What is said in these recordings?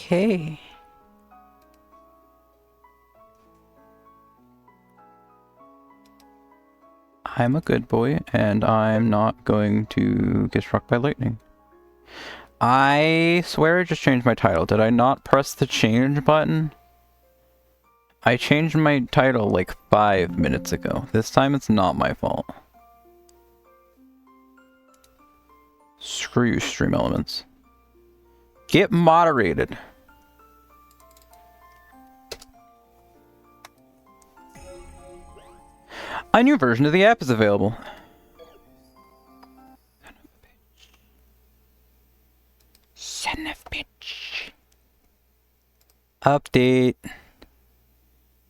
Okay. I'm a good boy, and I'm not going to get struck by lightning. I swear I just changed my title. Did I not press the change button? I changed my title like 5 minutes ago. This time it's not my fault. Screw you, stream elements. Get moderated. A new version of the app is available. Son of a bitch. Update.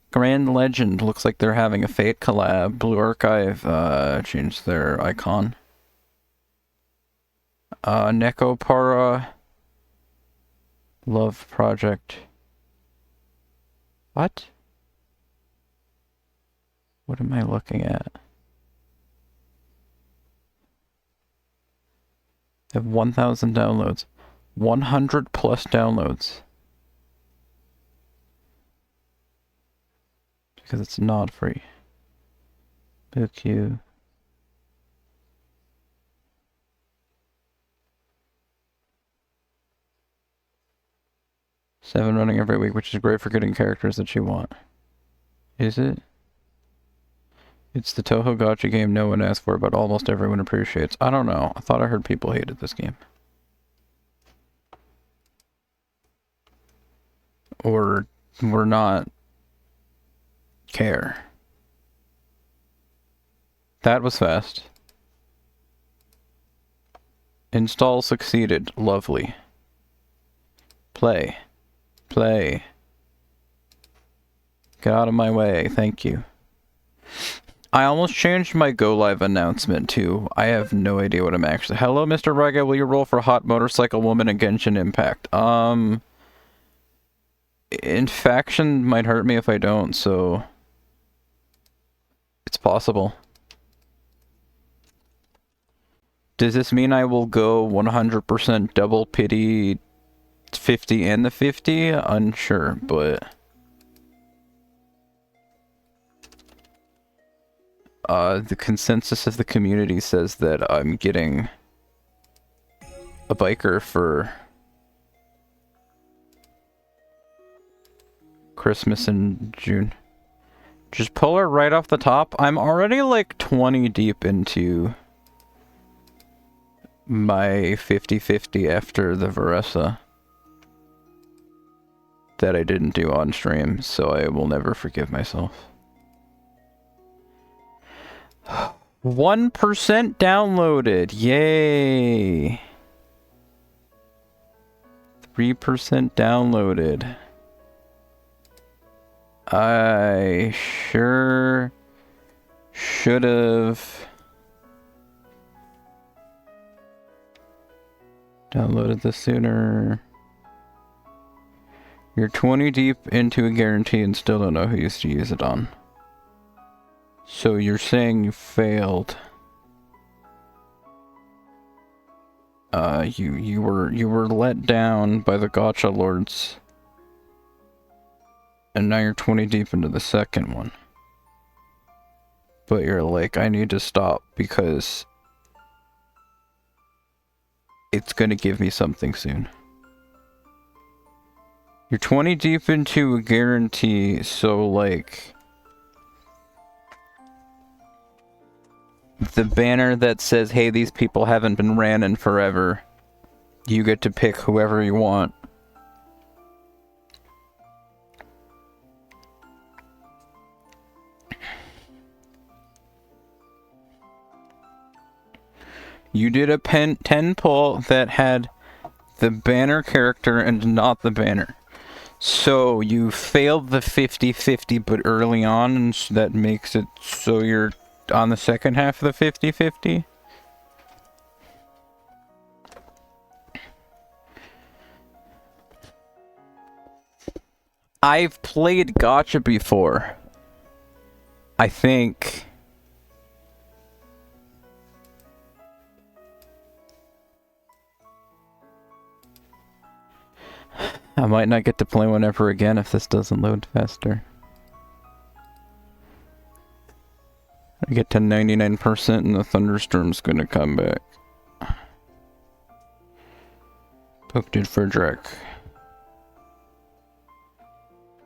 Grand Legend looks like they're having a Fate collab. Blue Archive changed their icon. Nekopara Love Project. What? What am I looking at? They have 1,000 downloads. 100 plus downloads. Because it's not free. Mukyu. Seven running every week, which is great for getting characters that you want. Is it? It's the Touhou gacha game no one asked for, but almost everyone appreciates. I don't know. I thought I heard people hated this game. Or were not care. That was fast. Install succeeded. Lovely. Play. Play. Get out of my way. Thank you. I almost changed my go live announcement too. I have no idea what I'm actually. Hello, Mr. Rega. Will you roll for Hot Motorcycle Woman and Genshin Impact? Infection might hurt me if I don't, so it's possible. Does this mean I will go 100% double pity 50 and the 50? Unsure, but the consensus of the community says that I'm getting a biker for Christmas in June. Just pull her right off the top. I'm already like 20 deep into my 50-50 after the Varesa that I didn't do on stream, so I will never forgive myself. 1% downloaded. Yay. 3% downloaded. I sure should have downloaded this sooner. You're 20 deep into a guarantee and still don't know who used to use it on. So you're saying you failed. You were let down by the gacha lords. And now you're 20 deep into the second one. But you're like, I need to stop because it's gonna give me something soon. You're 20 deep into a guarantee, so like the banner that says, hey, these people haven't been ran in forever, you get to pick whoever you want. You did a 10 pull that had the banner character and not the banner. So you failed the 50-50 but early on, and that makes it so you're on the second half of the 50-50. I've played gacha before. I think. I might not get to play one ever again if this doesn't load faster. I get to 99% and the thunderstorm's gonna come back. Booked it for Drek.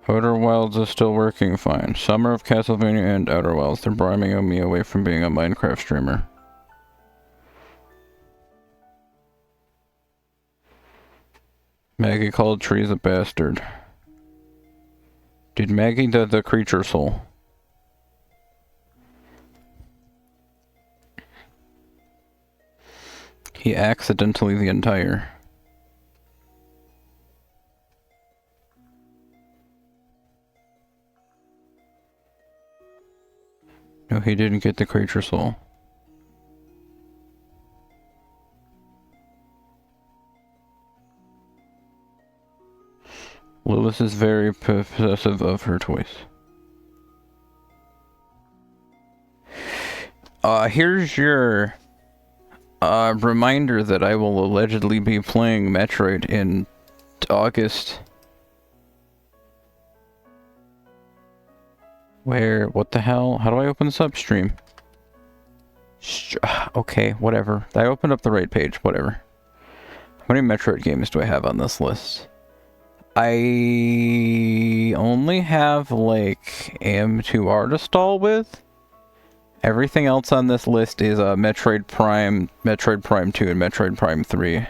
Outer Wilds is still working fine. Summer of Castlevania and Outer Wilds. They're bribing me away from being a Minecraft streamer. Maggie called trees a bastard. Did Maggie the creature soul? He accidentally the entire. No, he didn't get the creature soul. Lilith is very possessive of her toys. Here's your reminder that I will allegedly be playing Metroid in August. What the hell? How do I open this up? Stream. Okay, whatever. I opened up the right page, whatever. How many Metroid games do I have on this list? I only have, like, AM2R to stall with. Everything else on this list is Metroid Prime 2, and Metroid Prime 3.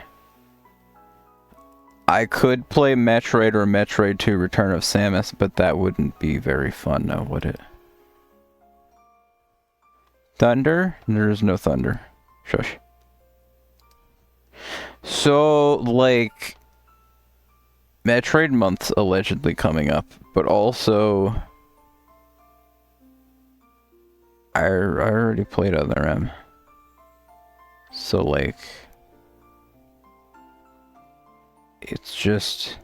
I could play Metroid or Metroid 2 Return of Samus, but that wouldn't be very fun now, would it? Thunder? There's no thunder. Shush. So, like, Metroid month's allegedly coming up, but also I already played Other M. So, like, it's just...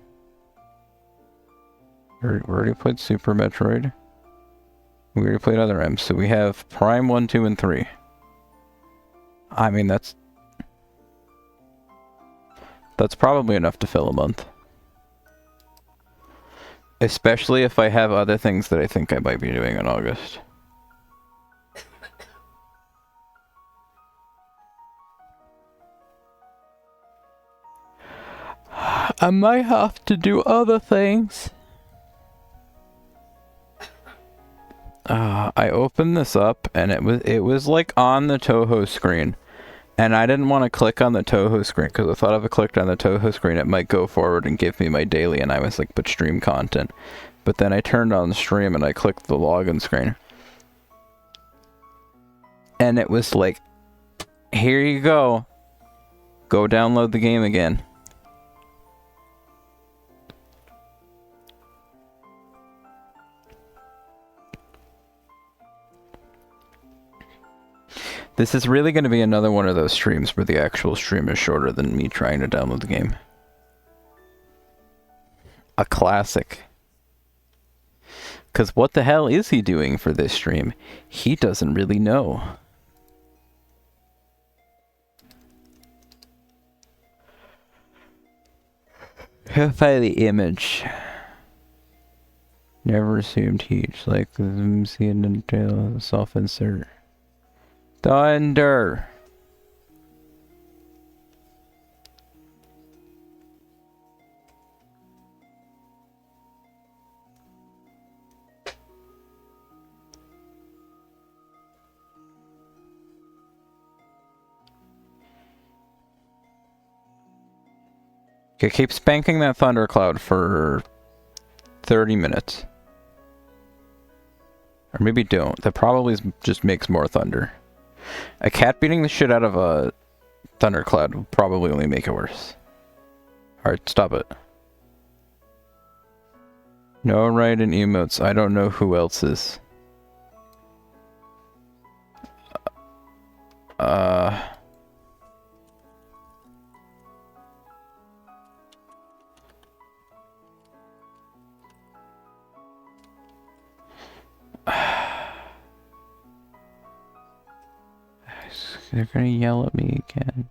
We already played Super Metroid. We already played Other M, so we have Prime 1, 2, and 3. I mean, that's probably enough to fill a month. Especially if I have other things that I think I might be doing in August. I might have to do other things. I opened this up and it was like on the Touhou screen. And I didn't want to click on the Touhou screen because I thought if I clicked on the Touhou screen it might go forward and give me my daily, and I was like, but stream content. But then I turned on the stream and I clicked the login screen. And it was like, here you go. Go download the game again. This is really going to be another one of those streams where the actual stream is shorter than me trying to download the game. A classic. Because what the hell is he doing for this stream? He doesn't really know. Verify the image. Never assumed huge. Like, seeing the self-insert. Thunder. Okay, keep spanking that thundercloud for 30 minutes. Or maybe don't. That probably just makes more thunder. A cat beating the shit out of a thundercloud will probably only make it worse. Alright, stop it. No right in emotes. I don't know who else is. They're gonna yell at me again.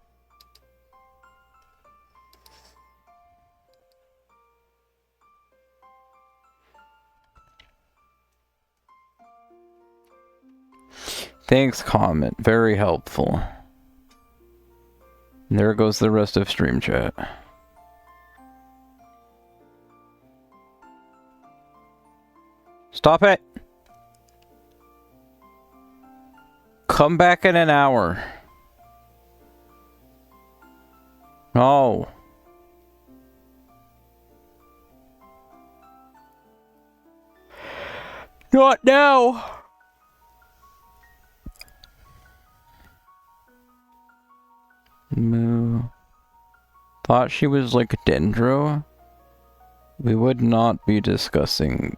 Thanks, comment. Very helpful. And there goes the rest of stream chat. Stop it! Come back in an hour. No. Not now! Moo. Thought she was like Dendro? We would not be discussing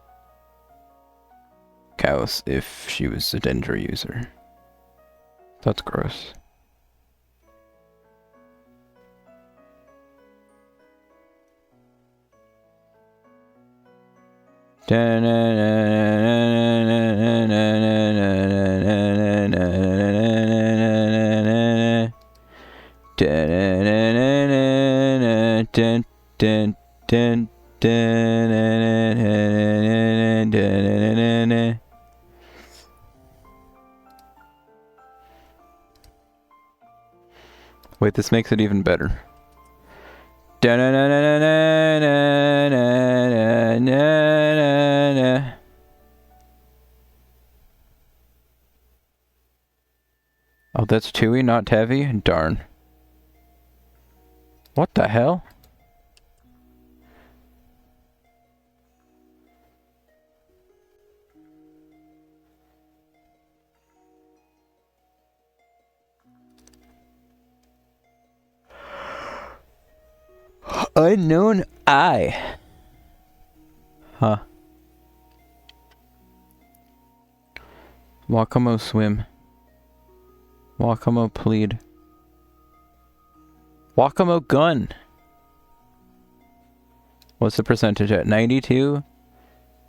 cows if she was a Dendro user. That's gross. Wait, this makes it even better. Oh, that's Touhou, not Tevi? Darn. What the hell? Unknown eye. Huh. Wakamo swim. Wakamo plead. Wakamo gun. What's the percentage at? 92?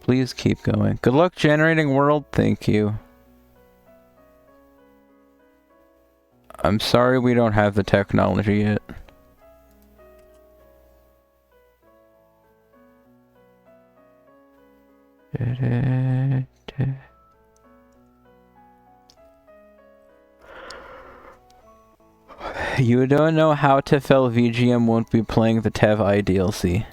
Please keep going. Good luck generating world. Thank you. I'm sorry we don't have the technology yet. You don't know how to fill VGM won't be playing the Tev I DLC.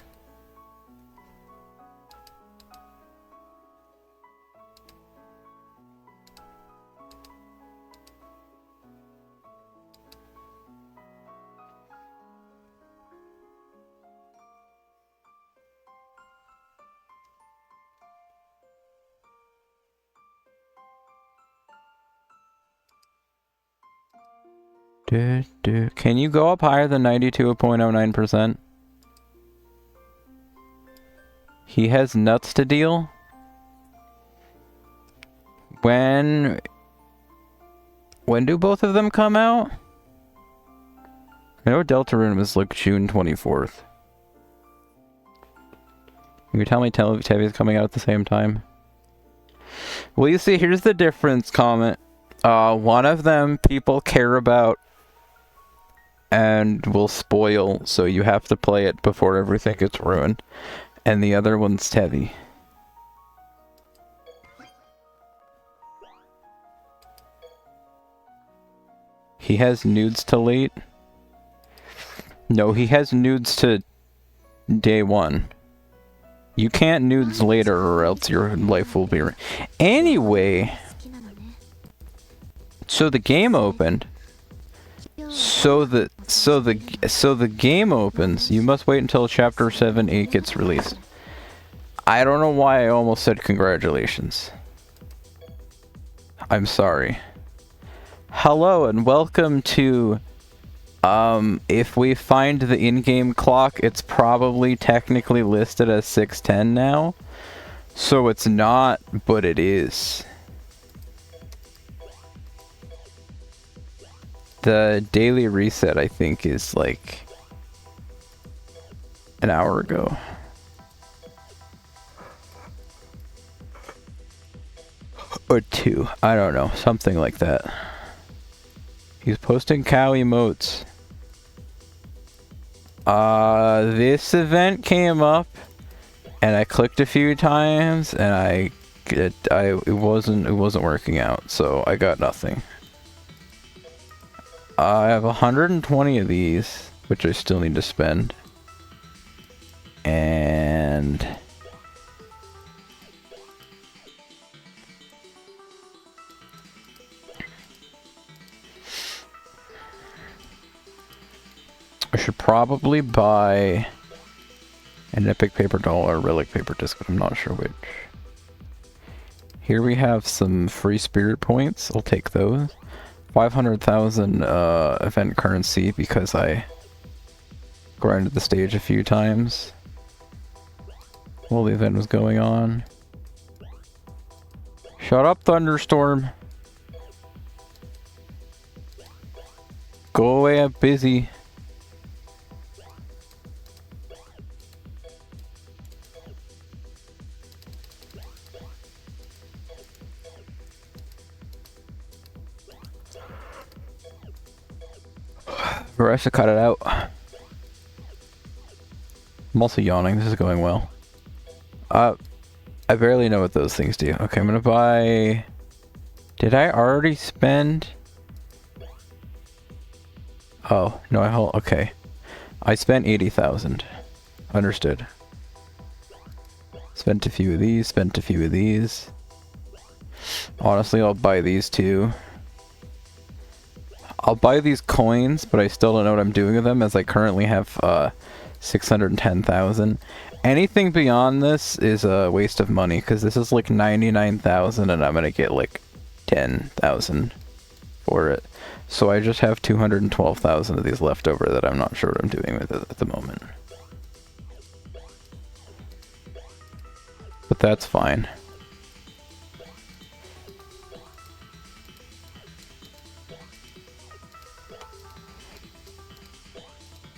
Can you go up higher than 92.09%? He has nuts to deal? When do both of them come out? I know Deltarune was like June 24th. Can you tell me Tevi is coming out at the same time? Well, you see, here's the difference, comment. One of them people care about and will spoil, so you have to play it before everything gets ruined. And the other one's Tevi. He has nudes to late? No, he has nudes to day one. You can't nudes later or else your life will be... Anyway... So the game opened. So the game opens. You must wait until Chapter 7-8 gets released. I don't know why I almost said congratulations. I'm sorry. Hello and welcome to... if we find the in-game clock, it's probably technically listed as 6:10 now. So it's not, but it is. The daily reset, I think, is like an hour ago. Or 2. I don't know. Something like that. He's posting cow emotes. This event came up, and I clicked a few times, and I it wasn't working out, so I got nothing. I have 120 of these, which I still need to spend. And I should probably buy an epic paper doll or relic paper disc, but I'm not sure which. Here we have some free spirit points. I'll take those. 500,000 event currency because I grinded the stage a few times while the event was going on. Shut up, Thunderstorm. Go away, I'm busy. I should cut it out. I'm also yawning. This is going well. I barely know what those things do. Okay, I'm gonna buy... Did I already spend... Oh, no, okay. I spent 80,000. Understood. Spent a few of these, spent a few of these. Honestly, I'll buy these too. I'll buy these coins, but I still don't know what I'm doing with them, as I currently have 610,000. Anything beyond this is a waste of money, because this is like 99,000 and I'm gonna get like 10,000 for it. So I just have 212,000 of these left over that I'm not sure what I'm doing with it at the moment. But that's fine.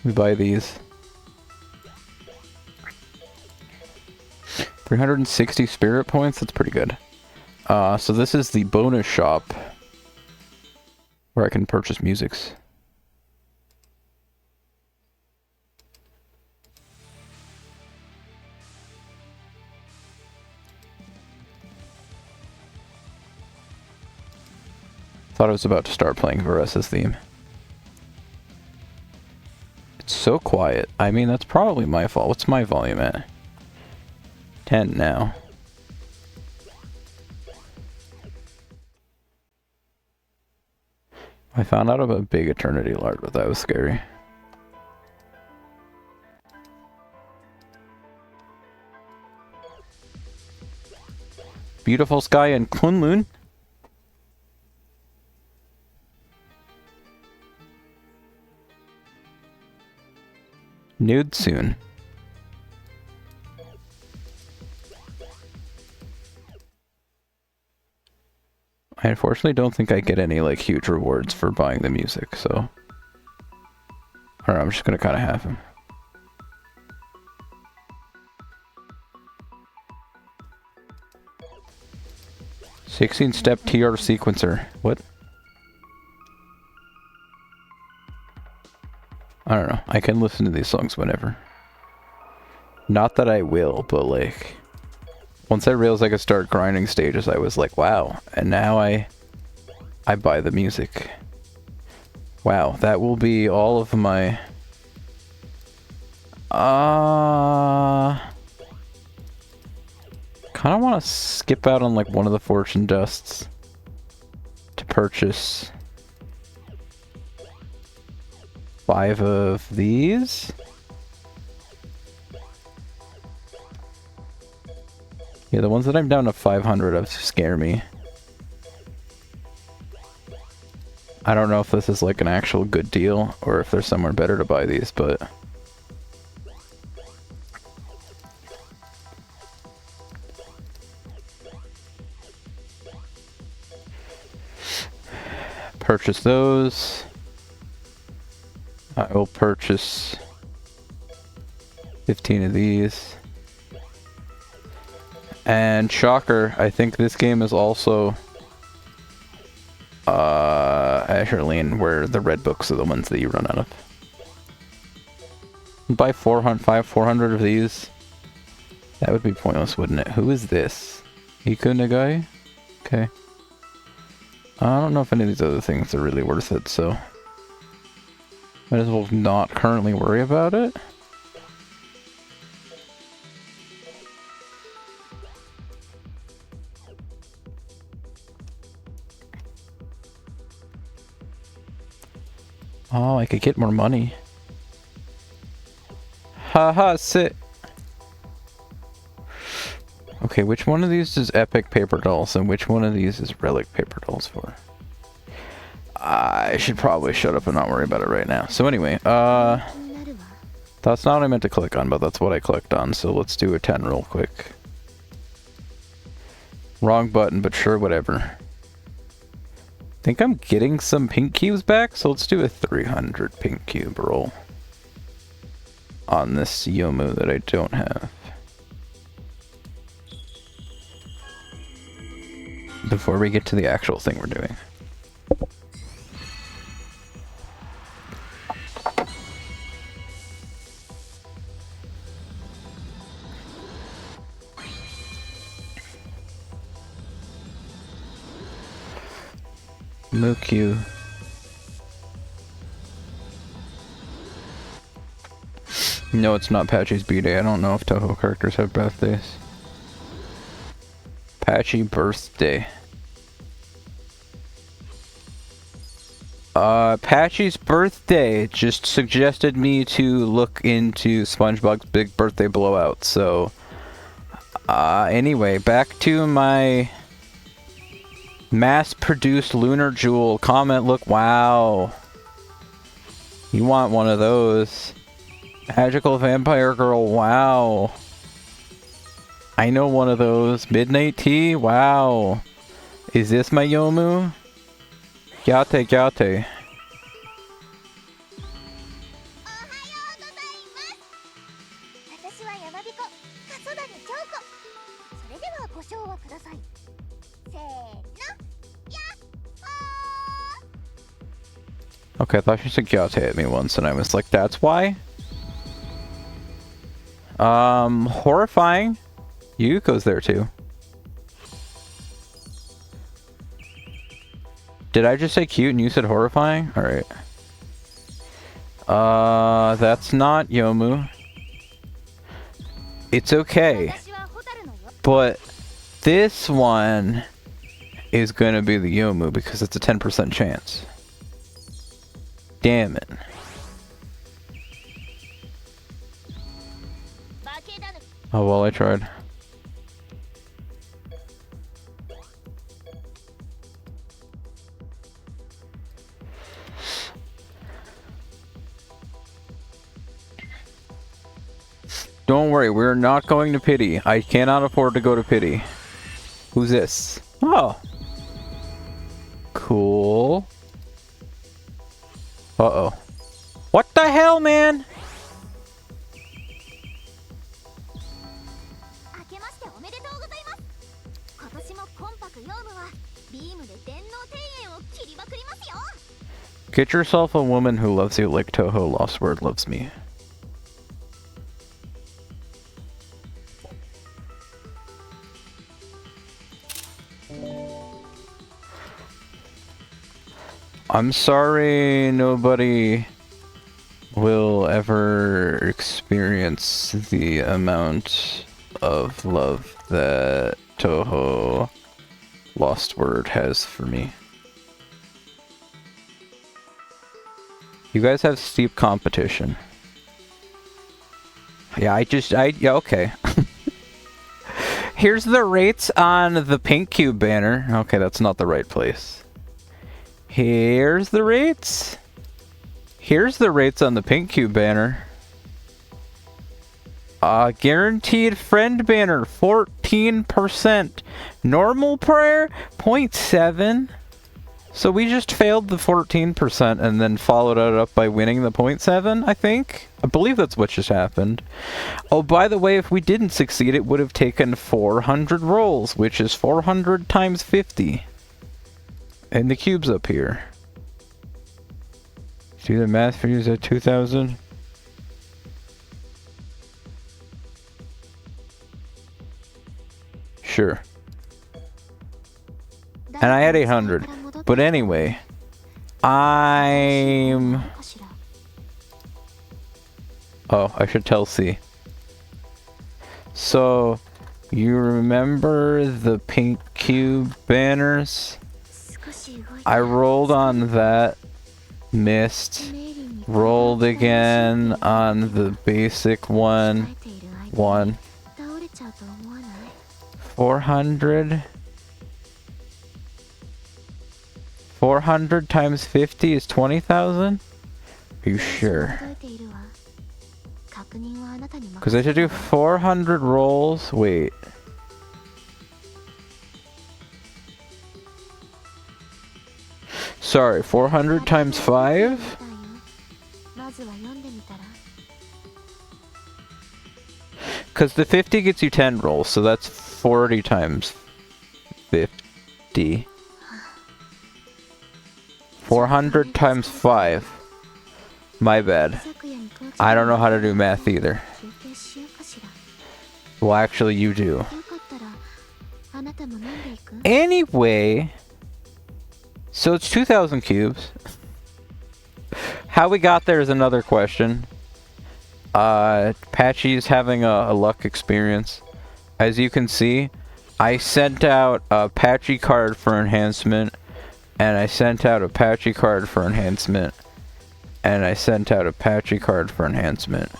We buy these. 360 spirit points, that's pretty good. So this is the bonus shop where I can purchase musics. Thought I was about to start playing Varessa's theme. It's so quiet. I mean, that's probably my fault. What's my volume at? 10 now. I found out about Big Eternity Lard, but that was scary. Beautiful sky in Kunlun. Nude soon. I unfortunately don't think I get any like huge rewards for buying the music, so I don't know, I'm just gonna kind of have him. "16-step TR sequencer." What? I don't know. I can listen to these songs whenever. Not that I will, but like... Once I realized I could start grinding stages, I was like, wow. And now I buy the music. Wow, that will be all of my... Kind of want to skip out on like one of the fortune dusts to purchase 5 of these. Yeah, the ones that I'm down to 500 of scare me. I don't know if this is like an actual good deal or if there's somewhere better to buy these, but... Purchase those. I will purchase 15 of these. And shocker, I think this game is also Azure Lane, where the red books are the ones that you run out of. Buy 400 of these. That would be pointless, wouldn't it? Who is this? Hiku Nagai? Okay. I don't know if any of these other things are really worth it, so... might as well not currently worry about it. Oh, I could get more money. Haha, sit! Okay, which one of these is epic paper dolls and which one of these is relic paper dolls for? I should probably shut up and not worry about it right now. So anyway, that's not what I meant to click on, but that's what I clicked on, so let's do a 10 real quick. Wrong button, but sure, whatever. Think I'm getting some pink cubes back, so let's do a 300 pink cube roll on this Yomu that I don't have. Before we get to the actual thing we're doing. Mukyu. No, it's not Patchy's B-Day. I don't know if Touhou characters have birthdays. Patchy birthday. Patchy's birthday just suggested me to look into SpongeBob's big birthday blowout, so... anyway, back to my... mass-produced lunar jewel. Comment, look, wow. You want one of those. Magical vampire girl, wow. I know one of those. Midnight tea, wow. Is this my Yomu? Gyate, gyate. Okay, I thought she said gyate at me once and I was like, that's why? Horrifying. Yuko's there too. Did I just say cute and you said horrifying? Alright. That's not Yomu. It's okay. But this one is gonna be the Yomu because it's a 10% chance. Damn it. Oh well, I tried. Don't worry, we're not going to pity. I cannot afford to go to pity. Who's this? Oh. Cool. Uh-oh. What the hell, man? Get yourself a woman who loves you like Touhou LostWord loves me. I'm sorry nobody will ever experience the amount of love that Touhou LostWord has for me. You guys have steep competition. Yeah, yeah, okay. Here's the rates on the pink cube banner. Okay, that's not the right place. Here's the rates. Here's the rates on the pink cube banner. Guaranteed friend banner, 14%. Normal prayer, 0.7. So we just failed the 14% and then followed it up by winning the 0.7, I think? I believe that's what just happened. Oh, by the way, if we didn't succeed, it would have taken 400 rolls, which is 400 times 50. And the cube's up here. Do the math for you at 2,000? Sure. And I had 800. But anyway, I'm... Oh, I should tell C. So, you remember the pink cube banners? I rolled on that, missed, rolled again on the basic one, won. 400? 400 times 50 is 20,000? Are you sure? Because I should do 400 rolls. Wait. Sorry, 400 times 5? Because the 50 gets you 10 rolls, so that's 40 times 50. 400 times 5. My bad. I don't know how to do math either. Well, actually, you do. Anyway, so it's 2,000 cubes. How we got there is another question. Patchy's having a luck experience. As you can see, I sent out a Patchy card for enhancement, and I sent out a Patchy card for enhancement, and I sent out a Patchy card for enhancement,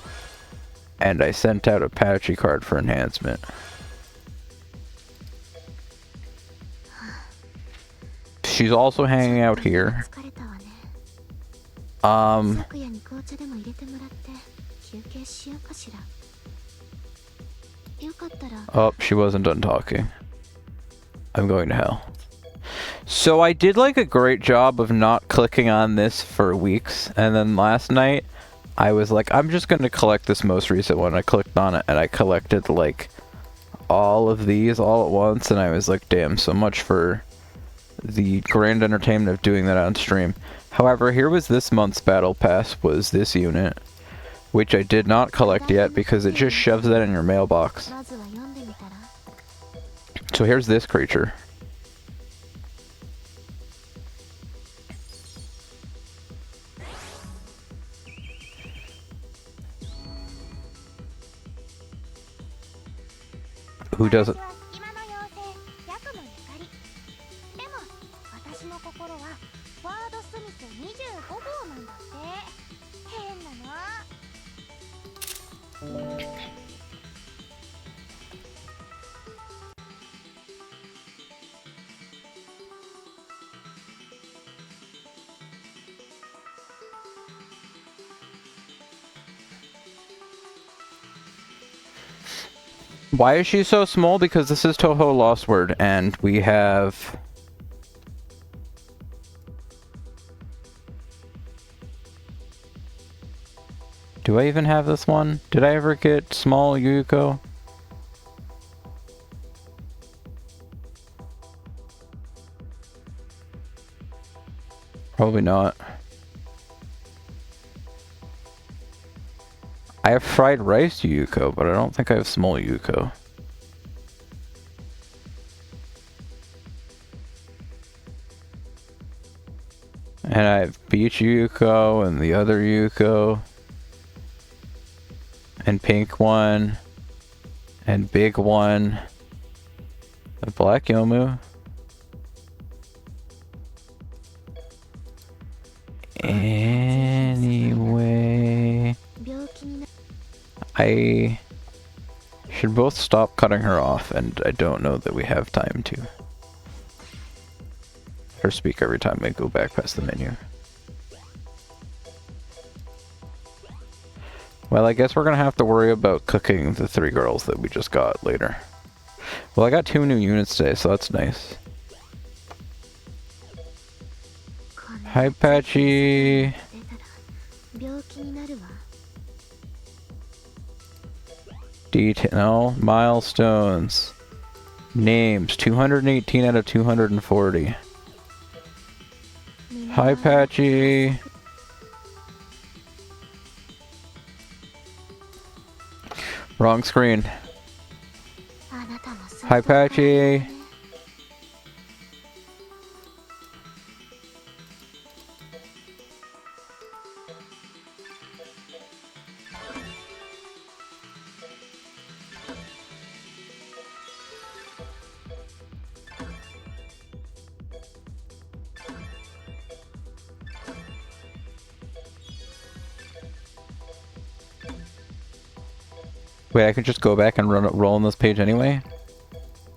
and I sent out a Patchy card for enhancement. She's also hanging out here. Oh, she wasn't done talking. I'm going to hell. So I did like a great job of not clicking on this for weeks, and then last night I was like, I'm just going to collect this most recent one. I clicked on it and I collected like all of these all at once, and I was like, damn, so much for the grand entertainment of doing that on stream. However, here was this month's battle pass, was this unit, which I did not collect yet because it just shoves that in your mailbox. So here's this creature. Who doesn't? Why is she so small? Because this is Touhou LostWord, and we have... Do I even have this one? Did I ever get small Yuko? Probably not. I have fried rice Yuko, but I don't think I have small Yuko. And I have beach Yuko and the other Yuko. And pink one. And big one. The black Yomu. Anyway, I should both stop cutting her off, and I don't know that we have time to. Or speak every time I go back past the menu. Well, I guess we're gonna have to worry about cooking the 3 girls that we just got later. Well, I got 2 new units today, so that's nice. Hi, Patchy. Detail, milestones. Names, 218 out of 240. Hi, Patchy. Wrong screen. Hi, Patchy. Wait, I could just go back and roll on this page anyway?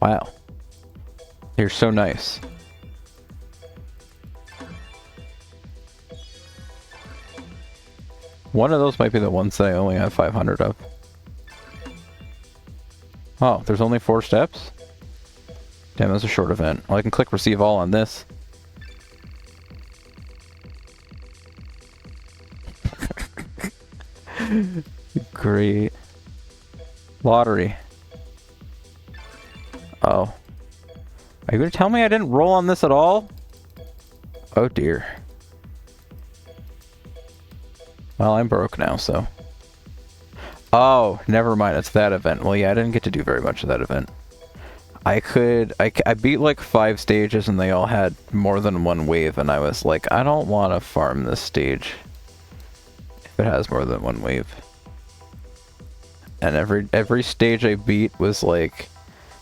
Wow. You're so nice. One of those might be the ones that I only have 500 of. Oh, there's only 4 steps? Damn, that's a short event. Well, I can click receive all on this. Great. Lottery. Oh. Are you gonna tell me I didn't roll on this at all? Oh dear. Well, I'm broke now, so... Oh, never mind, it's that event. Well, yeah, I didn't get to do very much of that event. I beat like 5 stages and they all had more than 1 wave, and I was like, I don't want to farm this stage if it has more than 1 wave. And every stage I beat was like,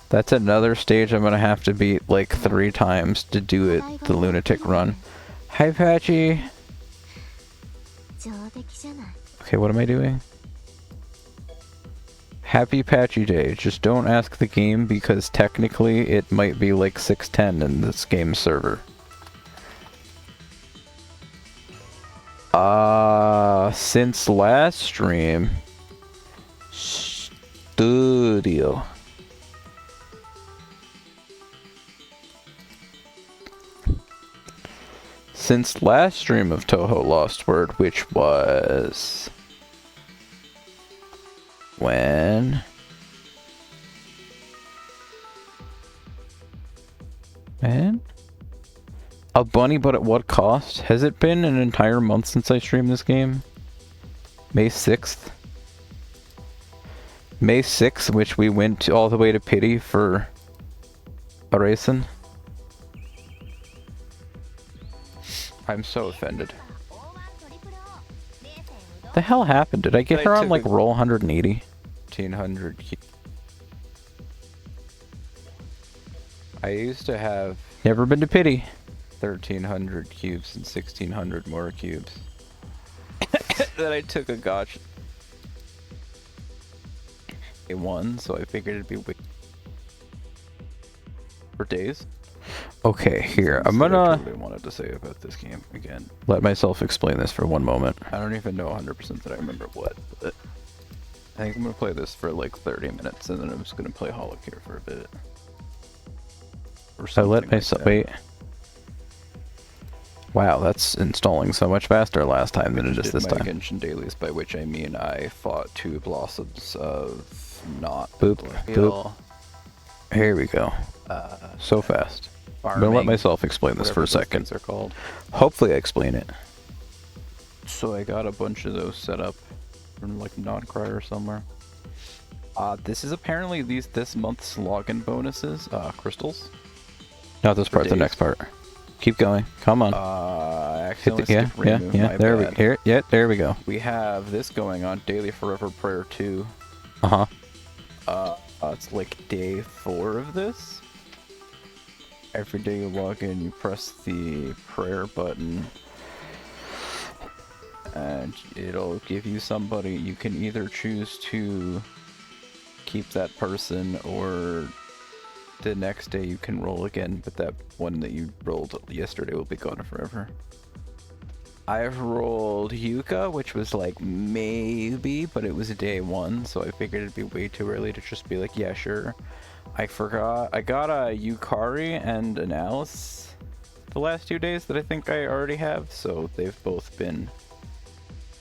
that's another stage I'm gonna have to beat like 3 times to do it, the lunatic run. Hi, Patchy! Okay, what am I doing? Happy Patchy Day. Just don't ask the game because technically it might be like 610 in this game server. Since last stream... Studio. Since last stream of Touhou LostWord, which was... when? Man? A bunny, but at what cost? Has it been an entire month since I streamed this game? May 6th? May 6th, which we went all the way to Pity for a racing. I'm so offended. The hell happened? Did I get her on like roll 180? 1500. I used to have... Never been to Pity. 1300 cubes and 1600 more cubes. Then I took a gotcha. I won, so I figured it'd be for days. Okay, here, I'm gonna... I totally wanted to say about this game again. Let myself explain this for 1 moment. I don't even know 100% that I remember what, but... I think I'm gonna play this for like 30 minutes, and then I'm just gonna play Holic here for a bit. I let myself... Wait. Wow, that's installing so much faster last time than it is this time. Genshin dailies, by which I mean I fought 2 blossoms of not... Boop, boop. Here we go. So fast. I'm gonna let myself explain this for a second. Are called. Hopefully I explain it. So I got a bunch of those set up from like Nodcry or somewhere. This is apparently this month's login bonuses. Crystals. Not this part, the next part. Keep going. Come on. Yeah. There we go. We have this going on. Daily Forever Prayer 2. It's like day 4 of this. Every day you log in, you press the prayer button, and it'll give you somebody. You can either choose to keep that person, or the next day you can roll again, but that one that you rolled yesterday will be gone forever. I've rolled Yuka, which was like maybe, but it was day 1, so I figured it'd be way too early to just be like, yeah, sure. I forgot. I got a Yukari and an Alice the last 2 days that I think I already have, so they've both been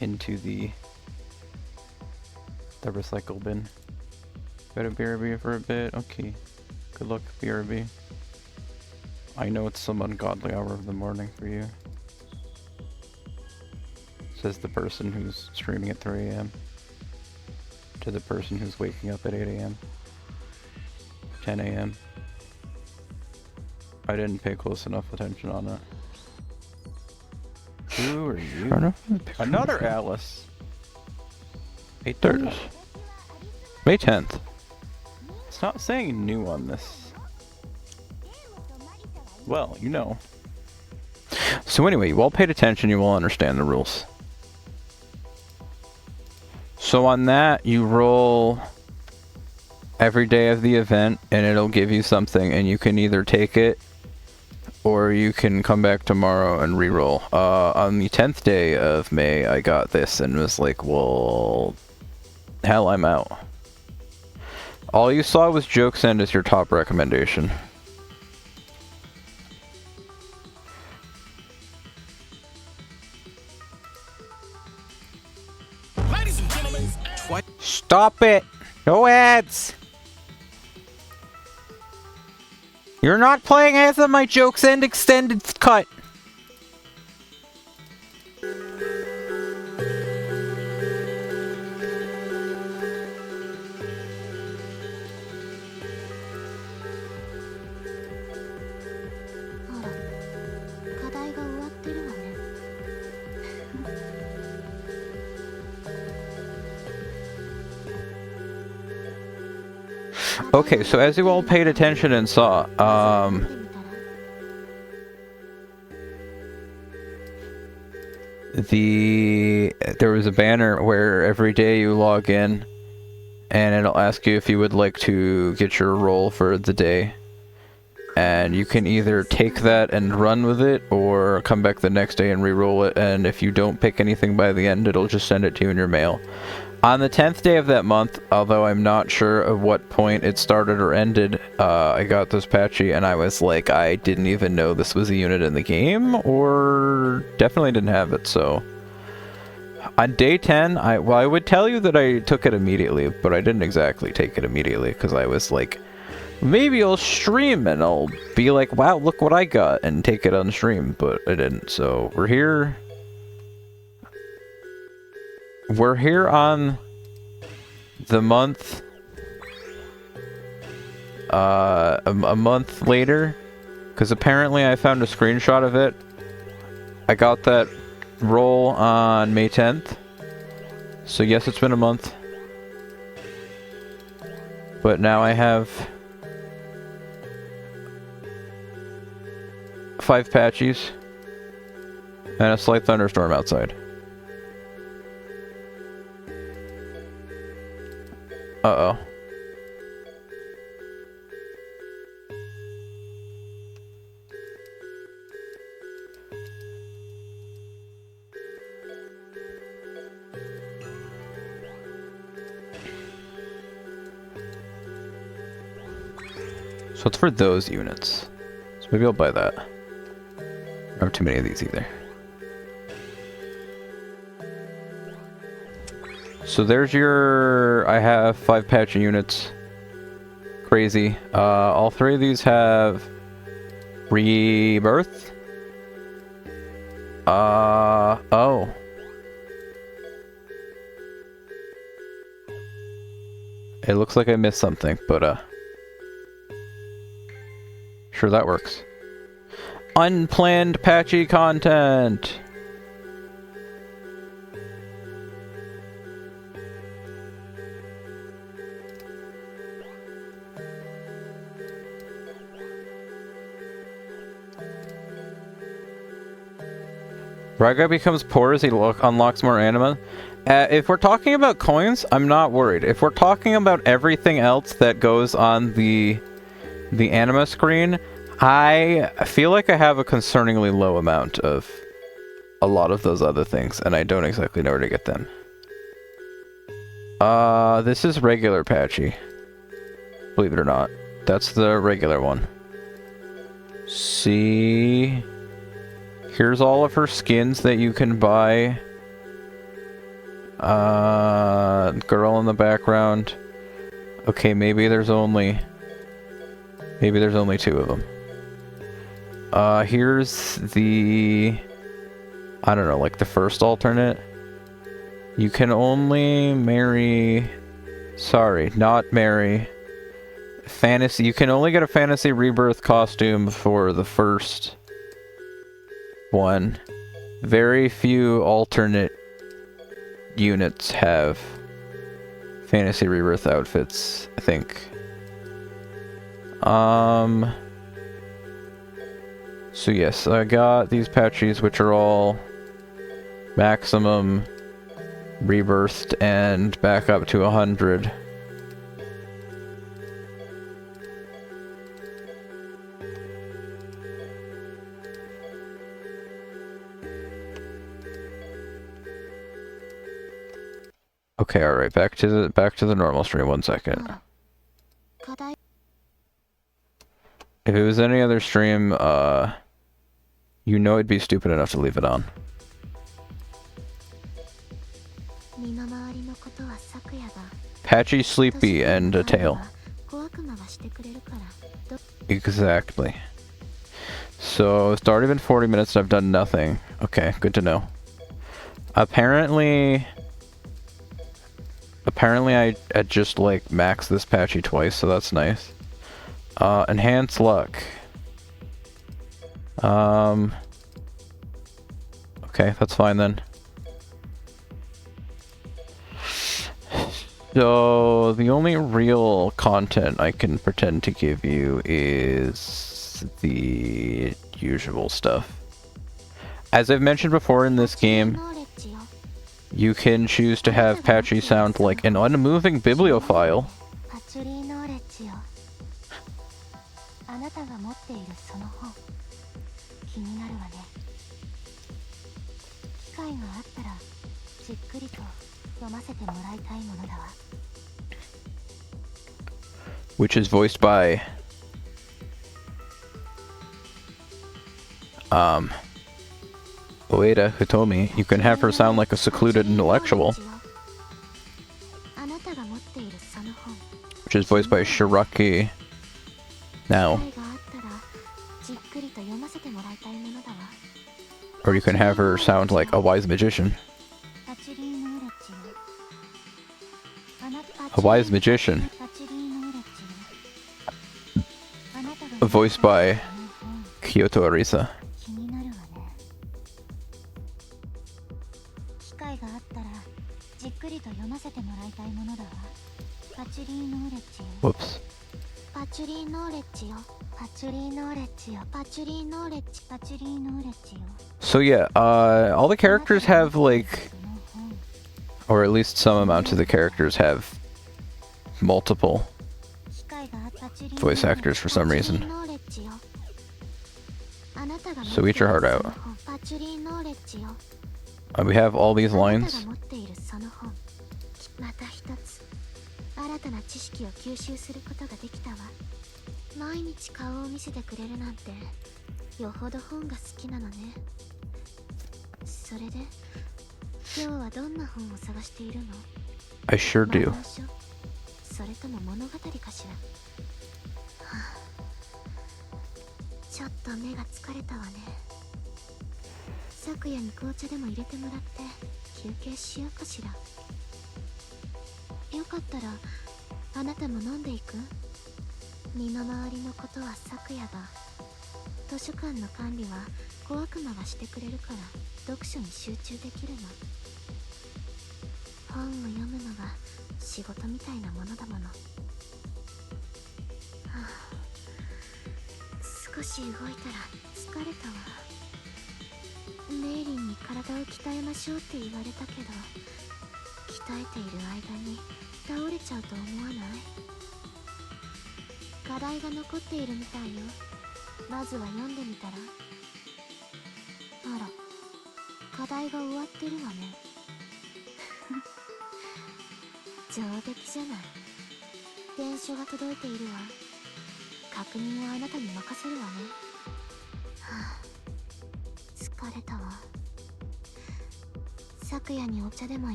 into the recycle bin. Got a BRB for a bit. Okay. Good luck, BRB. I know it's some ungodly hour of the morning for you. Says the person who's streaming at 3 AM to the person who's waking up at 8 AM. 10 AM. I didn't pay close enough attention on it. Who are you? Another Alice. There it is. May 10th. It's not saying new on this. Well, you know. So anyway, you all paid attention, you all understand the rules. So on that, you roll every day of the event, and it'll give you something, and you can either take it or you can come back tomorrow and reroll. On the 10th day of May, I got this and was like, well, hell, I'm out. All you saw was Joke Send as your top recommendation. Ladies and gentlemen, Stop it! No ads! You're not playing as of my Jokes End extended cut. Okay, so as you all paid attention and saw, there was a banner where every day you log in and it'll ask you if you would like to get your roll for the day. And you can either take that and run with it or come back the next day and re-roll it, and if you don't pick anything by the end, it'll just send it to you in your mail. On the 10th day of that month, although I'm not sure of what point it started or ended, I got this Patchy and I was like, I didn't even know this was a unit in the game, or definitely didn't have it, so... On day 10, I would tell you that I took it immediately, but I didn't exactly take it immediately, because I was like, maybe I'll stream and I'll be like, wow, look what I got, and take it on stream, but I didn't, so we're here. We're here on the month, a month later, because apparently I found a screenshot of it. I got that roll on May 10th, so yes, it's been a month. But now I have 5 Patchies and a slight thunderstorm outside. Uh-oh. So it's for those units. So maybe I'll buy that. I don't have too many of these either. So there's your... I have 5 Patchy units. Crazy. All 3 of these have... Rebirth? Oh. It looks like I missed something, but, sure, that works. Unplanned Patchy content! Raga becomes poor as he unlocks more anima. If we're talking about coins, I'm not worried. If we're talking about everything else that goes on the anima screen, I feel like I have a concerningly low amount of a lot of those other things, and I don't exactly know where to get them. This is regular Patchy. Believe it or not. That's the regular one. See... Here's all of her skins that you can buy. Girl in the background. Okay, maybe there's only 2 of them. Here's the... I don't know, like the first alternate. You can only marry... Sorry, not marry. Fantasy... You can only get a Fantasy Rebirth costume for the first... one. Very few alternate units have Fantasy Rebirth outfits, I think. So yes, I got these Patchies, which are all maximum rebirthed and back up to 100. Okay, alright, back to the normal stream, 1 second. If it was any other stream, you know I'd be stupid enough to leave it on. Patchy, Sleepy, and a tail. Exactly. So, it's already been 40 minutes and I've done nothing. Okay, good to know. Apparently I just, like, maxed this Patchy twice, so that's nice. Enhance luck. Okay, that's fine then. So, the only real content I can pretend to give you is the usual stuff. As I've mentioned before in this game, you can choose to have Patchy sound like an unmoving bibliophile. Which is voiced by Oeda Hitomi. You can have her sound like a secluded intellectual, which is voiced by Shiraki now. Or you can have her sound like a wise magician. A wise magician. Voiced by Kyoto Arisa. Whoops. So yeah, all the characters have like, or at least some amount of the characters have multiple voice actors for some reason. So eat your heart out. We have all these lines. I sure do.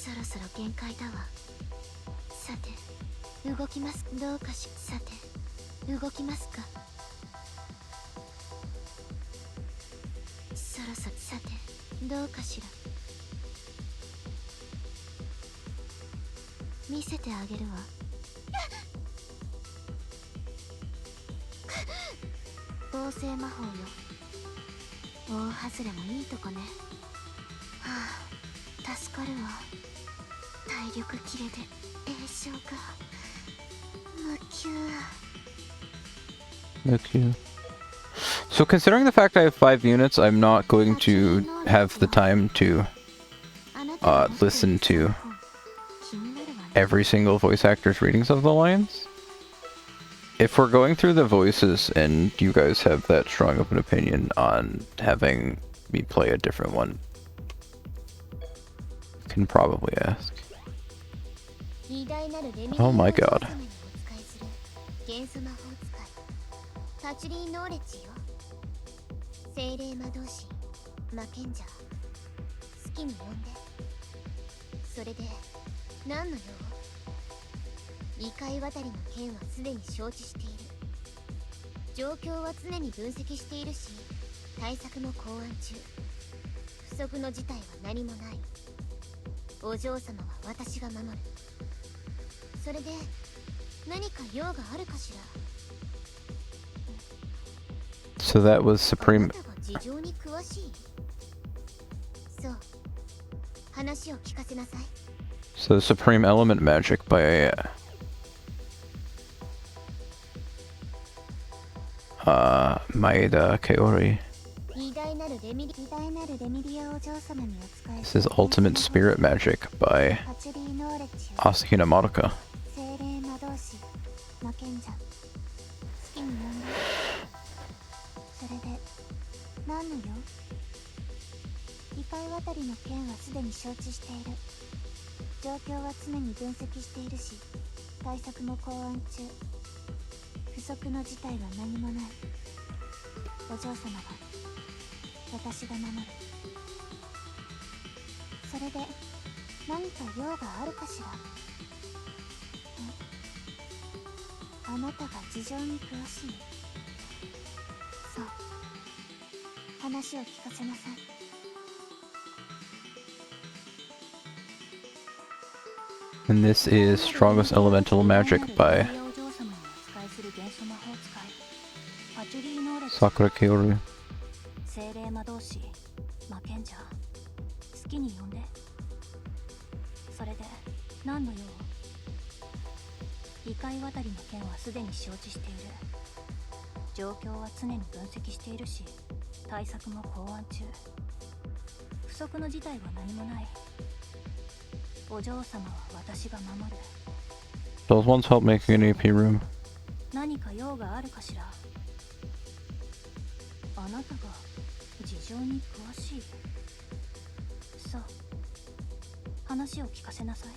そろそろ限界だわ。さて動きます。どうかし。さて動きますか。そろそろ。さてどうかしら。見せてあげるわ。合成魔法よ。大外れもいいとこね。はあ、助かるわ。体力切れで炎症か。mukyu. So considering the fact I have 5 units, I'm not going to have the time to listen to every single voice actor's readings of the lines. If we're going through the voices and you guys have that strong of an opinion on having me play a different one, you can probably ask. Oh my god. パチリーノーレッジよ。精霊魔導士魔賢者、好きに呼んで。それで何の用？異界渡りの件はすでに承知している。状況は常に分析しているし、対策も考案中。不測の事態は何もない。お嬢様は私が守る。それで何か用があるかしら。So that was Supreme. So Supreme Element Magic by Maeda Kaori. This is Ultimate Spirit Magic by Asahina Madoka. And this is Strongest Elemental Magic by Sakura Kaoru. 精霊魔導士魔賢者、好きに呼んで。それで何の用？異界渡りの件はすでに承知している。状況は常に分析しているし、対策も考案中。不測の事態は何もない。お嬢様は私が守る。 Those ones help making an AP room. 何か用があるかしら。あなたが事情に詳しい。さあ、話を聞かせなさい。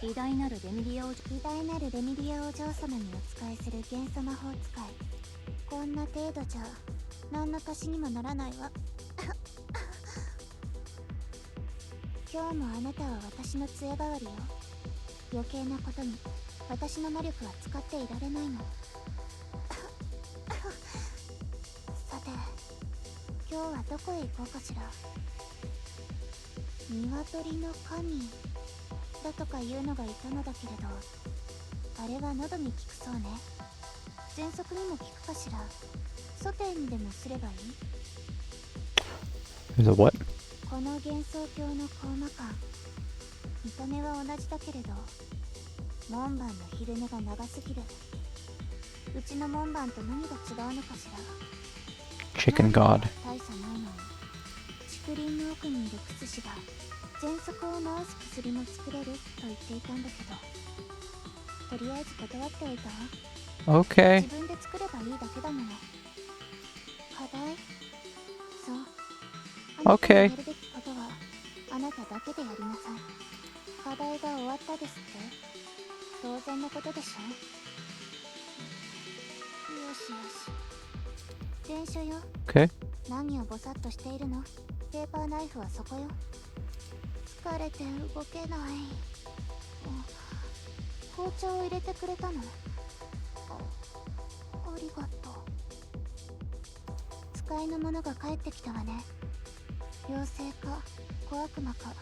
偉大なるレミリアお嬢様にお仕えする元素魔法使い。こんな程度じゃ何の足しにもならないわ。今日もあなたは私の杖代わりよ。余計なことに私の魔力は使っていられないの。さて、今日はどこへ行こうかしら。鶏の神だとかいうのがいたのだけれど、あれは喉に効くそうね。喘息にも効くかしら。ソテーにでもすればいい。 Is it what? この幻想郷のコーマ感、見た目は同じだけれど、門番の昼寝が長すぎる。うちの門番と何が違うのかしら。 Chicken God. 大差ないのに、竹林の奥にいる薬師が喘息を治す薬も作れると言っていたんだけど、とりあえず断っておいたわ。 Okay. 自分で作ればいいだけだもの。課題？そう。 Okay. やるべきことはあなただけでやりなさい。課題が終わったですって。当然のことでしょ。よしよし。電車よ。Okay. 何をぼさっとしているの？ペーパーナイフはそこよ。疲れて動けない。紅茶を入れてくれたの？ありがとう。使いの者が帰ってきたわね。妖精か小悪魔か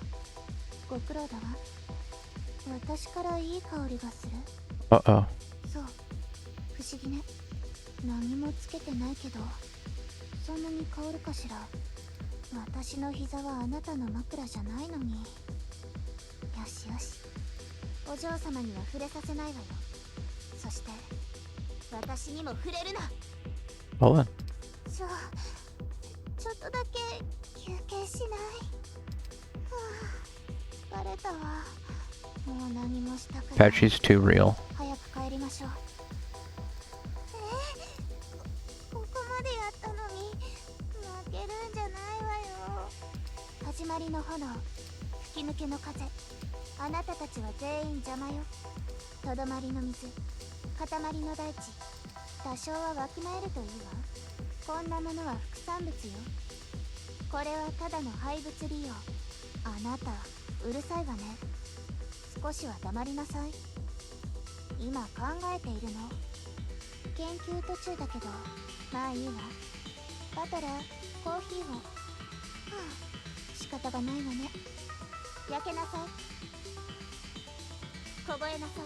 ご苦労だわ。私からいい香りがする。Uh-oh. そう、不思議ね。何もつけてないけどそんなに香るかしら。私の膝はあなたの枕じゃないのに。よしよし、お嬢様には触れさせないわよ。そして私にも触れるな。 Hold on. ちょっとだけ休憩しない？はあ、疲れたわ。もう何もしたくない。 Patchy's too real. 早く帰りましょう。ここまでやったのに負けるんじゃないわよ。始まりの炎、吹き抜けの風、あなたたちは全員邪魔よ。とどまりの水、塊の大地、多少はわきまえるといいわ。こんなものは副産物よ。これはただの廃物利用。あなたうるさいわね。少しは黙りなさい。今考えているの。研究途中だけどまあいいわ。バトラー、コーヒーを。はあ、仕方がないわね。焼けなさい。凍えなさい。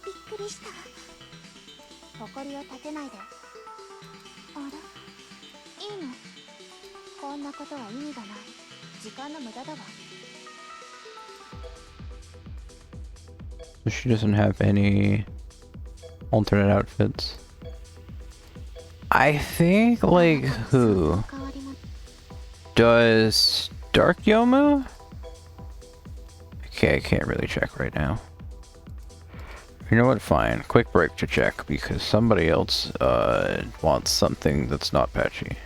びっくりした。誇りを立てないで。あら、いいの？こんなことは意味がない。時間の無駄だわ。 She doesn't have any alternate outfits. I think, like, who? Does Dark Yomu? Okay, I can't really check right now. You know what? Fine. Quick break to check because somebody else wants something that's not Patchy.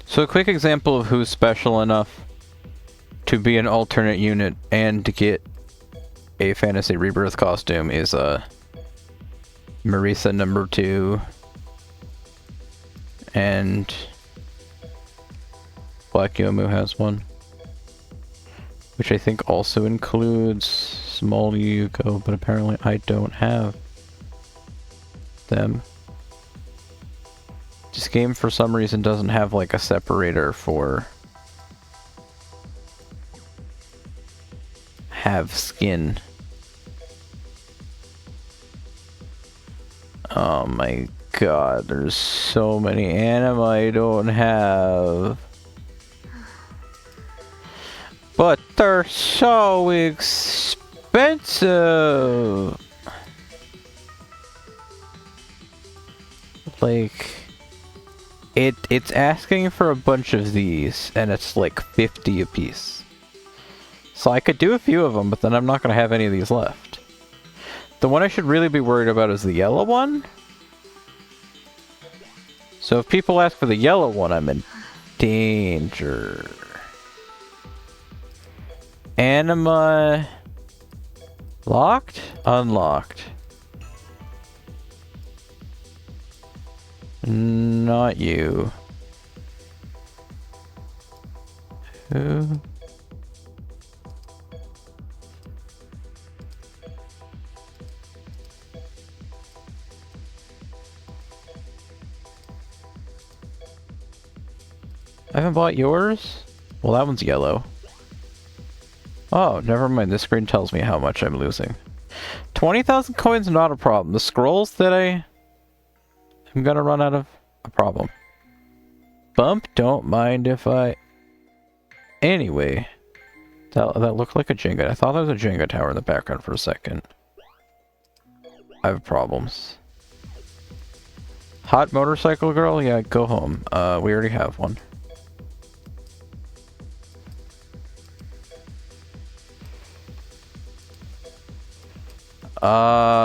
So a quick example of who's special enough to be an alternate unit and to get a Fantasy Rebirth costume is Marisa #2 and Black Yomu has one, which I think also includes Small Yuko, but apparently I don't have them. This game for some reason doesn't have like a separator for have skin. Oh my god, there's so many anime I don't have. But they're so expensive. Like, it's asking for a bunch of these, and it's like 50 a piece. So I could do a few of them, but then I'm not going to have any of these left. The one I should really be worried about is the yellow one. So if people ask for the yellow one, I'm in danger. Anima... Locked? Unlocked. Not you. Who? I haven't bought yours? Well, that one's yellow. Oh, never mind. This screen tells me how much I'm losing. 20,000 coins, not a problem. The scrolls that I'm gonna run out of, a problem. Bump, don't mind if I... Anyway. That looked like a Jenga. I thought there was a Jenga tower in the background for a second. I have problems. Hot motorcycle girl? Yeah, go home. We already have one.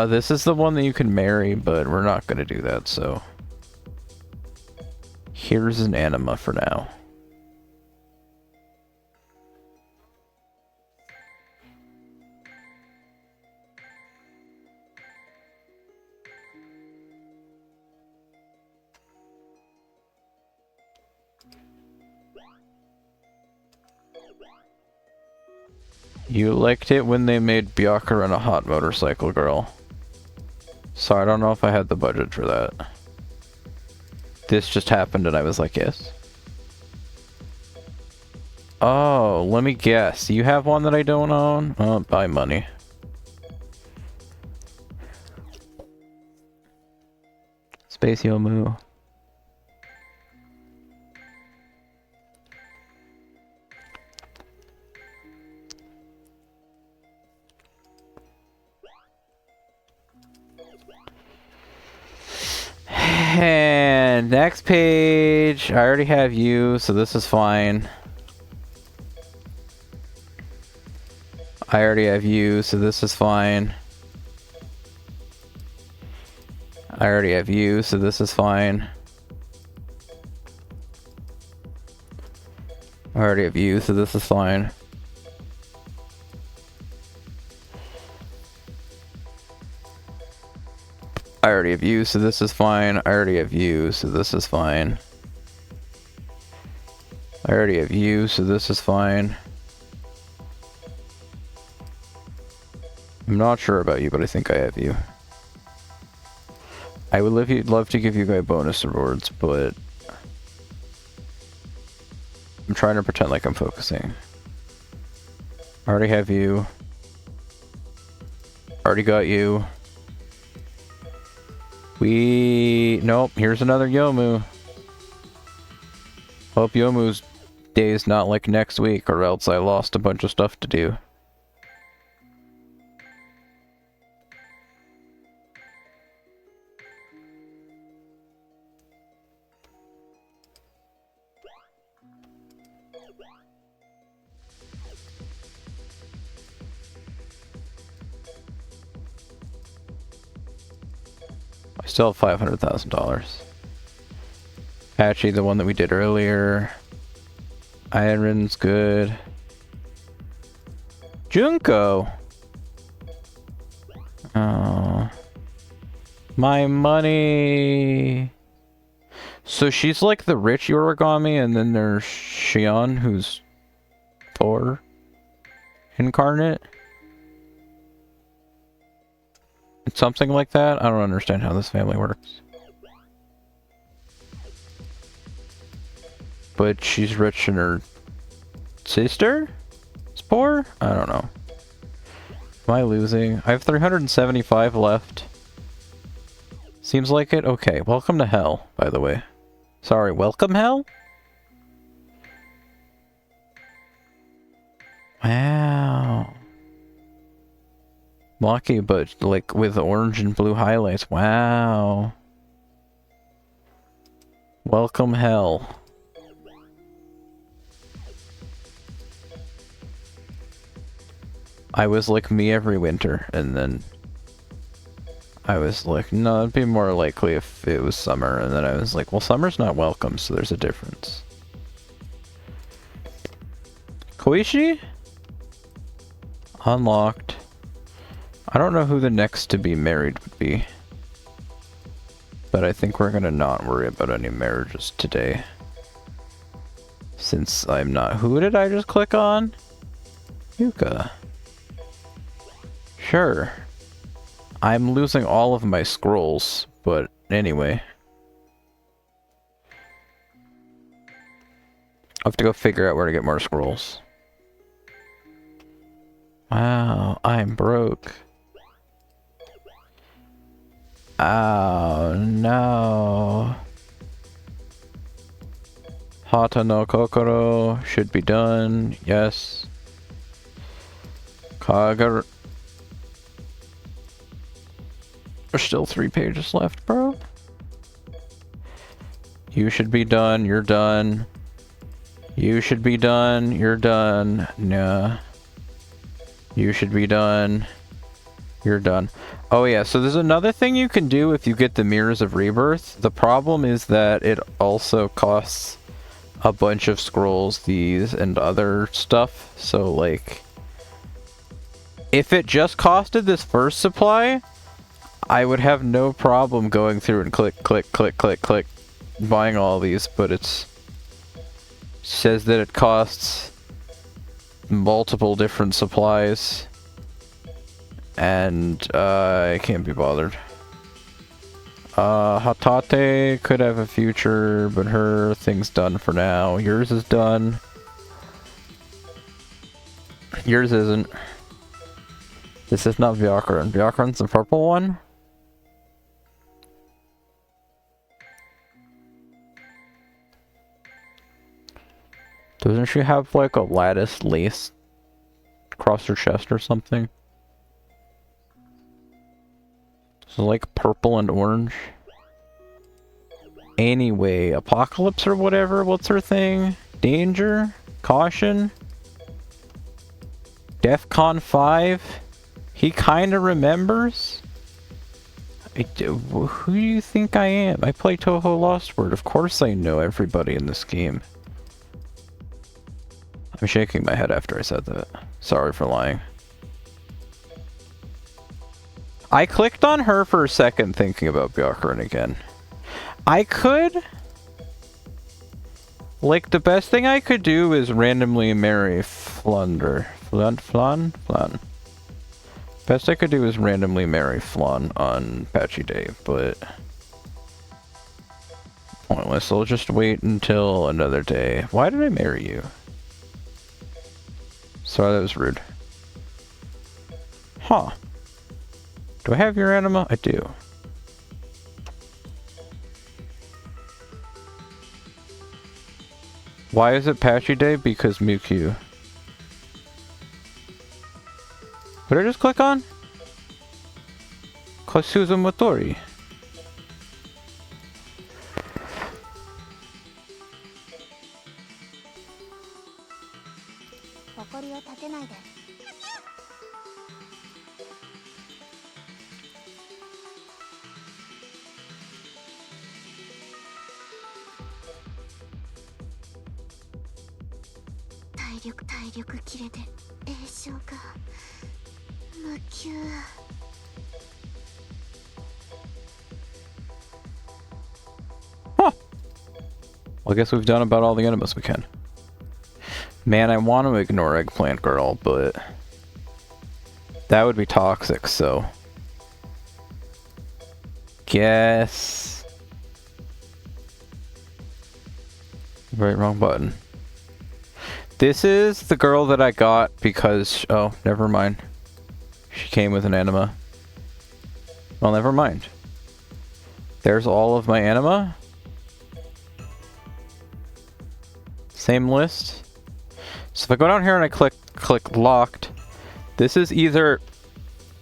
This is the one that you can marry, but we're not gonna do that, so... Here's an anima for now. You liked it when they made Byakuren a hot motorcycle girl. So I don't know if I had the budget for that. This just happened and I was like, yes. Oh, let me guess. You have one that I don't own? Oh, buy money. Space Yomu. And next page, I already have you, so this is fine. I already have you, so this is fine. I already have you, so this is fine. I already have you, so this is fine. I already have you, so this is fine. I already have you, so this is fine. I already have you, so this is fine. I'm not sure about you, but I think I have you. I would love to give you guys bonus rewards, but I'm trying to pretend like I'm focusing. I already have you. Already got you. Nope, here's another Yomu. Hope Yomu's day's not like next week, or else I lost a bunch of stuff to do. I still have $500,000. Patchy, the one that we did earlier. Iron's good. Junko! Oh. My money! So she's like the rich origami, and then there's Shion, who's poor incarnate. something like that. I don't understand how this family works. But she's rich and her sister is poor? I don't know. Am I losing? I have 375 left. Seems like it? Okay, welcome to hell, by the way. Sorry, welcome hell? Wow. Lucky, but like with orange and blue highlights. Wow. Welcome hell. I was like me every winter, and then I was like, no, it'd be more likely if it was summer, and then I was like, well, summer's not welcome, so there's a difference. Koichi? Unlocked. I don't know who the next to be married would be. But I think we're gonna not worry about any marriages today. Since I'm not... Who did I just click on? Yuka. Sure. I'm losing all of my scrolls, but anyway. I'll have to go figure out where to get more scrolls. Wow, I'm broke. Oh no. Hata no Kokoro should be done. Yes. Kagar. There's still 3 pages left, bro. You should be done. You're done. You should be done. You're done. Nah. You should be done. You're done. Oh yeah, so there's another thing you can do if you get the Mirrors of Rebirth. The problem is that it also costs a bunch of scrolls, these, and other stuff. So, like, if it just costed this first supply, I would have no problem going through and click, click, click, click, click, buying all these, but it says that it costs multiple different supplies. And, I can't be bothered. Hatate could have a future, but her thing's done for now. Yours is done. Yours isn't. This is not Byakuran. Byakuran's the purple one? Doesn't she have, like, a lattice lace across her chest or something? So like purple and orange. Anyway, Apocalypse or whatever, what's her thing? Danger? Caution? DEFCON 5? He kinda remembers? Who do you think I am? I play Touhou LostWord. Of course I know everybody in this game. I'm shaking my head after I said that. Sorry for lying. I clicked on her for a second thinking about Byakuran again. I could... Like, the best thing I could do is randomly marry Flunder. Flan? Best I could do is randomly marry Flan on Patchy Day, but... pointless. I'll just wait until another day. Why did I marry you? Sorry, that was rude. Huh. Do I have your anima? I do. Why is it Patchy Day? Because mukyu. What did I just click on? Kosuzu Motori. Huh. Well, I guess we've done about all the enemies we can. Man, I want to ignore Eggplant Girl, but that would be toxic, so... guess. Right, wrong button. This is the girl that I got because... Oh, never mind. She came with an anima. Well, never mind. There's all of my anima. Same list. So if I go down here and I click locked, this is either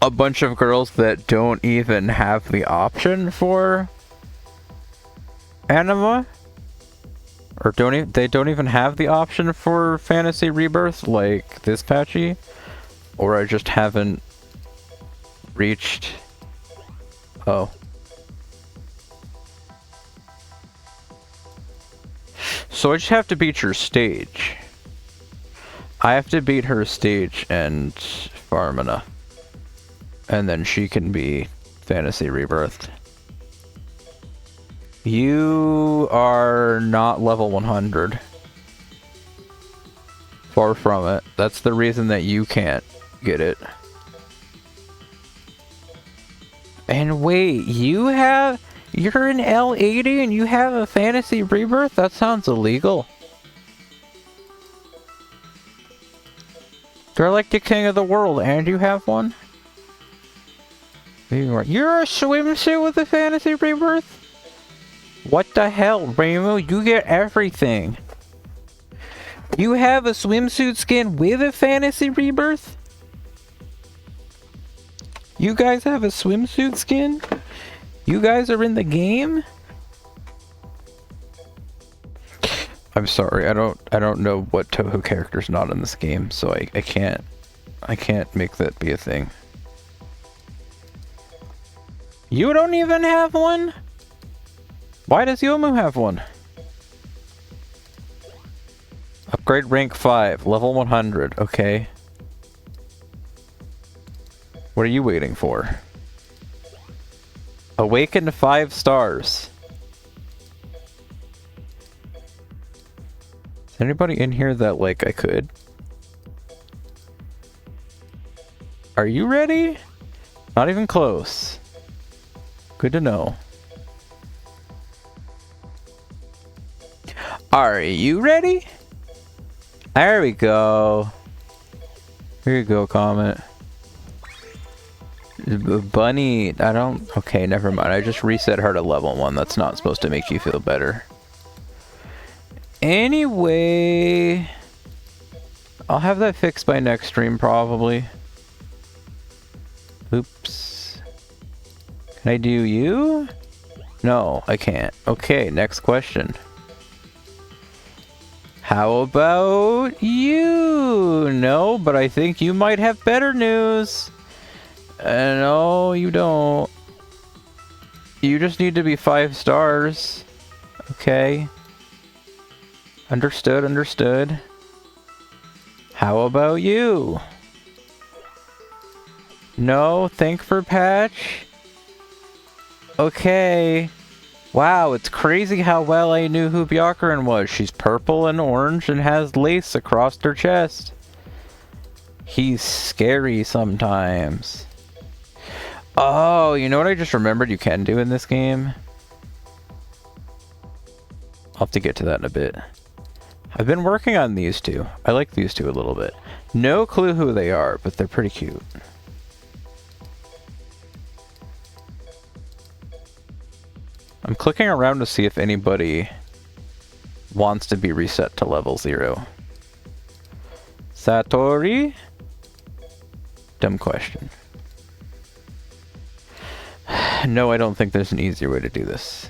a bunch of girls that don't even have the option for anima, or they don't even have the option for fantasy rebirth, like this Patchy, or I just haven't reached. Oh. So I just have to beat your stage. I have to beat her stage and farm enough. And then she can be fantasy rebirthed. You are not level 100. Far from it. That's the reason that you can't get it. And wait, you're an L80 and you have a fantasy rebirth? That sounds illegal. They're like the king of the world and you have one? You're a swimsuit with a fantasy rebirth? What the hell, Rainbow? You get everything. You have a swimsuit skin with a fantasy rebirth? You guys have a swimsuit skin? You guys are in the game? I'm sorry, I don't know what Touhou character's not in this game, so I can't make that be a thing. You don't even have one? Why does Yomu have one? Upgrade rank 5, level 100, okay. What are you waiting for? Awaken 5 stars. Is anybody in here that, like, I could? Are you ready? Not even close. Good to know. Are you ready? There we go. Here you go, Comet. Bunny, I don't... Okay, never mind. I just reset her to level 1. That's not supposed to make you feel better. Anyway... I'll have that fixed by next stream, probably. Oops. Can I do you? No, I can't. Okay, next question. How about you? No, but I think you might have better news. No, you don't. You just need to be 5 stars. Okay. Understood, understood. How about you? No, think for Patch. Okay. Wow, it's crazy how well I knew who Byakuren was. She's purple and orange and has lace across her chest. He's scary sometimes. Oh, you know what I just remembered you can do in this game? I'll have to get to that in a bit. I've been working on these two. I like these two a little bit. No clue who they are, but they're pretty cute. I'm clicking around to see if anybody wants to be reset to level 0. Satori? Dumb question. No, I don't think there's an easier way to do this.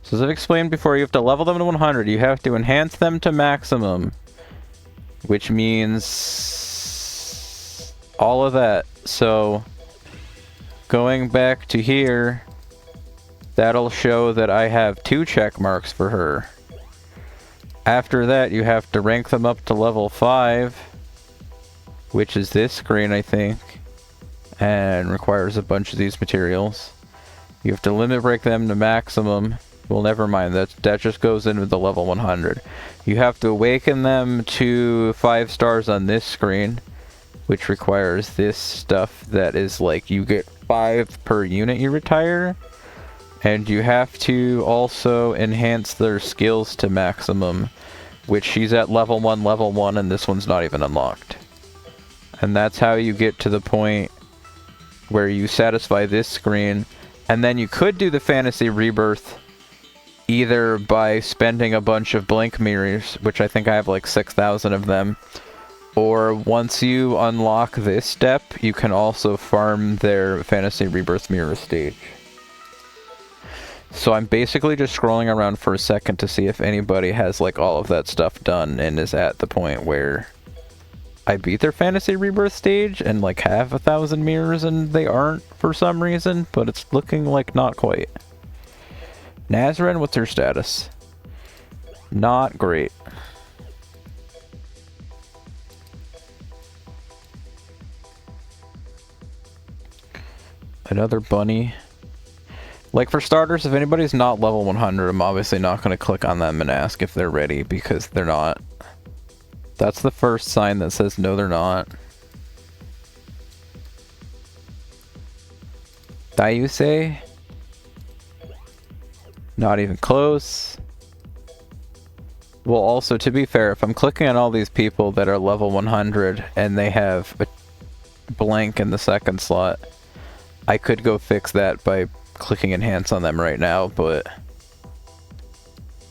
So as I've explained before, you have to level them to 100. You have to enhance them to maximum. Which means... all of that. So... going back to here, that'll show that I have 2 check marks for her. After that, you have to rank them up to level 5, which is this screen, I think, and requires a bunch of these materials. You have to limit break them to maximum. Well, never mind, that just goes into the level 100. You have to awaken them to 5 stars on this screen, which requires this stuff that is like you get 5 per unit you retire, and you have to also enhance their skills to maximum, which she's at level 1, and this one's not even unlocked. And that's how you get to the point where you satisfy this screen, and then you could do the fantasy rebirth either by spending a bunch of blink mirrors, which I think I have like 6,000 of them, or once you unlock this step, you can also farm their fantasy rebirth mirror stage. So I'm basically just scrolling around for a second to see if anybody has like all of that stuff done and is at the point where I beat their fantasy rebirth stage and like have 1,000 mirrors and they aren't for some reason, but it's looking like not quite. Nazrin, what's her status? Not great. Another bunny. Like, for starters, if anybody's not level 100, I'm obviously not going to click on them and ask if they're ready, because they're not. That's the first sign that says no, they're not. Dayuse? Not even close. Well, also, to be fair, if I'm clicking on all these people that are level 100 and they have a blank in the second slot, I could go fix that by clicking enhance on them right now, but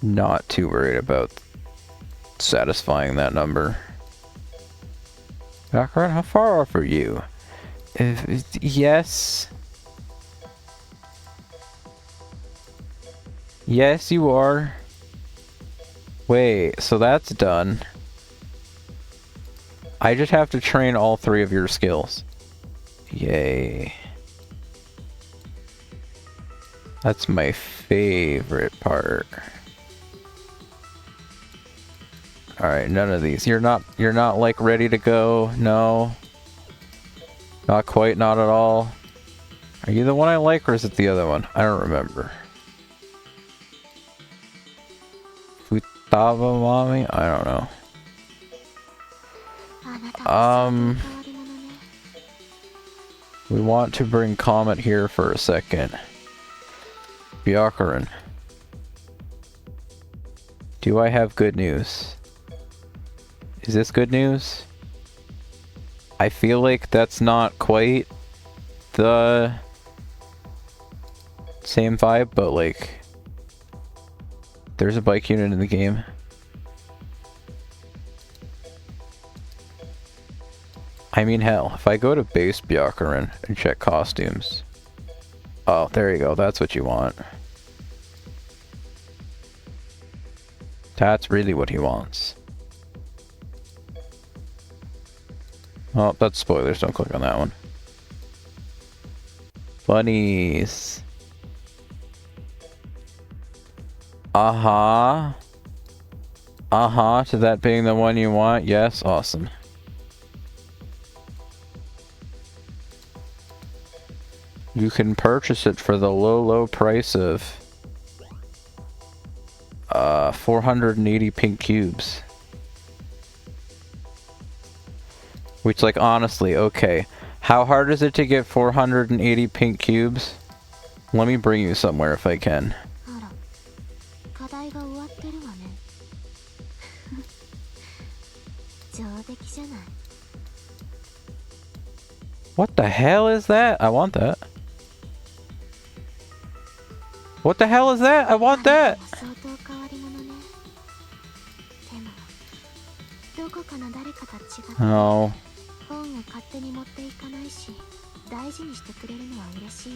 not too worried about satisfying that number. Baccarat, how far off are you? Yes. Yes, you are. Wait, so that's done. I just have to train all 3 of your skills. Yay. That's my favorite part. Alright, none of these. You're not like ready to go? No. Not quite, not at all. Are you the one I like, or is it the other one? I don't remember. Futaba Mami? I don't know. We want to bring Comet here for a second. Byakuran. Do I have good news? Is this good news? I feel like that's not quite the same vibe, but like, there's a bike unit in the game. I mean, hell, if I go to base Byakuran and check costumes. Oh, there you go, that's what you want. That's really what he wants. Oh, that's spoilers, don't click on that one. Bunnies. Uh-huh. Uh-huh, to that being the one you want? Yes, awesome. You can purchase it for the low price of 480 pink cubes. Which, like, honestly, okay. How hard is it to get 480 pink cubes? Let me bring you somewhere if I can. What the hell is that? I want that. What the hell is that? I want that! Oh.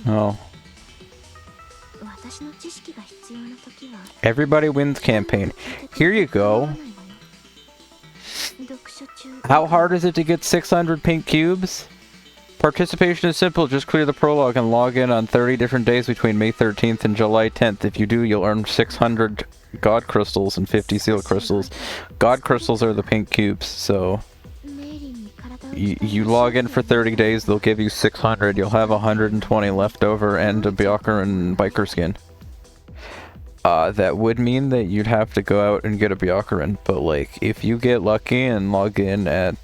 Oh. Everybody wins campaign. Here you go. How hard is it to get 600 pink cubes? Participation is simple. Just clear the prologue and log in on 30 different days between May 13th and July 10th. If you do, you'll earn 600 God crystals and 50 seal crystals. God crystals are the pink cubes, so you log in for 30 days, they'll give you 600. You'll have 120 left over and a Byakuran biker skin. That would mean that you'd have to go out and get a Byakuran, but like, if you get lucky and log in at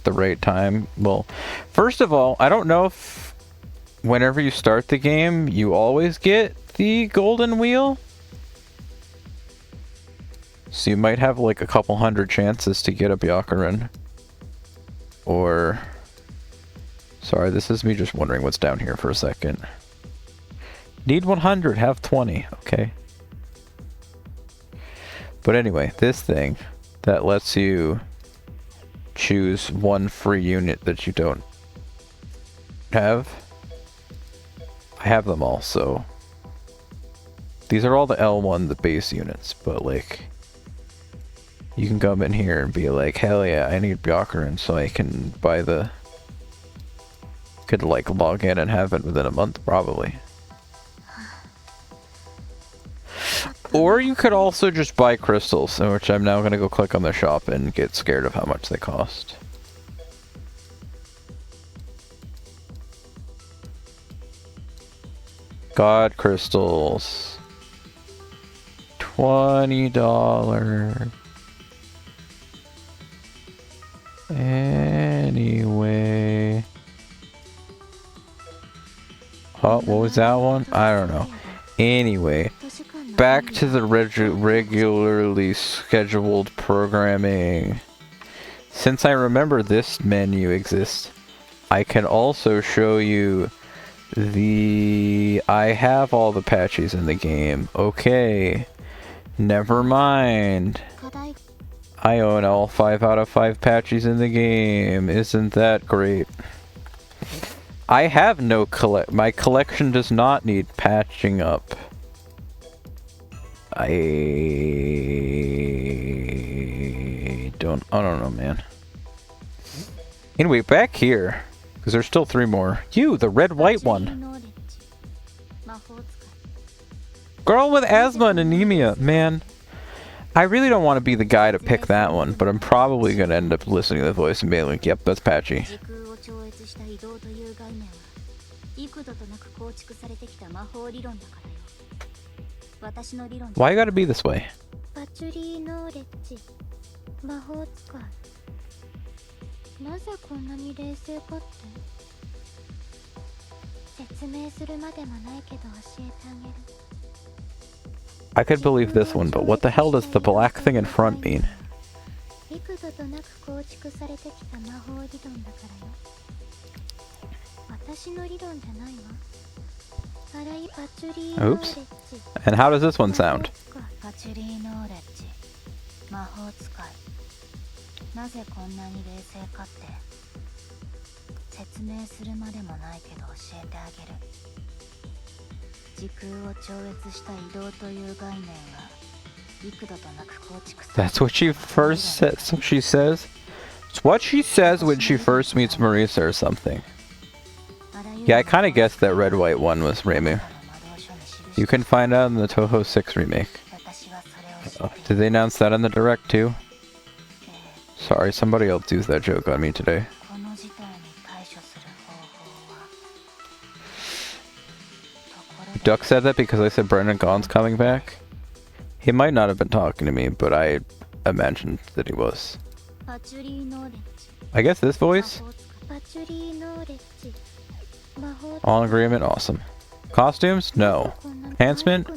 the right time. Well, first of all, I don't know if whenever you start the game, you always get the golden wheel. So you might have like a couple hundred chances to get a Byakuren. Or... Sorry, this is me just wondering what's down here for a second. Need 100, have 20. Okay. But anyway, this thing that lets you choose one free unit that you don't have. I have them all, so... These are all the L1, the base units, but like... You can come in here and be like, hell yeah, I need Byakuren so I can buy the... Could like log in and have it within a month, probably. Or you could also just buy crystals, in which I'm now going to go click on the shop and get scared of how much they cost. God crystals. $20. Anyway. Oh, what was that one? I don't know. Anyway. Back to the regularly scheduled programming. Since I remember this menu exists, I can also show you the... I have all the patches in the game. Okay. Never mind. I own all 5 out of 5 patches in the game. Isn't that great? I have no my collection does not need patching up. I don't know, man. Anyway, back here, because there's still 3 more. You, the red-white one. Girl with asthma and anemia, man. I really don't want to be the guy to pick that one, but I'm probably going to end up listening to the voice and being like, yep, that's Patchy. Why you gotta be this way? I could believe this one, but what the hell does the black thing in front mean? Oops. And how does this one sound? That's what she first said. So she says. It's what she says when she first meets Marisa or something. Yeah, I kind of guessed that red-white one was Reimu. You can find out in the Touhou 6 remake. Did they announce that in the direct too? Sorry, somebody else used that joke on me today. Duck said that because I said Brendan Gaughan's coming back. He might not have been talking to me, but I imagined that he was. I guess this voice? All in agreement? Awesome. Costumes? No. Enhancement?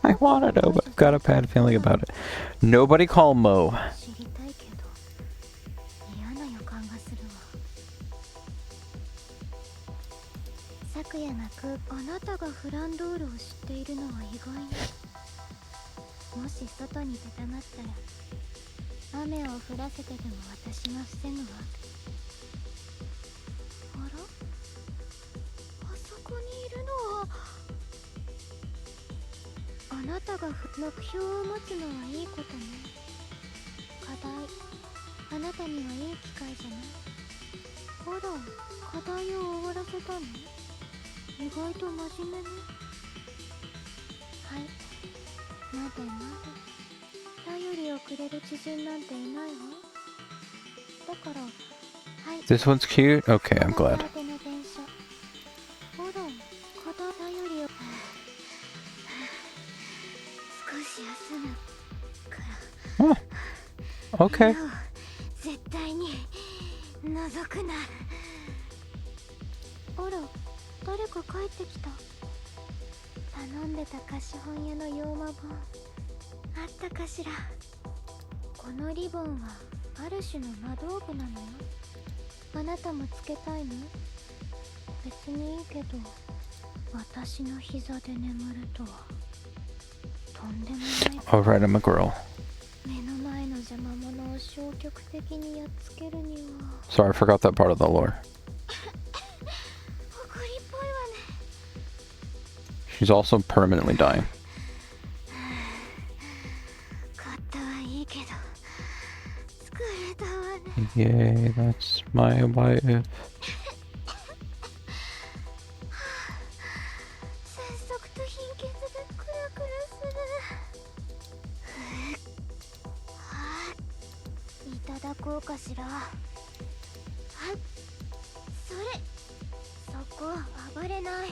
I wanna know, but I've got a bad feeling about it. Nobody call Mo. なたが目標を持つのはいいことね。課題、あなたにはいい機会じゃない。あら、課題を終わらせたの？意外と真面目ね。はい、なでなで。頼りをくれる知人なんていないわ。だから、はい。 This one's cute? Okay, I'm glad. 片手の電車。ほら、片頼りを少し休むから。Oh, okay. 部屋を絶対に覗くな。あら、誰か帰ってきた。頼んでた貸本屋の洋間本あったかしら。このリボンはある種の魔道具なのよ。あなたもつけたいの？別にいいけど、私の膝で眠るとはとんでもない。 Alright, I'm a girl. 目の前の邪魔者を消極的にやっつけるには。 Sorry, I forgot that part of the lore. 誇りっぽいわね。 She's also permanently dying. 買ったはいいけど作れたわね。 Yay, that's my wife. 早速と貧血でクラクラする。いただこうかしら。はい、それ。そこ暴れない。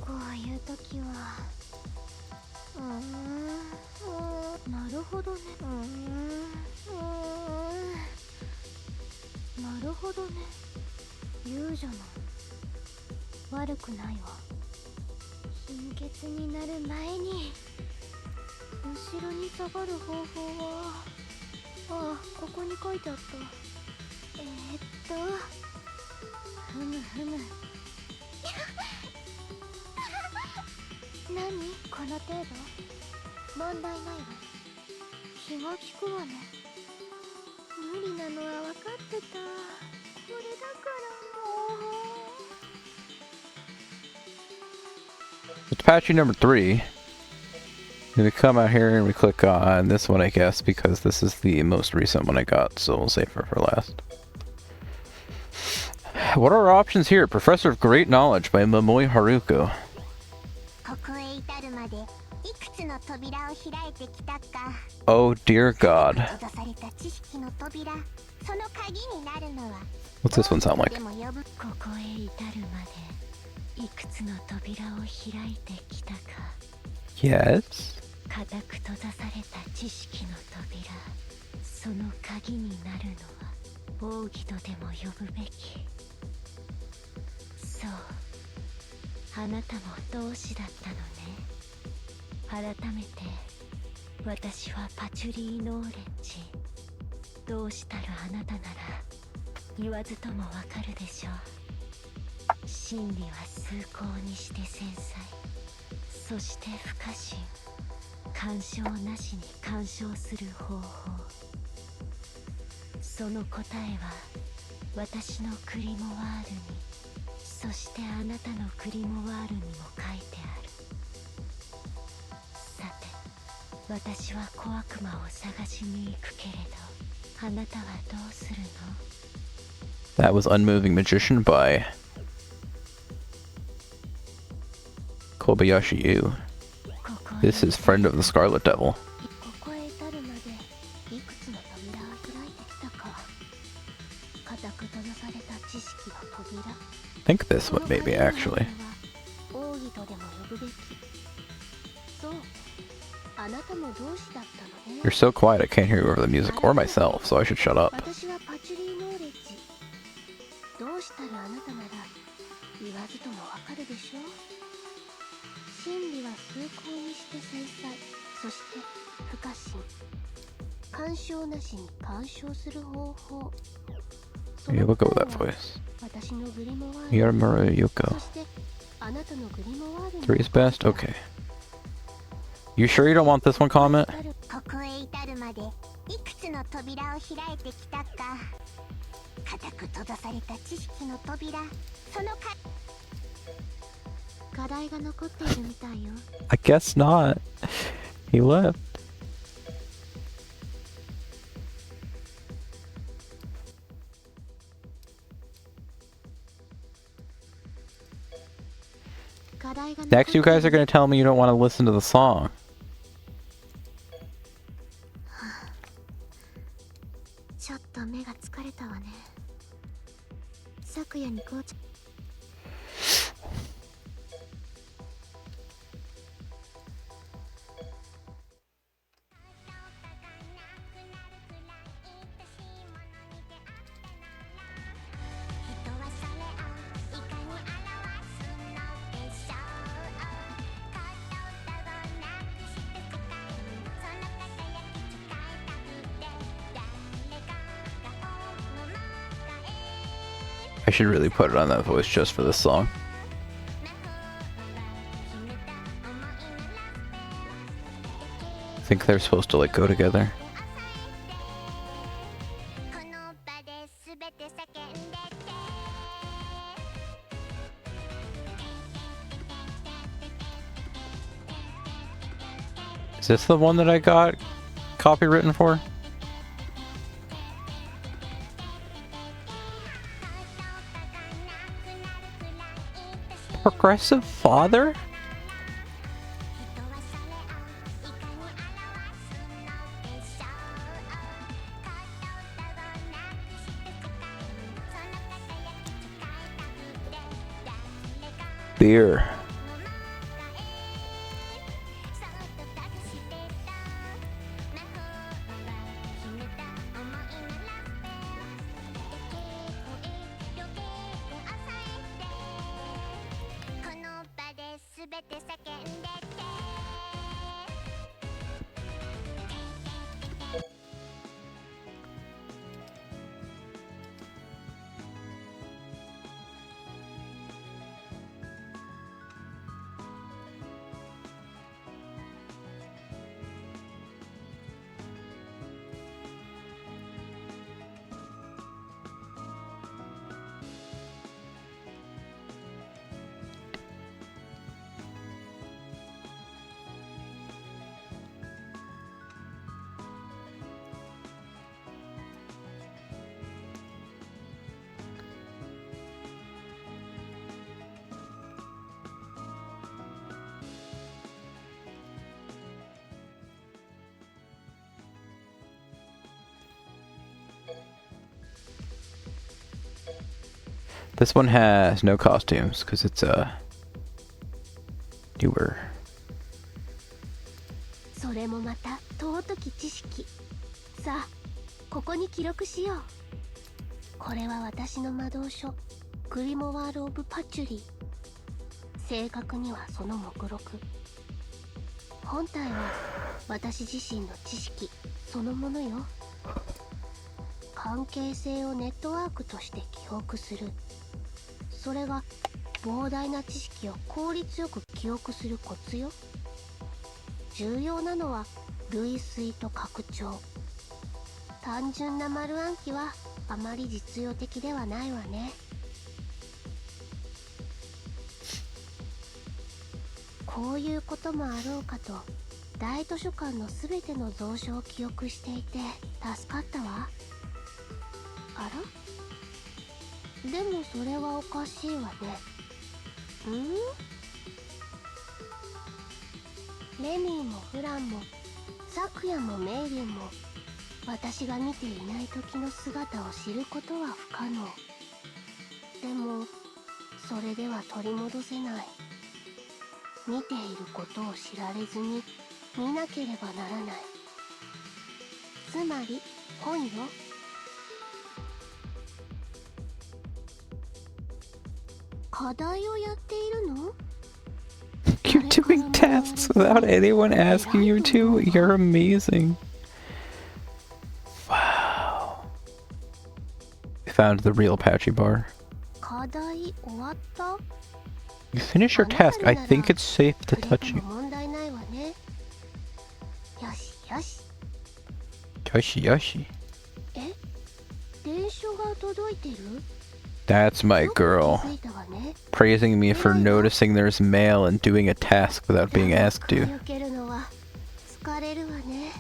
こういう時はなるほどね。なるほどね。言うじゃない。悪くないわ。貧血になる前に後ろに下がる方法は、ああ、ここに書いてあった。ふむふむ。何？この程度？問題ないわ。気が利くわね。無理なのは分かってた。これだからもう。 It's Patchy number 3. And we come out here and we click on this one, I guess, because this is the most recent one I got, so we'll save it for last. What are our options here? Professor of Great Knowledge by Momoi Haruko. ここへ至るまでいくつの扉を開いてきたか。 Oh dear God. 閉ざされた知識の扉、その鍵になるのは。 What's this one sound like? ここへ至るまでいくつの扉を開いてきたか。 Yes? 固く閉ざされた知識の扉、その鍵になるのは奥義とでも呼ぶべき。そう、あなたも同志だったのね。改めて私はパチュリーノーレッジ。どうしたるあなたなら言わずともわかるでしょう。真理は崇高にして繊細、そして不可侵。干渉なしに干渉する方法。その答えは私のクリモワールに、そしてあなたのクリモワールにも書いてある。さて、私は小悪魔を探しに行くけれど、あなたはどうするの？ That was Unmoving Magician by Kobayashi Yu. This is Friend of the Scarlet Devil. ここへ至るまでいくつの扉を開いてきたか。固く閉ざされた知識の扉。 I think this one, maybe, actually. 奥義とでも呼ぶべき。そう、あなたも同志だったのね。 You're so quiet I can't hear you over the music or myself, so I should shut up. 私はパチュリーノーレッジ。どうしたるあなたなら言わずともわかるでしょう。真理は崇高にして繊細、そして不可侵。干渉なしに干渉する方法。 Yeah, we'll go with that voice. 私のグリモワール。 Yaramura Yuko. そしてあなたのグリモワールに。 Three's best? Okay. You sure you don't want this one comment? ここへ至るまでいくつの扉を開いてきたか。固く閉ざされた知識の扉、そのか課題が残っているみたいよ。 I guess not. He left. 課題が残っている Next, you guys are gonna tell me you don't want to listen to the song. ちょっと目が疲れたわね。昨夜に紅茶I should really put it on that voice just for this song. I think they're supposed to like go together. Is this the one that I got copywritten for? Progressive father? Beer. This one has no costumes because it's newer. それもまた尊き知識。さあ、ここに記録しよう。これは私の魔導書、グリモワール・オブ・パッチュリー。正確にはその目録。本体は私自身の知識そのものよ。関係性をネットワークとして記憶する。それが膨大な知識を効率よく記憶するコツよ。重要なのは類推と拡張。単純な丸暗記はあまり実用的ではないわね。こういうこともあろうかと大図書館のすべての蔵書を記憶していて助かったわ。あら？でもそれはおかしいわね。レミーもフランも昨夜もメイリンも私が見ていない時の姿を知ることは不可能。でもそれでは取り戻せない。見ていることを知られずに見なければならない。つまり本よ。課題をやっているの？ You're doing tasks without anyone asking you to? You're amazing. Wow. I found the real Patchy bar. 課題終わった？ You finish your task. I think it's safe to touch you. 問題ないわね。よしよし。 Yoshi Yoshi. え？伝書が届いてる？ That's my girl. 気づいたわね。praising me for noticing there's mail and doing a task without being asked to. 避けるのは疲れるわね。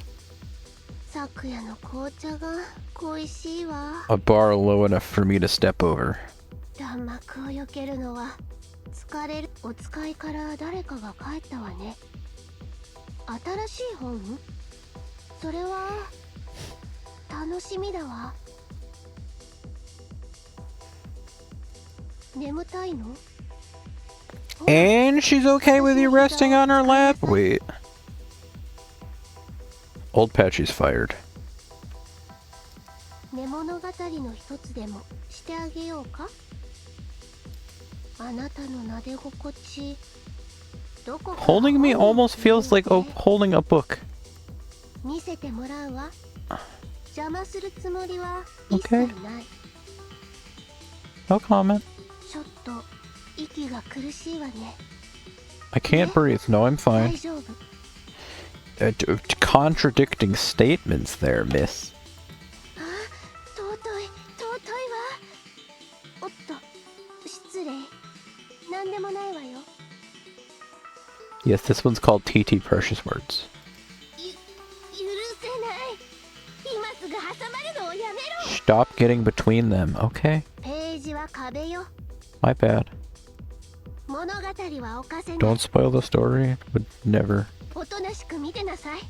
昨夜の紅茶が恋しいわ。 A bar low enough for me to step over. 弾幕を避けるのは疲れる。お使いから誰かが帰ったわね。新しい本？それは楽しみだわ。眠たいの？ And she's okay with you resting on her lap? Wait. Old Patchy's fired. 寝物語の一つでもしてあげようか。あなたの撫で心地、どこか Holding me almost feels like holding a book. 見せてもらうわ。邪魔するつもりは一切ない。No comment. ちょっと息が苦しいわね。 I can't breathe. No, I'm 大 fine. 丈夫。Contradicting statements there, miss. あ、尊いわ。おっと、失礼。なんでもないわよ。 Yes, this one's called TT Precious Words. 許せない。今すぐ挟まるのをやめろ。 Stop getting between them, okay? ページは壁よ。 My bad. 物語は犯せない。 Don't spoil the story. Would never. おとなしく見てなさい。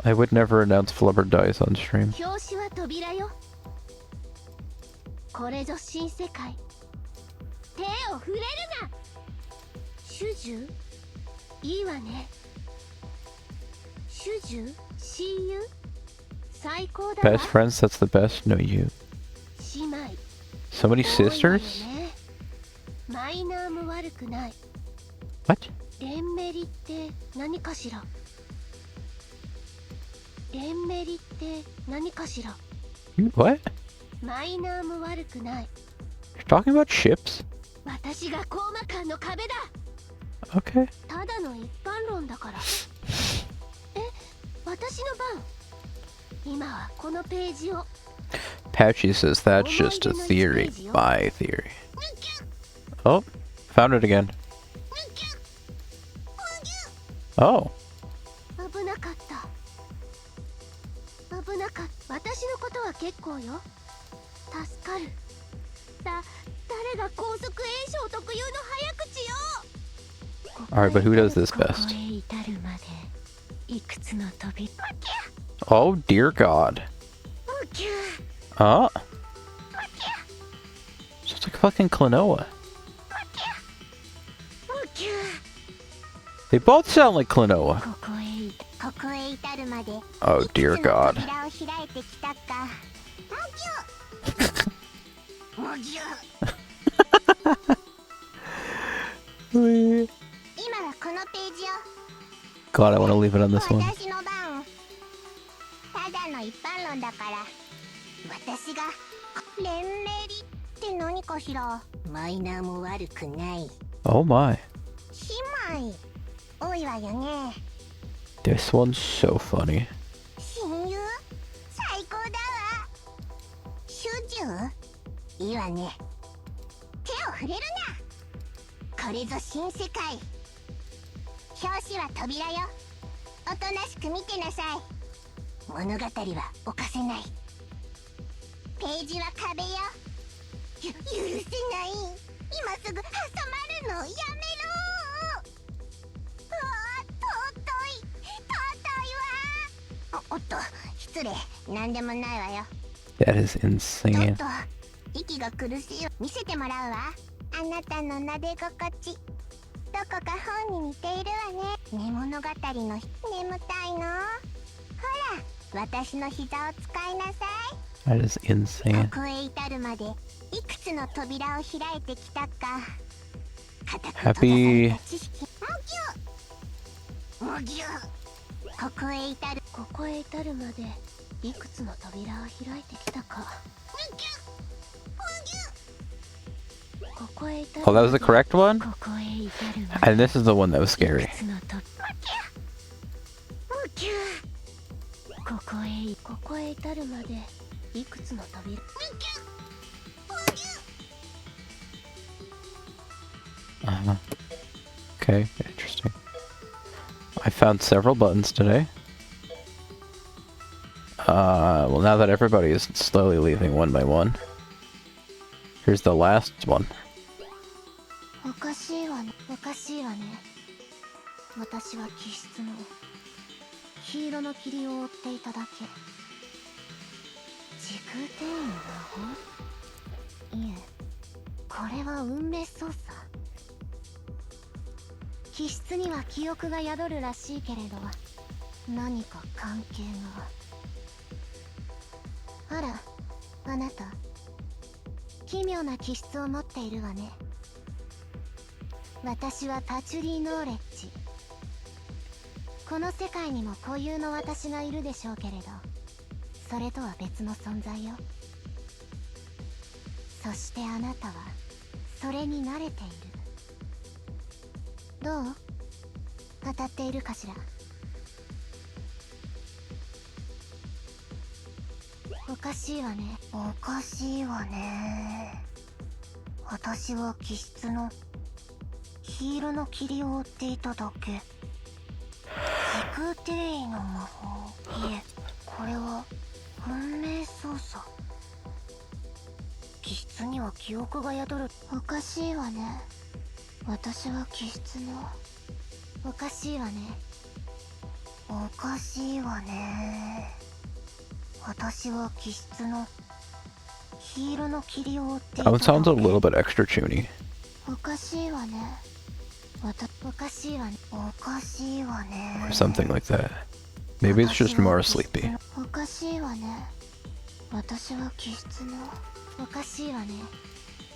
I would never announce Flubber dies on stream. 表紙は扉よ。これぞ新世界。手を触れるな。主従？いいわね。主従？親友？最高だわ。 Best friends, that's the best? No, you. 姉妹。 So many 多いわよ sisters? ね。マイナーも悪くない。 What? レンメリって何かしら。レンメリって何かしら。 What? マイナーも悪くない。 You're talking about ships? 私がコーマ間の壁だ。 Okay. ただの一般論だから。え、私の番。今はこのページを。 Patchy says that's just a theory. My theory. Oh, found it again. Oh. 危なかった。危なかった。私のことは結構よ。助かる。誰が高速詠唱特有の早口よ。 Alright, but who does this ここ best? へ至るまでいくつの扉。 Oh, dear God. Oh. Just like fucking Klonoa. They both sound like Klonoa. ここへ至るまで Oh, dear God. 扉を開いてきたか。もぎゅ今はこのページよ。 God, I want to leave it on this one. 私の番。ただの一般論だから。私がレンメリって何かしら。マイナーも悪くない。 Oh my. 姉妹多いわよね。 This one's so funny. 親友最高だわ。主従いいわね。手を触れるな。これぞ新世界。表紙は扉よ。おとなしく見てなさい。物語は犯せない。ページは壁よ。許せない。今すぐ挟まるのやめろ。おっと、失礼。なんでもないわよ。 That is ちょっ insane. と息が苦しいよ。見せてもらうわ。あなたの撫で心地。どこか本に似ているわね。寝物語の眠たいの。ほら、私の膝を使いなさい。 That is insane. ここへ至るまでいくつの扉を開いてきたか。固く閉ざさ Happy れた知識。もぎゅここへ至るまでいくつの扉を開いてきたか。ここへ至る Oh, that was the correct one? ここへ至るまで And this is the one that was scary. いくつのとここへ至るまでいくつの扉。Okay, interesting. I found several buttons today. Well, now that everybody is slowly leaving one by one, here's the last one. おかしいわね。おかしいわね。私は気質の黄色の霧を追っていただけ。時空転移の魔法？いえ、これは運命操作。気質には記憶が宿るらしいけれど、何か関係が。あら、あなた奇妙な気質を持っているわね。私はパチュリーノーレッジ。この世界にも固有の私がいるでしょうけれど、それとは別の存在よ。そしてあなたはそれに慣れている。どう？当たっているかしら？おかしいわね。おかしいわね。私は気質の黄色の霧を追っていただけ。時空転移の魔法？いえ、これは運命操作。気質には記憶が宿る。おかしいわね。私は気質の。おかしいわね。おかしいわね。私は気質の黄色の霧を追っていた That だ one け。 sounds a little bit extra tuney. おかしいわね。おかしいわね。おかしいわね。 Or something like that. Maybe it's just more sleepy. おかしいわね。私は気質の。おかしいわね。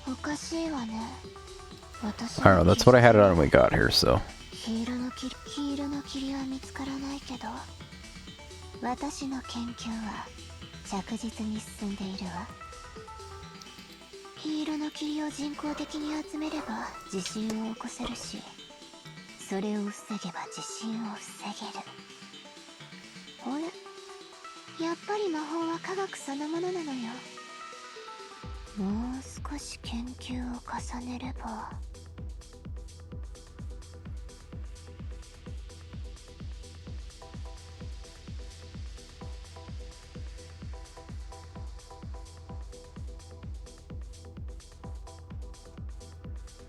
おかしいわね。私 I は don't know, 気 that's 質 what I had it の。 on when we got here, so. 黄色の霧は見つからないけど、私の研究は着実に進んでいるわ。黄色の霧を人工的に集めれば地震を起こせるし、それを防げば地震を防げる。ほら、やっぱり魔法は科学そのものなのよ。もう少し研究を重ねれば。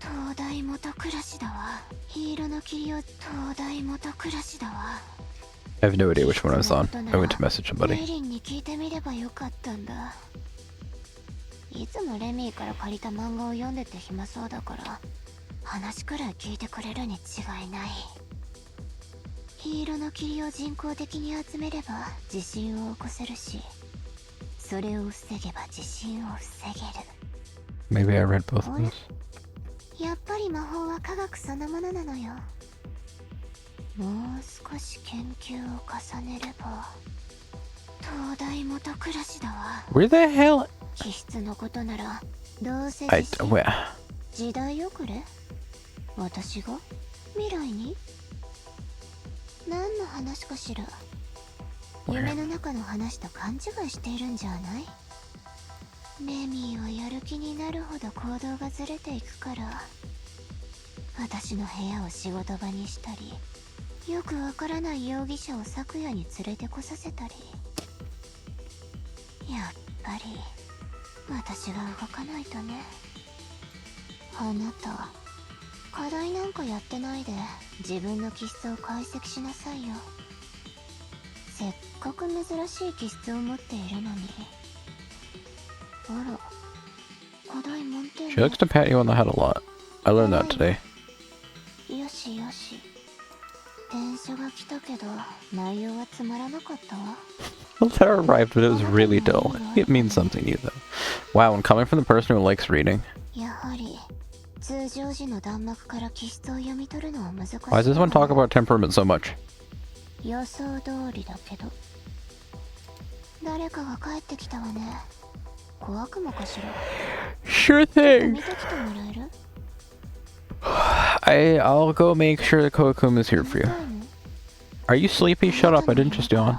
東大元暮らしだわ。黄色の霧を。東大元暮らしだわ。I have no idea which one I was on. I went to message レ somebody. リンに聞いてみればよかったんだ。いつもレミーから借りた漫画を読んでて暇そうだから、話くらい聞いてくれるに違いない。黄色の霧を人工的に集めれば地震を起こせるし、それを防げば地震を防げる。 Maybe I read both of those. やっぱり魔法は科学そのものなのよ。もう少し研究を重ねれば。東大元暮らしだわ。 Where the hell? 気質のことならどうせ Where? 時代遅れ？私が未来に？何の話かしら？夢の中の話と勘違いしているんじゃない？レミーはやる気になるほど行動がずれていくから、私の部屋を仕事場にしたり、よくわからない容疑者を昨夜に連れてこさせたり。やっぱり私が動かないとね。あなた、課題なんかやってないで自分の気質を解析しなさいよ。せっかく珍しい気質を持っているのに。あら、課題満点ね。 She likes to pat you on the head a lot. I learned that today. よしよし。電車が来たけど内容はつまらなかったわ。The letter arrived, but it was really dull. It means something to you, though. Wow, and coming from the person who likes reading. やはり通常時の弾幕から気質を読み取るのは難しい。 Why does this one talk about temperament so much? 予想通りだけど。誰かが帰ってきたわね。小悪魔かしら。 Sure 見 thing. てきてもらえる？ I'll go make sure the Kokum is here for you. Are you sleepy? Shut up, I didn't just yawn.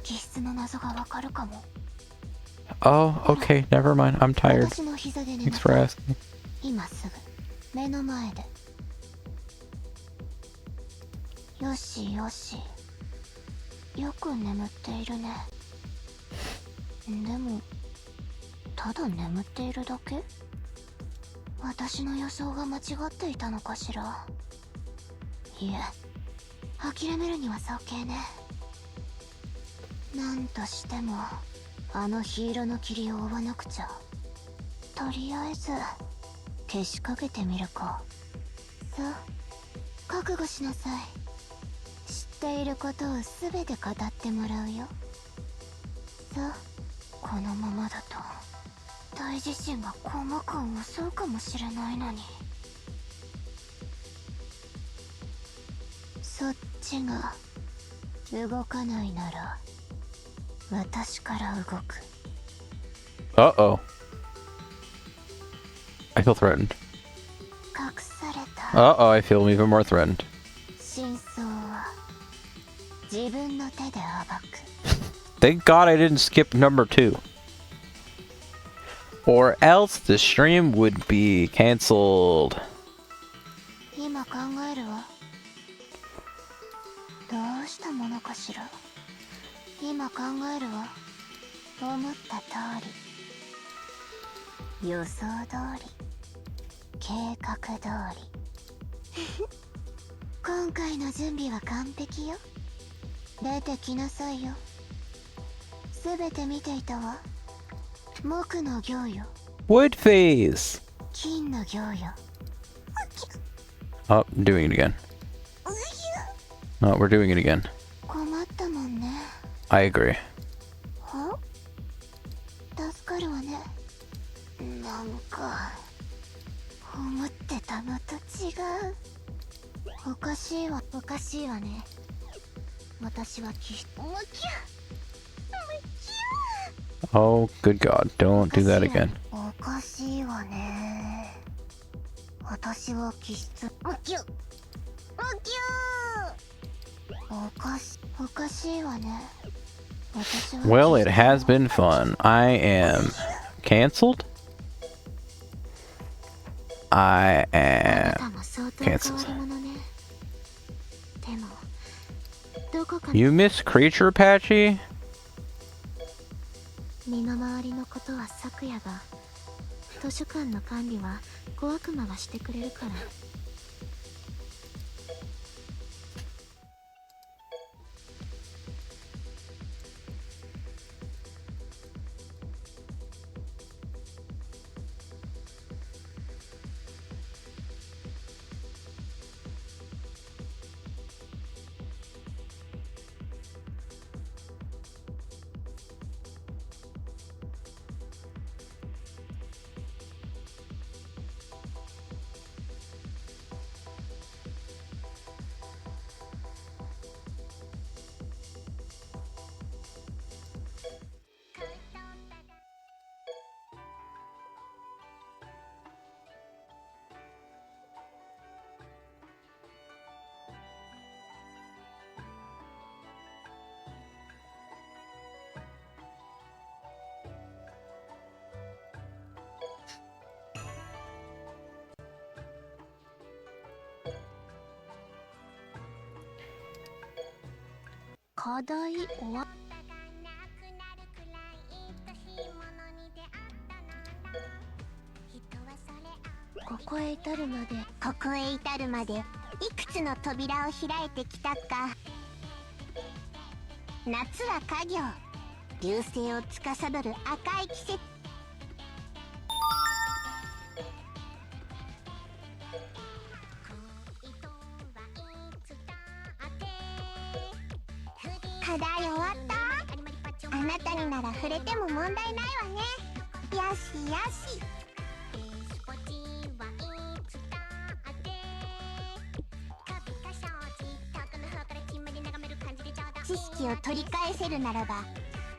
気質の謎がわかるかも。 Oh, okay, never mind. I'm tired. 私の膝で寝 Thanks な for さい。 asking. 今すぐ目の前で。よしよし、よく眠っているね。でもただ眠っているだけ？私の予想が間違っていたのかしら。いえ、諦めるには早計ね。なんとしてもあのヒーローの霧を追わなくちゃ。とりあえずけしかけてみるか。さあ、覚悟しなさい。知っていることを全て語ってもらうよ。さあ、このままだと大地震がコマ感を襲うかもしれないのに。そっちが動かないなら私から動く。 Uh-oh. I feel threatened. 隠された Uh-oh, I feel even more threatened. 真相は自分の手で暴く。 Thank God I didn't skip number 2. Or else the stream would be cancelled. 今考えるわ。どうしたものかしら。今考えるわ。思った通り、予想通り、計画通り。今回の準備は完璧よ。出てきなさいよ。すべて見ていたわ。木の行よ。 Wood phase! 金の行よ。 Oh, I'm doing it again. No, we're doing it again. 困ったもんね。 I agree. は？助かるわね。なんか思ってたのと違う。おかしいわ。おかしいわね。私はきっとムキュムキュ Oh, good God. Don't do that again. おかしいわね。私は気質ムキュムキュおかしいわね。私は Well, it has been fun. I am cancelled. I あな am たも相当変わ cancelled. り者ね。でもどこか You miss Creature Patchy? 身の回りのことは昨夜が、図書館の管理は小悪魔がしてくれるから。課題終わっ。ここへ至るまでいくつの扉を開いてきたか。夏は家業、流星を司る赤い季節。課題終わった？あなたになら触れても問題ないわね。よしよし。知識を取り返せるならば、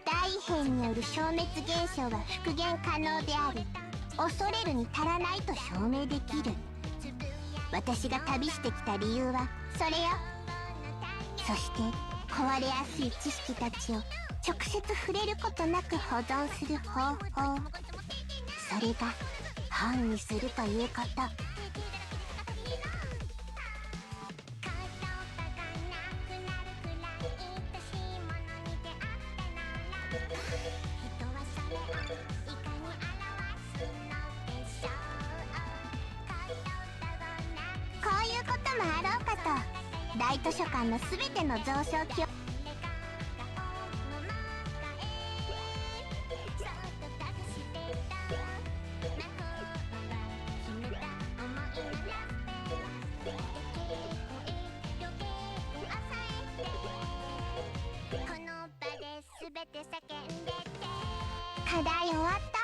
大異変による消滅現象は復元可能であり、恐れるに足らないと証明できる。私が旅してきた理由はそれよ。そして壊れやすい知識たちを直接触れることなく保存する方法、それが本にするということ。回ろうかと。大図書館のすべての蔵書記を課題終わった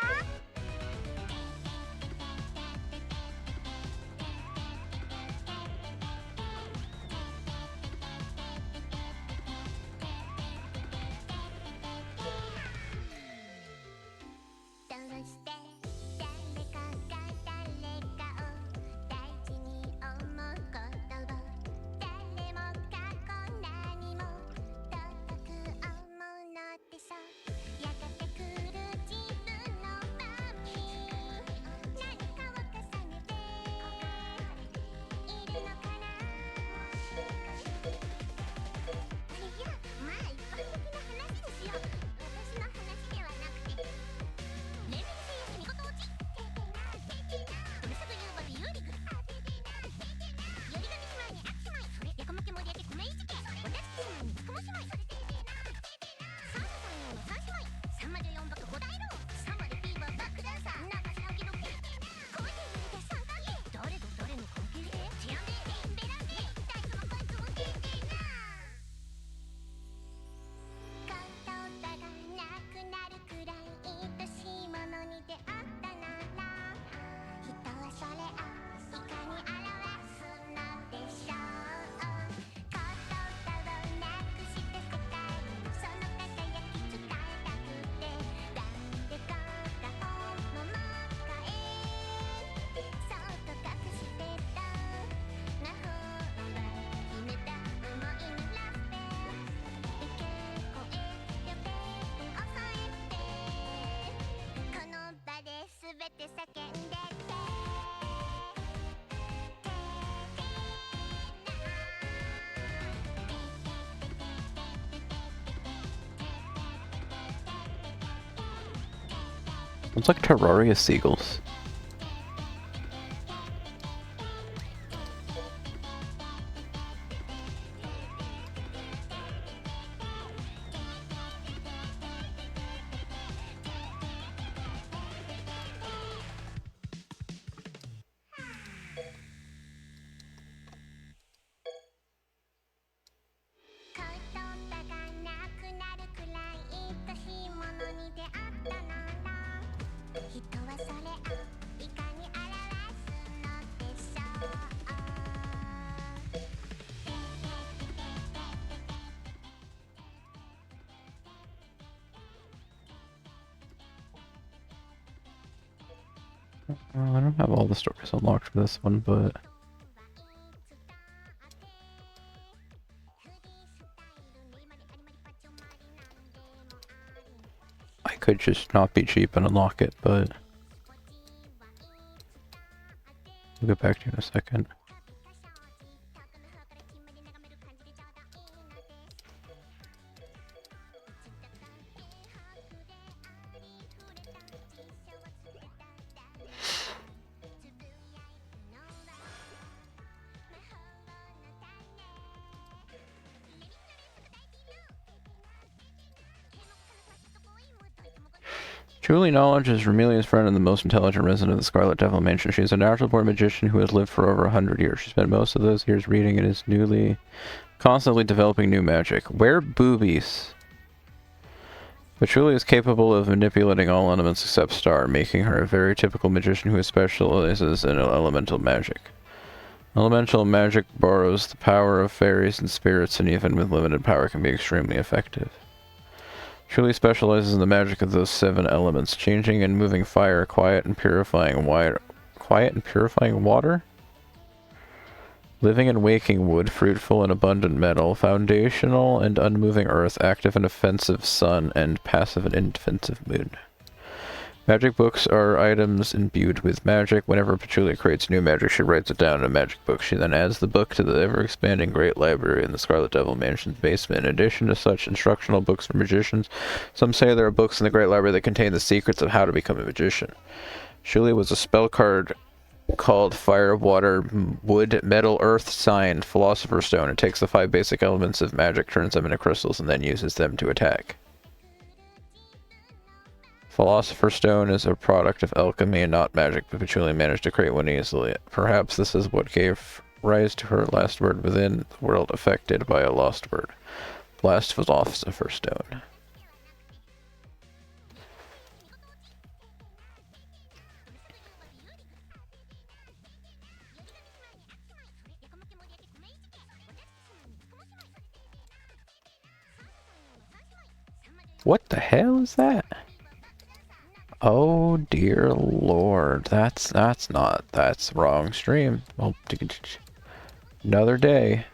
？It's like Terraria seagulls. I don't have all the stories unlocked for this one, but I could just not be cheap and unlock it, but I'll get back to you in a second. Truly, knowledge is Remelia's friend and the most intelligent resident of the Scarlet Devil Mansion. She is a natural-born magician who has lived for over 100 years. She spent most of those years reading and is constantly developing new magic. Where boobies? But Truly is capable of manipulating all elements except Star, making her a very typical magician who specializes in elemental magic. Elemental magic borrows the power of fairies and spirits, and even with limited power can be extremely effective. Truly specializes in the magic of those 7 elements, changing and moving fire, quiet and purifying water, living and waking wood, fruitful and abundant metal, foundational and unmoving earth, active and offensive sun, and passive and indefensive moon. Magic books are items imbued with magic. Whenever Patchouli creates new magic, she writes it down in a magic book. She then adds the book to the ever-expanding Great Library in the Scarlet Devil Mansion's basement. In addition to such instructional books for magicians, some say there are books in the Great Library that contain the secrets of how to become a magician. Patchouli was a spell card called Fire, Water, Wood, Metal, Earth, Sign, Philosopher's Stone. It takes the 5 basic elements of magic, turns them into crystals, and then uses them to attack. Philosopher's Stone is a product of alchemy and not magic, but Patchouli managed to create one easily. Perhaps this is what gave rise to her last word within the world affected by a lost word. Blast Philosopher's Stone. What the hell is that? Oh dear lord, that's wrong stream. Well, another day.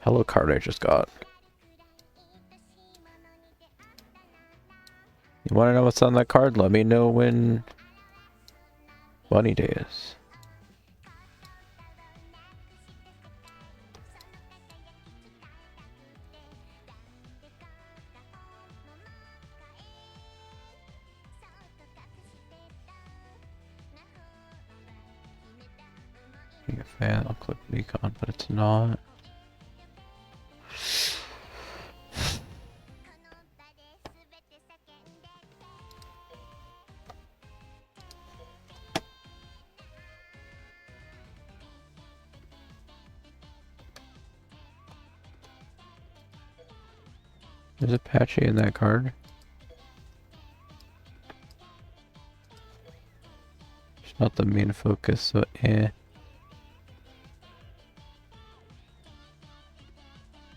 Hello card I just got. You wanna know what's on that card? Let me know when Bunny Day is. Being a fan, I'll click Recon, but it's not. There's a Patchy in that card. It's not the main focus, so eh.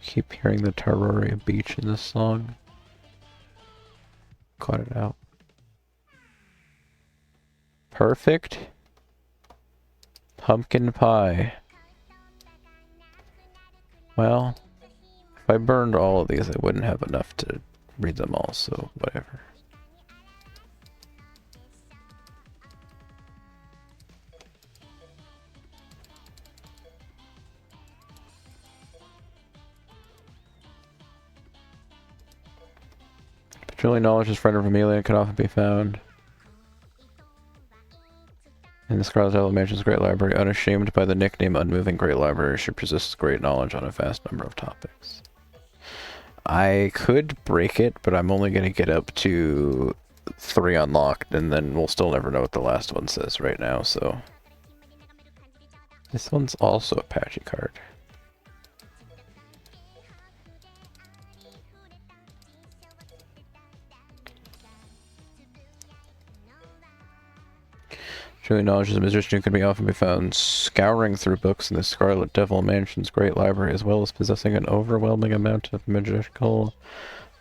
Keep hearing the Tarroria Beach in this song. Cut it out. Perfect. Pumpkin pie. Well, if I burned all of these, I wouldn't have enough to read them all, so whatever. Patchouli knowledge is friend of Amelia can often be found in the Scarlet Devil Mansion's Great Library. Unashamed by the nickname Unmoving Great Library, she possesses great knowledge on a vast number of topics. I could break it, but I'm only going to get up to 3 unlocked, and then we'll still never know what the last one says right now, so... This one's also a Patchy card. Truly knowledge as a magician can often be found scouring through books in the Scarlet Devil Mansion's great library, as well as possessing an overwhelming amount of magical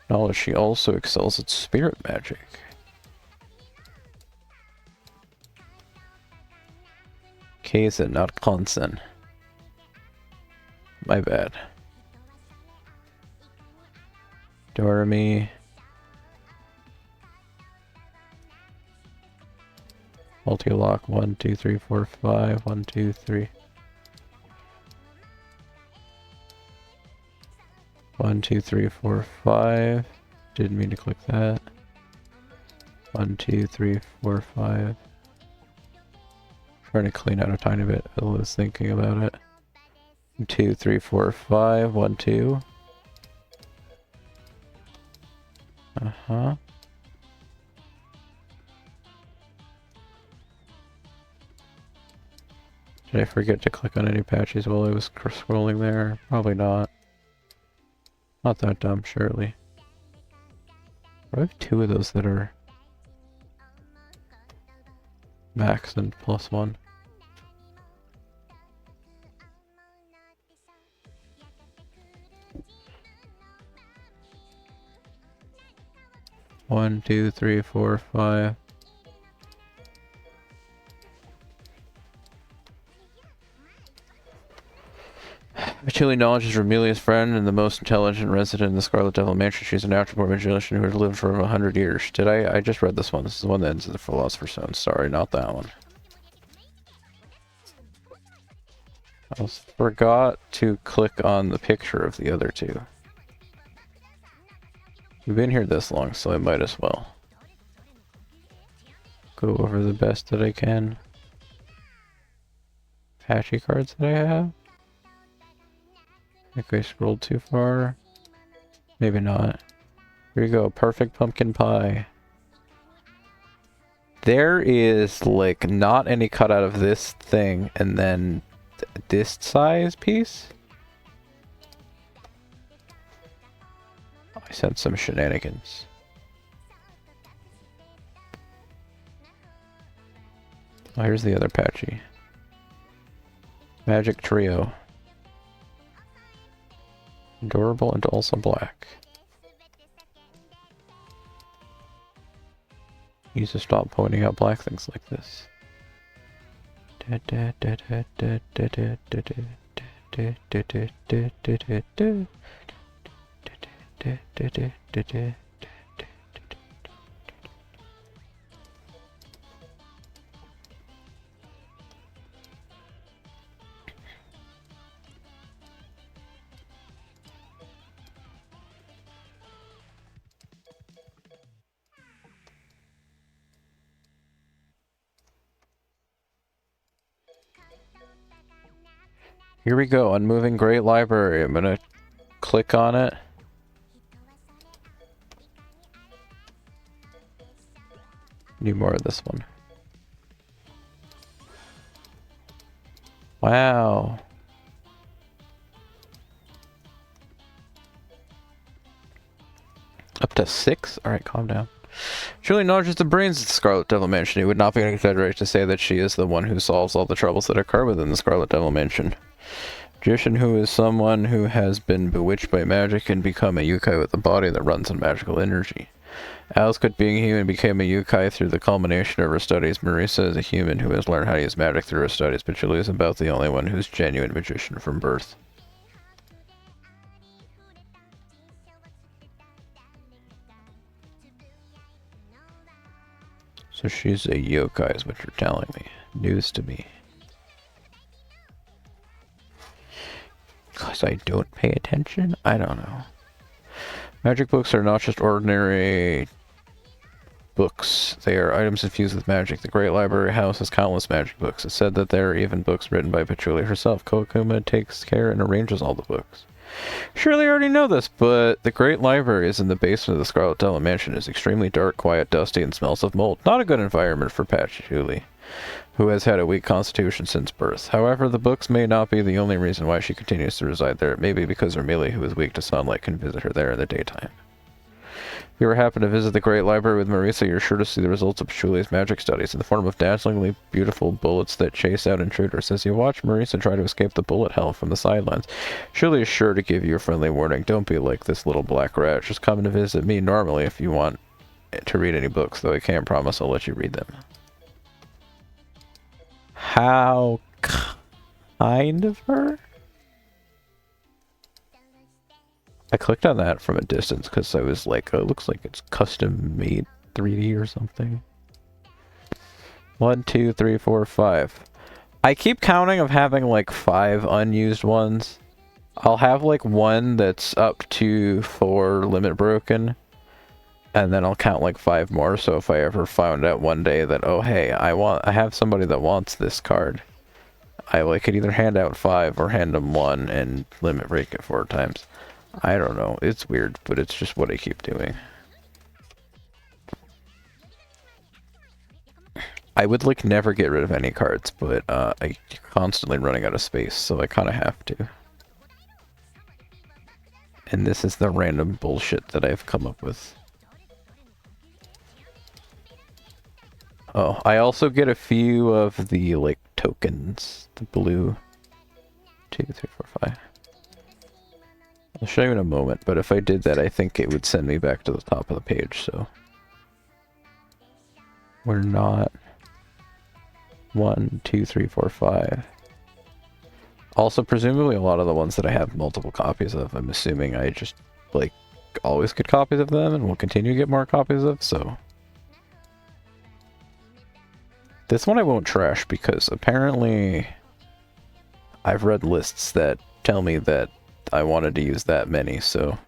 knowledge. She also excels at spirit magic. Kaizen, not Konsen. My bad. Doremi. Multi-lock, 1, 2, 3, 4, 5, 1, 2, 3. 1, 2, 3, 4, 5. Didn't mean to click that. 1, 2, 3, 4, 5. Trying to clean out a tiny bit. I was thinking about it. 2, 3, 4, 5. 1, 2. Uh-huh. Did I forget to click on any patches while I was scrolling there? Probably not. Not that dumb, surely. I have 2 of those that are max and +1. One, 2, 3, 4, 5. Patchouli knowledge is Remelia's friend and the most intelligent resident in the Scarlet Devil Mansion. She's a natural born magician who has lived for over 100 years. Did I just read this one. This is the one that ends in the Philosopher's Stone. Sorry, not that one. I forgot to click on the picture of the other 2. We've been here this long, so I might as well. go over the best that I can. Patchy cards that I have. I think I scrolled too far. Maybe not. Here you go, perfect pumpkin pie. There is, like, not any cut out of this thing, and then this size piece? I sent some shenanigans. Oh, here's the other Patchy. Magic Trio. Adorable and also black. You need to stop pointing out black things like this. Here we go, Unmoving Great Library. I'm gonna click on it. Need more of this one. Wow. Up to 6? Alright, calm down. Truly acknowledges the brains of the Scarlet Devil Mansion. It would not be an exaggeration to say that she is the one who solves all the troubles that occur within the Scarlet Devil Mansion. Magician who is someone who has been bewitched by magic and become a yokai with a body that runs on magical energy. Alice, being human, became a yokai through the culmination of her studies. Marisa is a human who has learned how to use magic through her studies, but Julie is about the only one who's genuine magician from birth. So she's a yokai is what you're telling me. News to me. Because I don't pay attention? I don't know. Magic books are not just ordinary books. They are items infused with magic. The Great Library houses countless magic books. It's said that there are even books written by Patchouli herself. Kokuma takes care and arranges all the books. Surely you already know this, but the Great Library is in the basement of the Scarlet Devil Mansion. It is extremely dark, quiet, dusty, and smells of mold. Not a good environment for Patchouli, who has had a weak constitution since birth. However, the books may not be the only reason why she continues to reside there. It may be because Ermili, who is weak to sunlight, can visit her there in the daytime. If you ever happen to visit the Great Library with Marisa, you're sure to see the results of Patchouli's magic studies in the form of dazzlingly beautiful bullets that chase out intruders. As you watch Marisa try to escape the bullet hell from the sidelines, Julie is sure to give you a friendly warning. Don't be like this little black rat. Just come to visit me normally if you want to read any books, though I can't promise I'll let you read them. How kind of her? I clicked on that from a distance because I was like, oh, it looks like it's custom made 3D or something. 1, 2, 3, 4, 5. I keep counting of having like 5 unused ones. I'll have like one that's up to 4 limit broken. And then I'll count like 5 more, so if I ever found out one day that, oh hey, I have somebody that wants this card, I could either hand out 5 or hand them 1 and limit break it 4 times. I don't know, it's weird, but it's just what I keep doing. I would like never get rid of any cards, but I'm constantly running out of space, so I kind of have to. And this is the random bullshit that I've come up with. Oh, I also get a few of the, like, tokens. The blue. 2, 3, 4, 5. I'll show you in a moment, but if I did that, I think it would send me back to the top of the page, so... We're not... 1, 2, 3, 4, 5. Also, presumably a lot of the ones that I have multiple copies of, I'm assuming I just, like, always get copies of them and will continue to get more copies of, so... This one I won't trash because apparently I've read lists that tell me that I wanted to use that many, so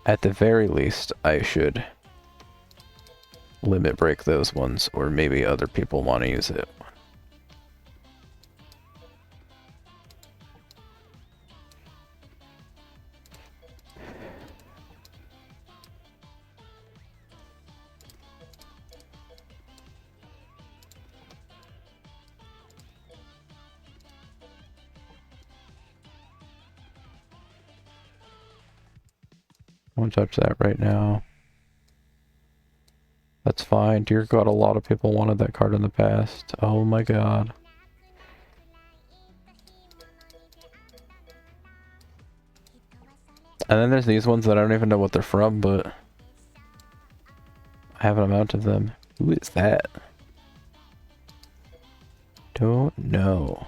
at the very least I should limit break those ones, or maybe other people want to use it. I won't touch that right now. That's fine. Dear God, a lot of people wanted that card in the past. Oh my god. And then there's these ones that I don't even know what they're from, but I have an amount of them. Who is that? Don't know.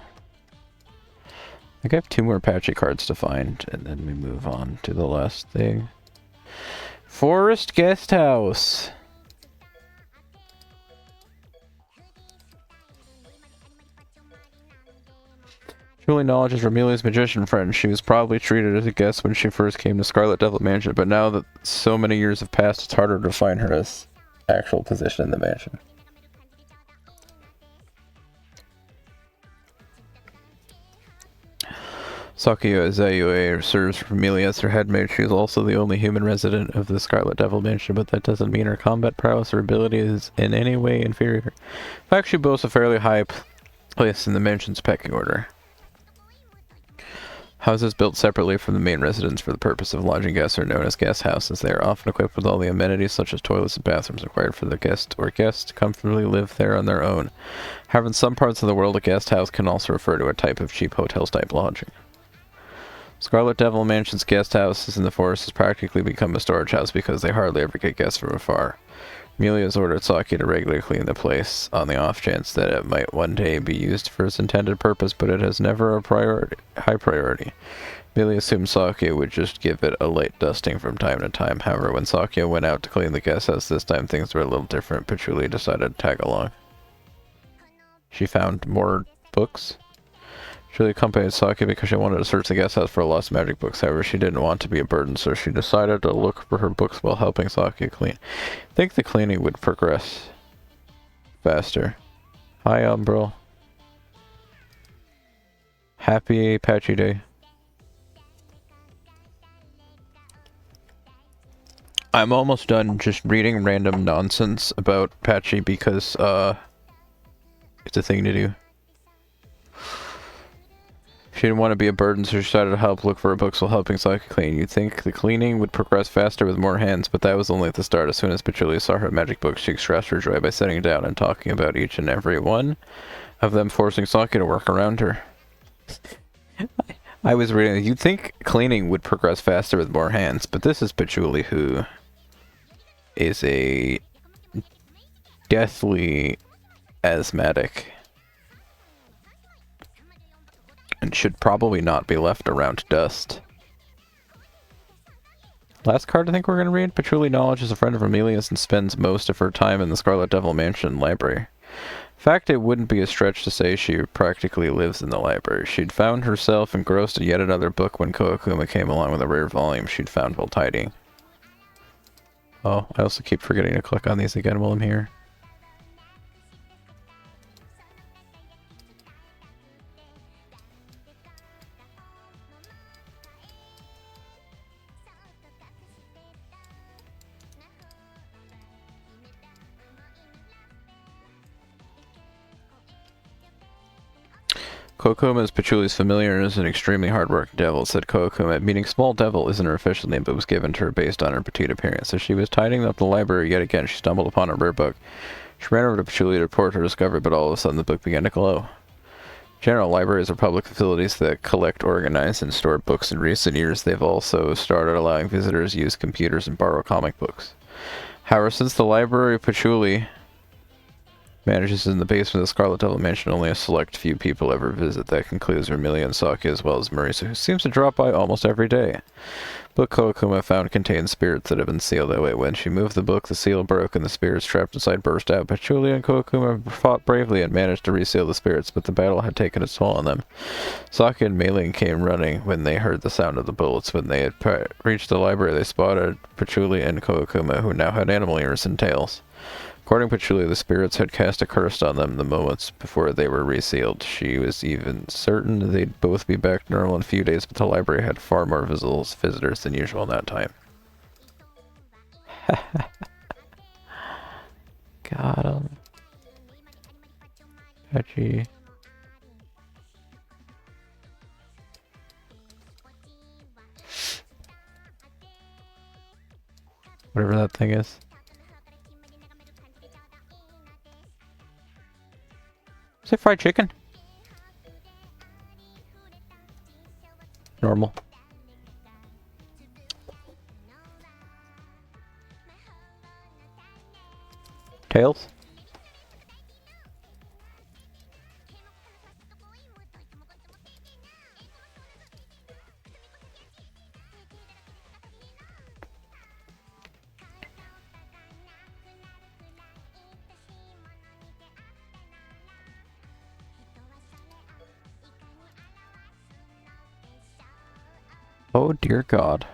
I think I have 2 more Patchy cards to find, and then we move on to the last thing. Forest Guest House. Truly knowledge is Ramelia's magician friend. She was probably treated as a guest when she first came to Scarlet Devil Mansion, but now that so many years have passed, it's harder to find her actual position in the mansion. Sakuya Izayue serves Ramelia as her headmaid. She is also the only human resident of the Scarlet Devil Mansion, but that doesn't mean her combat prowess or ability is in any way inferior. In fact, she boasts a fairly high place in the mansion's pecking order. Houses built separately from the main residence for the purpose of lodging guests are known as guest houses. They are often equipped with all the amenities such as toilets and bathrooms required for the guest or guests to comfortably live there on their own. However, in some parts of the world, a guest house can also refer to a type of cheap hotels-type lodging. Scarlet Devil Mansion's guest houses in the forest has practically become a storage house because they hardly ever get guests from afar. Amelia has ordered Saki to regularly clean the place on the off chance that it might one day be used for its intended purpose, but it has never a high priority. Amelia assumed Saki would just give it a light dusting from time to time. However, when Saki went out to clean the guest house this time, things were a little different. Patchouli decided to tag along. She found more books. She accompanied Saki because she wanted to search the guest house for lost magic books. However, she didn't want to be a burden, so she decided to look for her books while helping Saki clean. I think the cleaning would progress faster. Hi, Umbro. Happy Patchy Day. I'm almost done just reading random nonsense about Patchy because, it's a thing to do. She didn't want to be a burden, so she decided to help look for her books while helping Saki clean. You'd think the cleaning would progress faster with more hands, but that was only at the start. As soon as Patchouli saw her magic books, she expressed her joy by sitting down and talking about each and every one of them, forcing Saki to work around her. I was reading, you'd think cleaning would progress faster with more hands, but this is Patchouli, who is a deathly asthmatic and should probably not be left around dust. Last card I think we're going to read. Patchouli Knowledge is a friend of Amelia's and spends most of her time in the Scarlet Devil Mansion library. In fact, it wouldn't be a stretch to say she practically lives in the library. She'd found herself engrossed in yet another book when Koakuma came along with a rare volume she'd found while tidying. Oh, I also keep forgetting to click on these again while I'm here. Koakuma is Patchouli's familiar and is an extremely hard-working devil, said Koakuma, meaning small devil isn't her official name but was given to her based on her petite appearance. As she was tidying up the library yet again, she stumbled upon a rare book. She ran over to Patchouli to report her discovery, but all of a sudden the book began to glow. General libraries are public facilities that collect, organize, and store books. In recent years, they've also started allowing visitors to use computers and borrow comic books. However, since the library of Patchouli manages in the basement of the Scarlet Devil Mansion, only a select few people ever visit. That concludes Ramelia and Saki as well as Marisa, who seems to drop by almost every day. Book Koakuma found contained spirits that had been sealed away. When she moved the book, the seal broke and the spirits trapped inside burst out. Patchouli and Koakuma fought bravely and managed to reseal the spirits, but the battle had taken its toll on them. Saki and Mei-Ling came running when they heard the sound of the bullets. When they had reached the library, they spotted Patchouli and Koakuma, who now had animal ears and tails. According to Patchy, the spirits had cast a curse on them the moments before they were resealed. She was even certain they'd both be back to normal in a few days, but the library had far more visitors than usual in that time. Got him. Patchy. Whatever that thing is. Is it fried chicken? Normal. Tails? Oh dear God.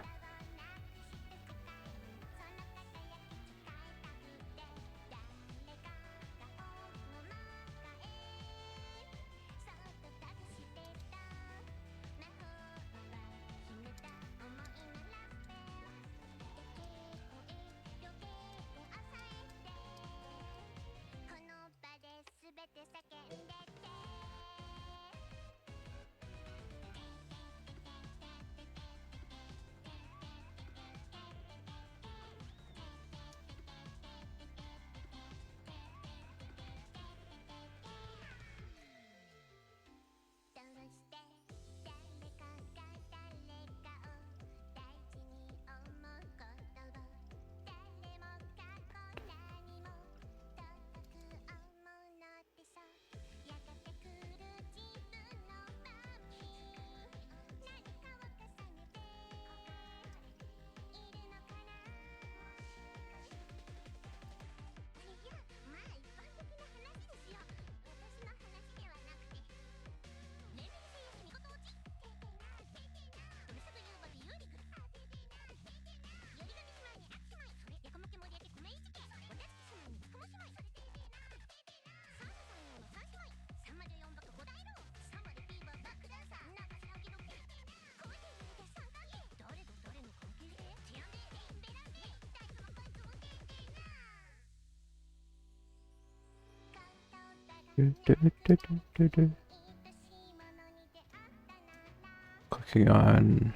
Clicking on...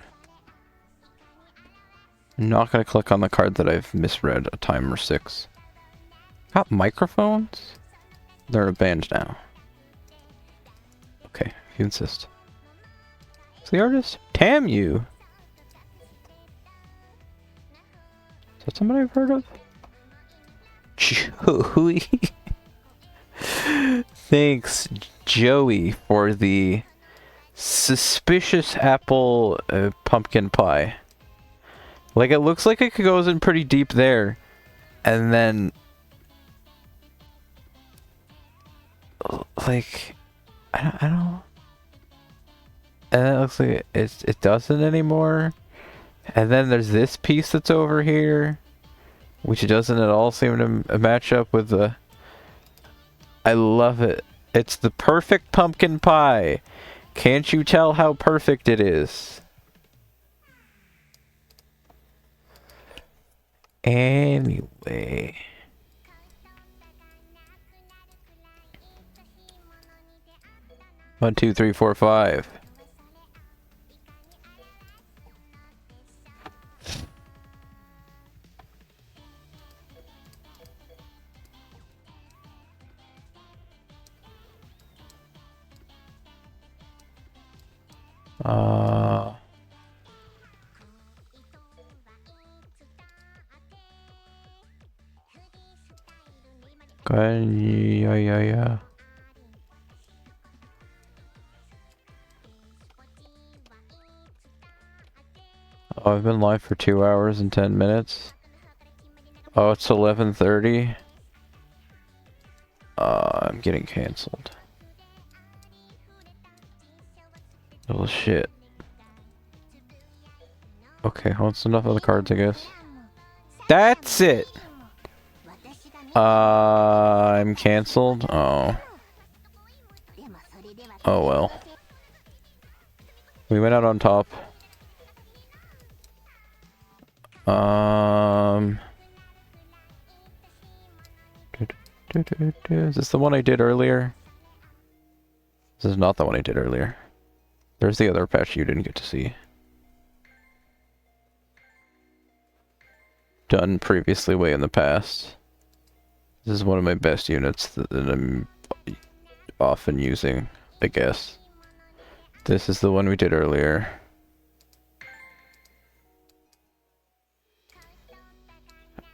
I'm not gonna click on the card that I've misread a time or 6. Got microphones? They're a band now. Okay, if you insist. Is the artist? Tamu! Is that somebody I've heard of? Joey! Thanks, Joey, for the suspicious apple pumpkin pie. Like, it looks like it goes in pretty deep there. And then... like... I don't... And then it looks like it doesn't anymore. And then there's this piece that's over here. Which doesn't at all seem to match up with the... I love it. It's the perfect pumpkin pie. Can't you tell how perfect it is? Anyway. One, two, three, four, five. Go ahead. Yeah. Oh, I've been live for 2 hours and 10 minutes. Oh, it's 11:30. I'm getting canceled. Oh shit. Okay, well, it's enough of the cards, I guess. That's it! I'm cancelled? Oh. Oh well. We went out on top. Is this the one I did earlier? This is not the one I did earlier. There's the other patch you didn't get to see. Done previously way in the past. This is one of my best units that I'm often using, I guess. This is the one we did earlier.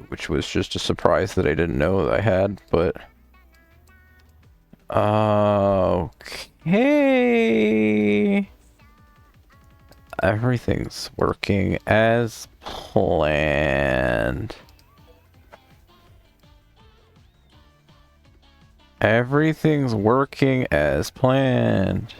Which was just a surprise that I didn't know that I had, but... Okay... Everything's working as planned. Everything's working as planned.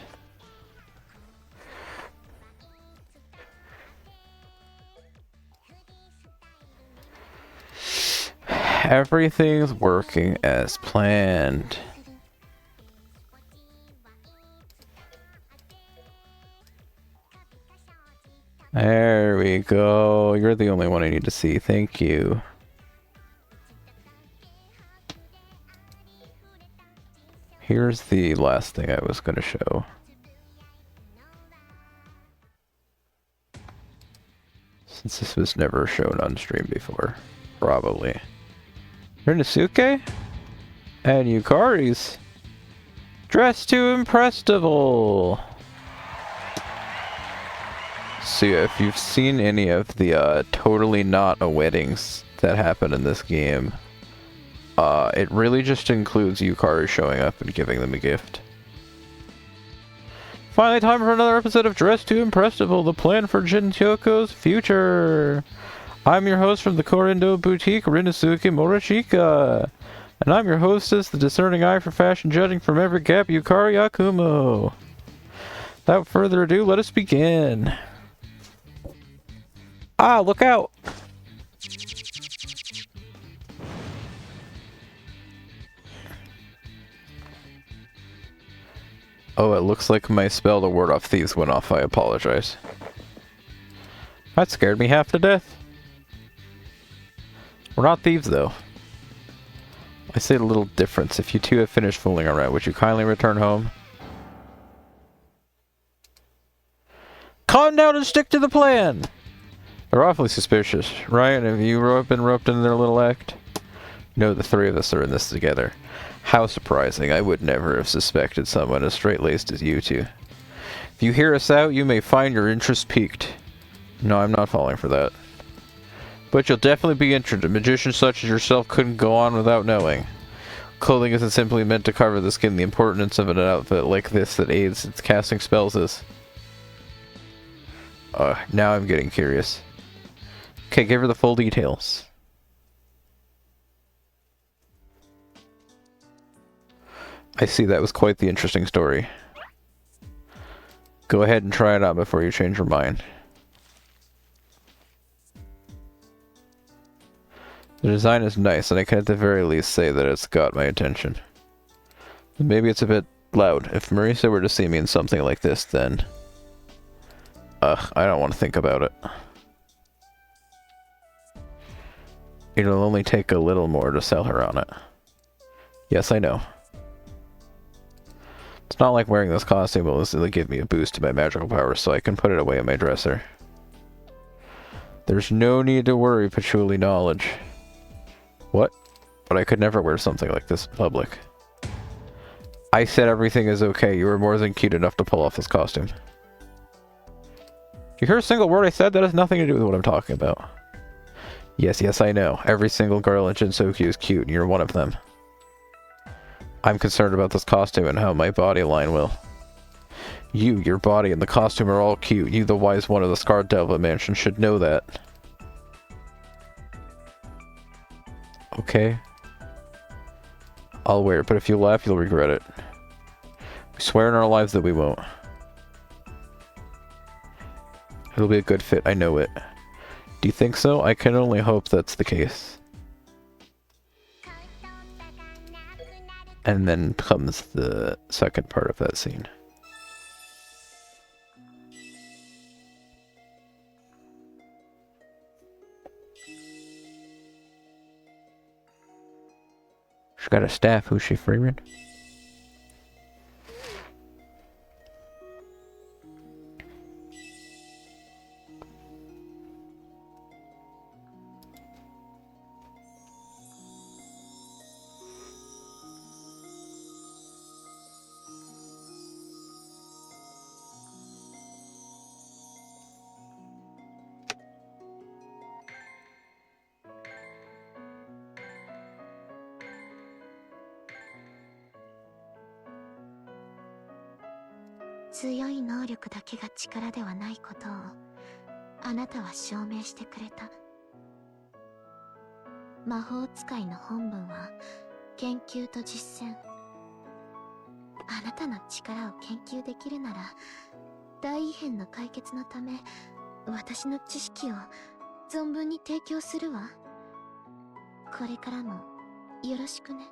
Everything's working as planned. There we go. You're the only one I need to see. Thank you. Here's the last thing I was going to show. Since this was never shown on stream before. Probably. Rinnosuke? And Yukari's dressed to impressible. So yeah, if you've seen any of the totally not a weddings that happen in this game, it really just includes Yukari showing up and giving them a gift. Finally, time for another episode of Dressed to Impressible, the plan for Jintyoko's future. I'm your host from the Korindo Boutique, Rinnosuke Morishika. And I'm your hostess, the discerning eye for fashion judging from every gap, Yukari Akumo. Without further ado, let us begin. Ah, look out! Oh, it looks like my spell to ward off thieves went off. I apologize. That scared me half to death. We're not thieves, though. I say a little difference. If you two have finished fooling around, would you kindly return home? Calm down and stick to the plan! They're awfully suspicious, right? Have you been roped into their little act? No, the three of us are in this together. How surprising. I would never have suspected someone as straight-laced as you two. If you hear us out, you may find your interest piqued. No, I'm not falling for that. But you'll definitely be interested. Magicians such as yourself couldn't go on without knowing. Clothing isn't simply meant to cover the skin. The importance of an outfit like this that aids its casting spells is... now I'm getting curious. Okay, give her the full details. I see, that was quite the interesting story. Go ahead and try it out before you change your mind. The design is nice, and I can at the very least say that it's got my attention. But maybe it's a bit loud. If Marisa were to see me in something like this, then... I don't want to think about it. It'll only take a little more to sell her on it. Yes, I know. It's not like wearing this costume will instantly give me a boost to my magical powers, so I can put it away in my dresser. There's no need to worry, patchouli knowledge. What? But I could never wear something like this in public. I said everything is okay. You were more than cute enough to pull off this costume. You hear a single word I said? That has nothing to do with what I'm talking about. Yes, I know. Every single girl in Jinsoku is cute, and you're one of them. I'm concerned about this costume and how my body line will. You, your body, and the costume are all cute. You, the wise one of the Scarred Devil Mansion, should know that. Okay. I'll wear it, but if you laugh, you'll regret it. We swear in our lives that we won't. It'll be a good fit, I know it. Do you think so? I can only hope that's the case. And then comes the second part of that scene. She's got a staff. Who's she, Freeman?強い能力だけが力ではないことをあなたは証明してくれた。魔法使いの本分は研究と実践。あなたの力を研究できるなら大異変の解決のため私の知識を存分に提供するわ。これからもよろしくね。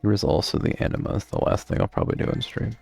Here is also the animas, the last thing I'll probably do on stream.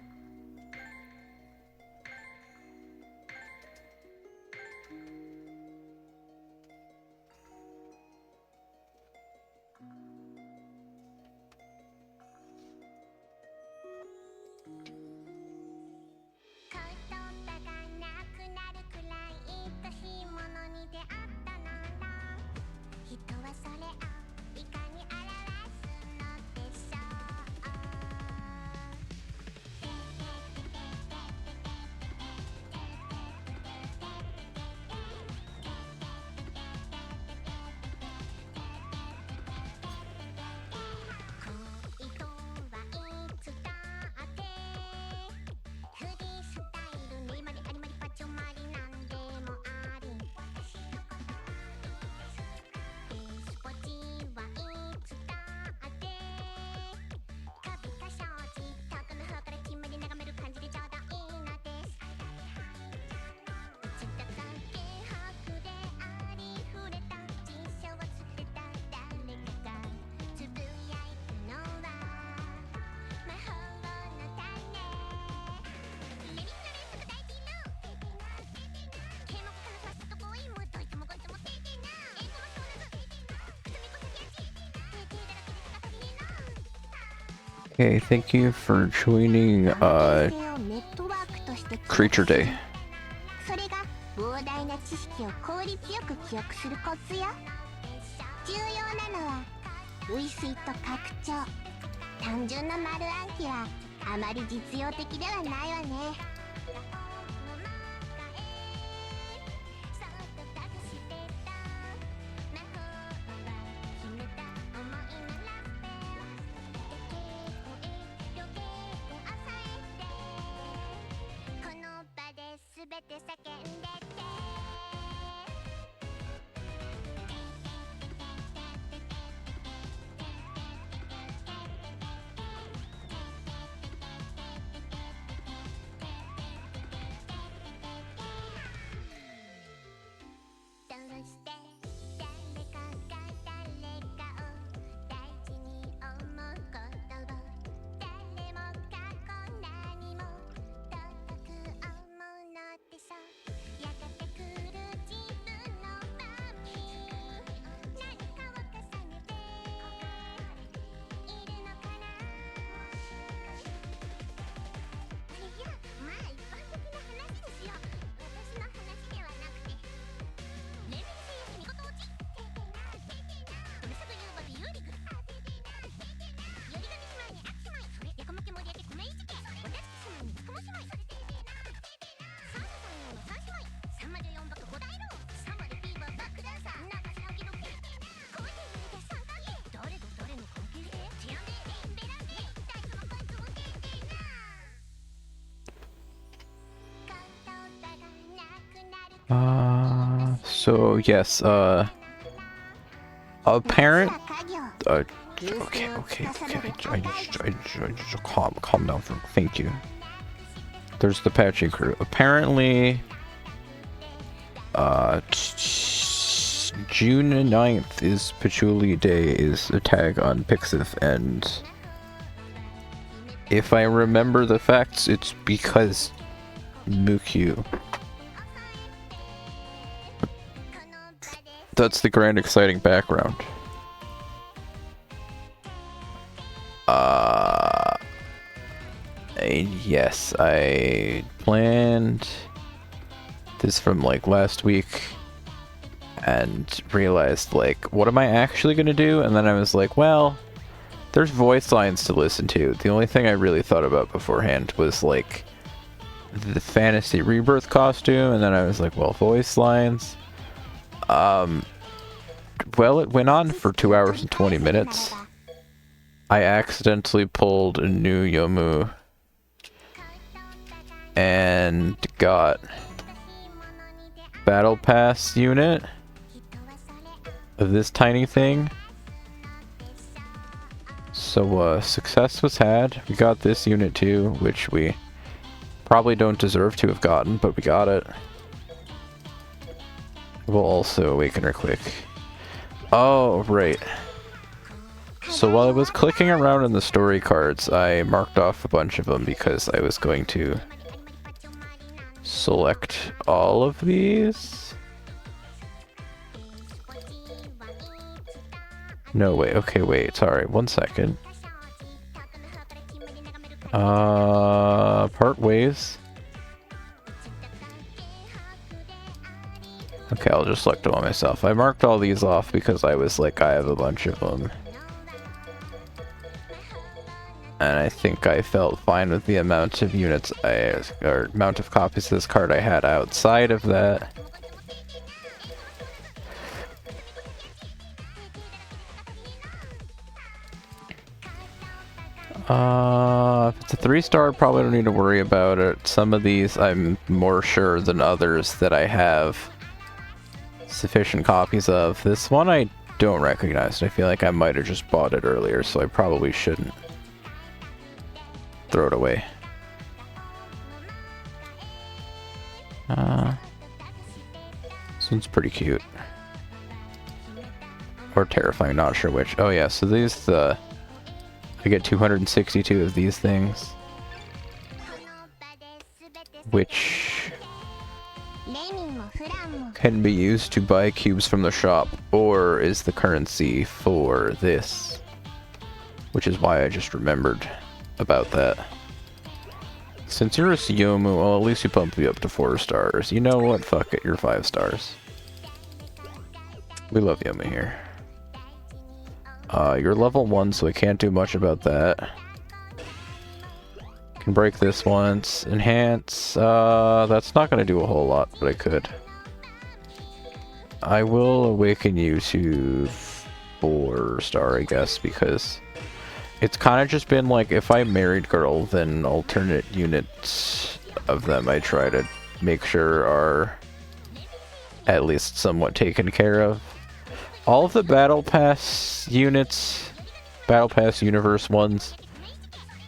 Okay, thank you for joining Creature Day. それが膨大な知識を効率よく記憶するコツよ。重要なのは類推と拡張。単純な丸暗記はあまり実用的ではないわね。So yes, a parent. Okay, I just calm down for. Thank you. There's the Patchy crew. Apparently, June 9th is Patchouli Day, is a tag on Pixiv, and if I remember the facts, it's because mukyu. That's the grand exciting background. Yes, I planned this from like last week and realized like, what am I actually gonna do? And then I was like, well, there's voice lines to listen to. The only thing I really thought about beforehand was like the Fantasy Rebirth costume, and then I was like, well, voice lines. Well, it went on for 2 hours and 20 minutes. I accidentally pulled a new Yomu and got Battle Pass unit of this tiny thing. So success was had. We got this unit too, which we probably don't deserve to have gotten, but we got it. We'll also awaken her quick. Oh, right. So while I was clicking around in the story cards, I marked off a bunch of them because I was going to select all of these. No, wait, okay, wait, sorry, 1 second. Part ways. Okay, I'll just select them all myself. I marked all these off because I was like, I have a bunch of them. And I think I felt fine with the amount of units or amount of copies of this card I had outside of that. If it's a 3-star, probably don't need to worry about it. Some of these I'm more sure than others that I have sufficient copies of. This one I don't recognize. I feel like I might have just bought it earlier, so I probably shouldn't throw it away. This one's pretty cute. Or terrifying, not sure which. Oh yeah, so these, I get 262 of these things. Which can be used to buy cubes from the shop, or is the currency for this. Which is why I just remembered about that. Since you're a Siomu, well, at least you bumped me up to 4 stars. You know what? Fuck it, you're 5 stars. We love Yomu here. You're level 1, so I can't do much about that. Can break this once. Enhance. That's not gonna do a whole lot, but I could. I will awaken you to 4 star, I guess, because it's kind of just been like, if I married girl, then alternate units of them I try to make sure are at least somewhat taken care of. All of the Battle Pass units, Battle Pass Universe ones,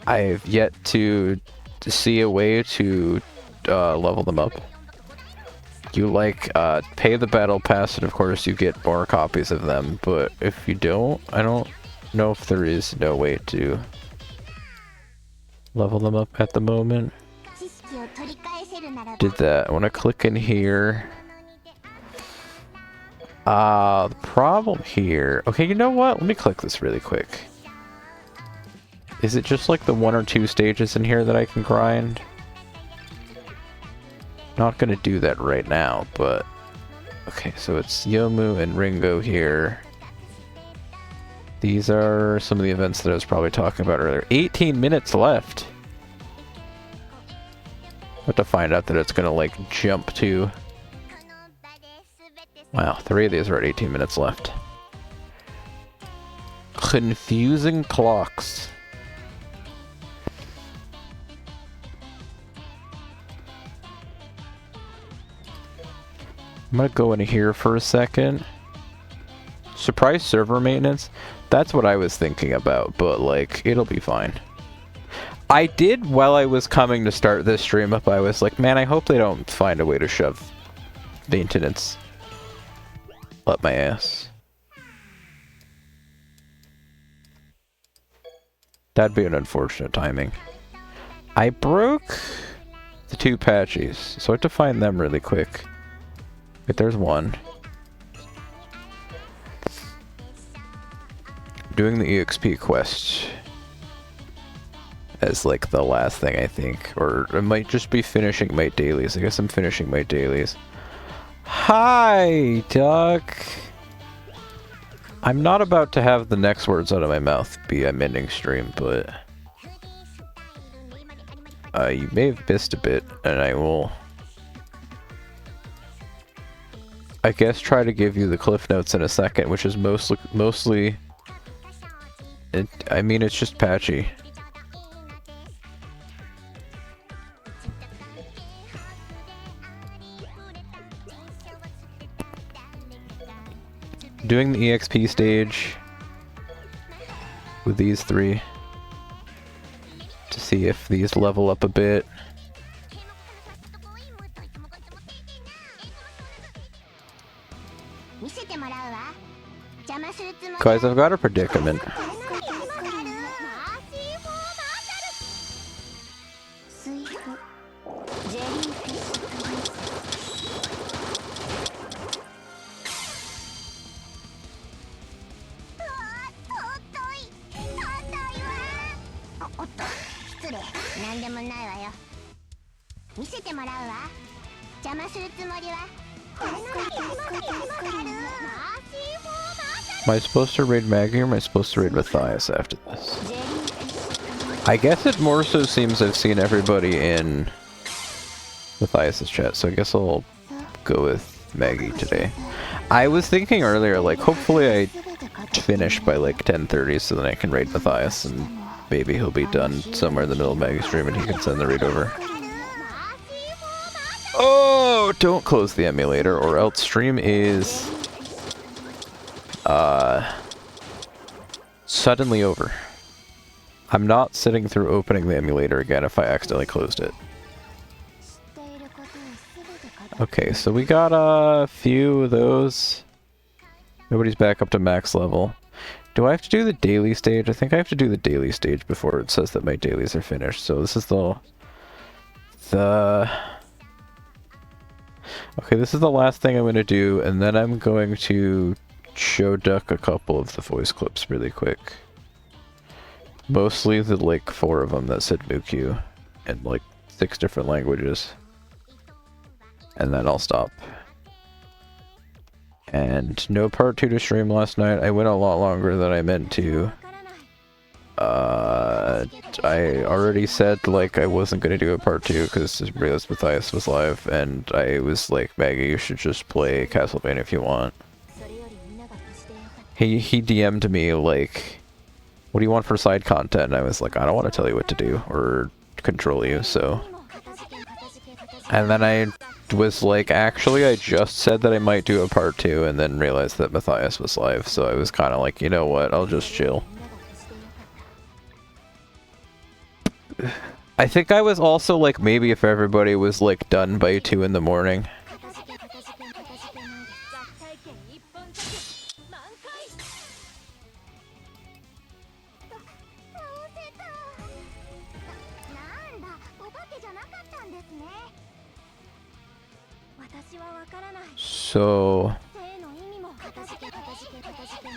I've yet to see a way to level them up. You pay the Battle Pass, and of course you get more copies of them, but if you don't, I don't know if there is no way to level them up at the moment. Did that. I want to click in here. The problem here... Okay, you know what? Let me click this really quick. Is it just like the 1 or 2 stages in here that I can grind? Not gonna do that right now, but... Okay, so it's Yomu and Ringo here. These are some of the events that I was probably talking about earlier. 18 minutes left! I have to find out that it's gonna, like, jump to... Wow, 3 of these are at 18 minutes left. Confusing clocks. I'm gonna go in here for a second. Surprise server maintenance? That's what I was thinking about, but like, it'll be fine. I did, while I was coming to start this stream up, I was like, man, I hope they don't find a way to shove maintenance up my ass. That'd be an unfortunate timing. I broke the 2 Patchies, so I have to find them really quick. Wait, there's one. Doing the EXP quest as like the last thing, I think. Or it might just be finishing my dailies. I guess I'm finishing my dailies. Hi, Duck! I'm not about to have the next words out of my mouth be I'm ending stream, but you may have missed a bit, and I will, I guess, try to give you the cliff notes in a second, which is mostly I mean, it's just Patchy. Doing the EXP stage with these 3 to see if these level up a bit. Guys, I've got a predicament. Am I supposed to raid Maggie or am I supposed to raid Matthias after this? I guess it more so seems I've seen everybody in Matthias's chat, so I guess I'll go with Maggie today. I was thinking earlier, like, hopefully I finish by like 10:30 so then I can raid Matthias and maybe he'll be done somewhere in the middle of Maggie's stream and he can send the raid over. Oh, don't close the emulator or else stream is suddenly over. I'm not sitting through opening the emulator again if I accidentally closed it. Okay, so we got a few of those. Nobody's back up to max level. Do I have to do the daily stage? I think I have to do the daily stage before it says that my dailies are finished. So this is the... Okay, this is the last thing I'm going to do, and then I'm going to show Duck a couple of the voice clips really quick. Mostly the, like, 4 of them that said mukyu in, like, 6 different languages. And then I'll stop. And no part 2 to stream last night. I went a lot longer than I meant to. I already said, like, I wasn't gonna do a part 2 because I realized Matthias was live, and I was like, Maggie, you should just play Castlevania if you want. He DM'd me, like, what do you want for side content? And I was like, I don't want to tell you what to do, or control you, so... And then I was like, actually, I just said that I might do a part 2, and then realized that Matthias was live, so I was kind of like, you know what, I'll just chill. I think I was also like, maybe if everybody was like done by 2 in the morning. So,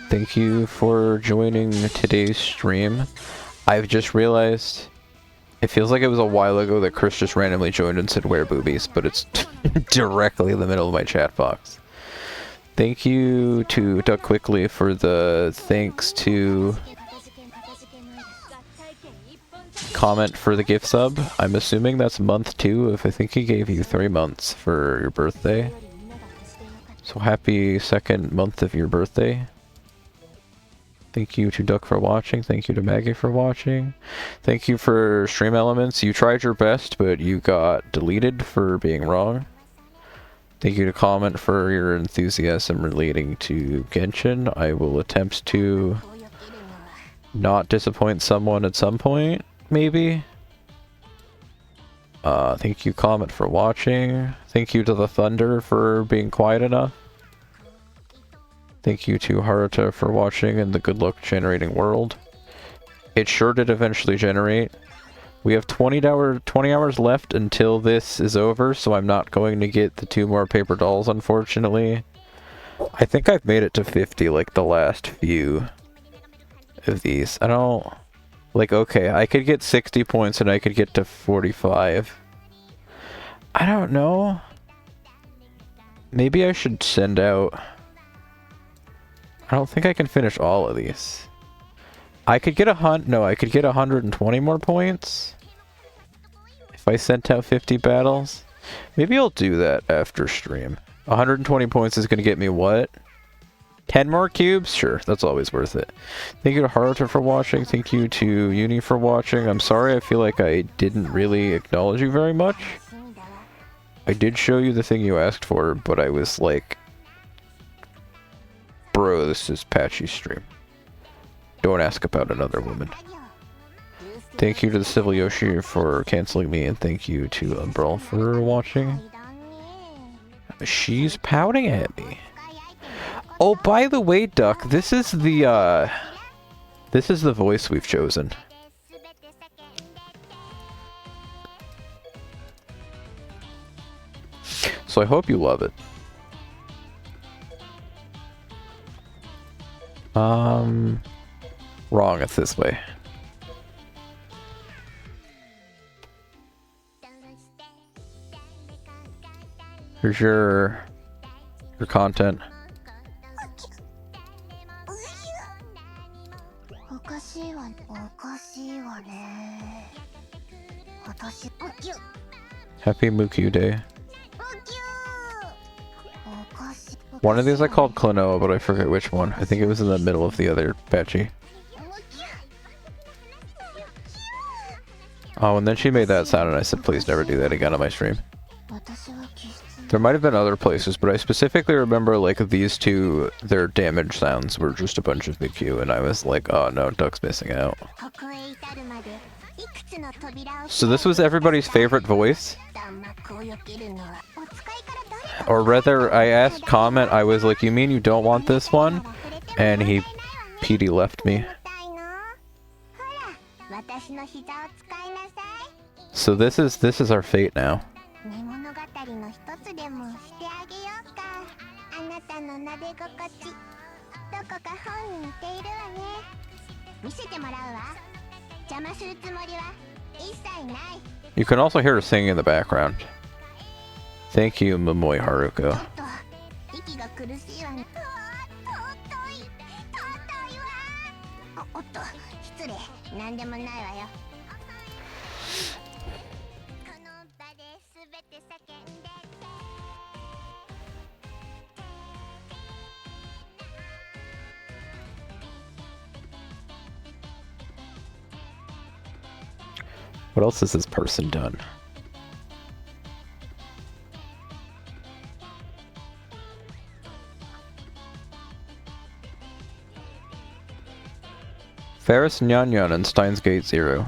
thank you for joining today's stream. I've just realized it feels like it was a while ago that Chris just randomly joined and said wear boobies, but it's directly in the middle of my chat box. Thank you to Duck Quickly for the thanks to comment for the gift sub. I'm assuming that's month 2 if I think he gave you 3 months for your birthday. So happy 2nd month of your birthday. Thank you to Duck for watching. Thank you to Maggie for watching. Thank you for Stream Elements. You tried your best, but you got deleted for being wrong. Thank you to comment for your enthusiasm relating to Genshin. I will attempt to not disappoint someone at some point, maybe. Thank you, comment, for watching. Thank you to the Thunder for being quiet enough. Thank you to Haruta for watching and the good luck generating world. It sure did eventually generate. We have 20 hours left until this is over, so I'm not going to get the 2 more paper dolls, unfortunately. I think I've made it to 50, like, the last few of these. I don't... Like, okay, I could get 60 points and I could get to 45. I don't know. Maybe I should send out... I don't think I can finish all of these. I could get I could get 120 more points if I sent out 50 battles. Maybe I'll do that after stream. 120 points is going to get me what? 10 more cubes? Sure, that's always worth it. Thank you to Haruta for watching. Thank you to Uni for watching. I'm sorry, I feel like I didn't really acknowledge you very much. I did show you the thing you asked for, but I was like... Bro, this is Patchy's stream. Don't ask about another woman. Thank you to the Civil Yoshi for canceling me, and thank you to Umbrella for watching. She's pouting at me. Oh, by the way, Duck, this is the voice we've chosen. So I hope you love it. Wrong, it's this way. Here's your content. Happy Mukyu Day. One of these I called Klonoa, but I forget which one. I think it was in the middle of the other Patchy. Oh, and then she made that sound and I said, please never do that again on my stream. There might have been other places, but I specifically remember, like, these two, their damage sounds were just a bunch of mukyu, and I was like, oh no, Duck's missing out. So this was everybody's favorite voice? Or rather, I asked comment, I was like, you mean you don't want this one? And he PD left me. So this is our fate now. You can also hear her singing in the background. Thank you, Momoi Haruko. What else has this person done? Ferris Nyan and Steins Gate 0.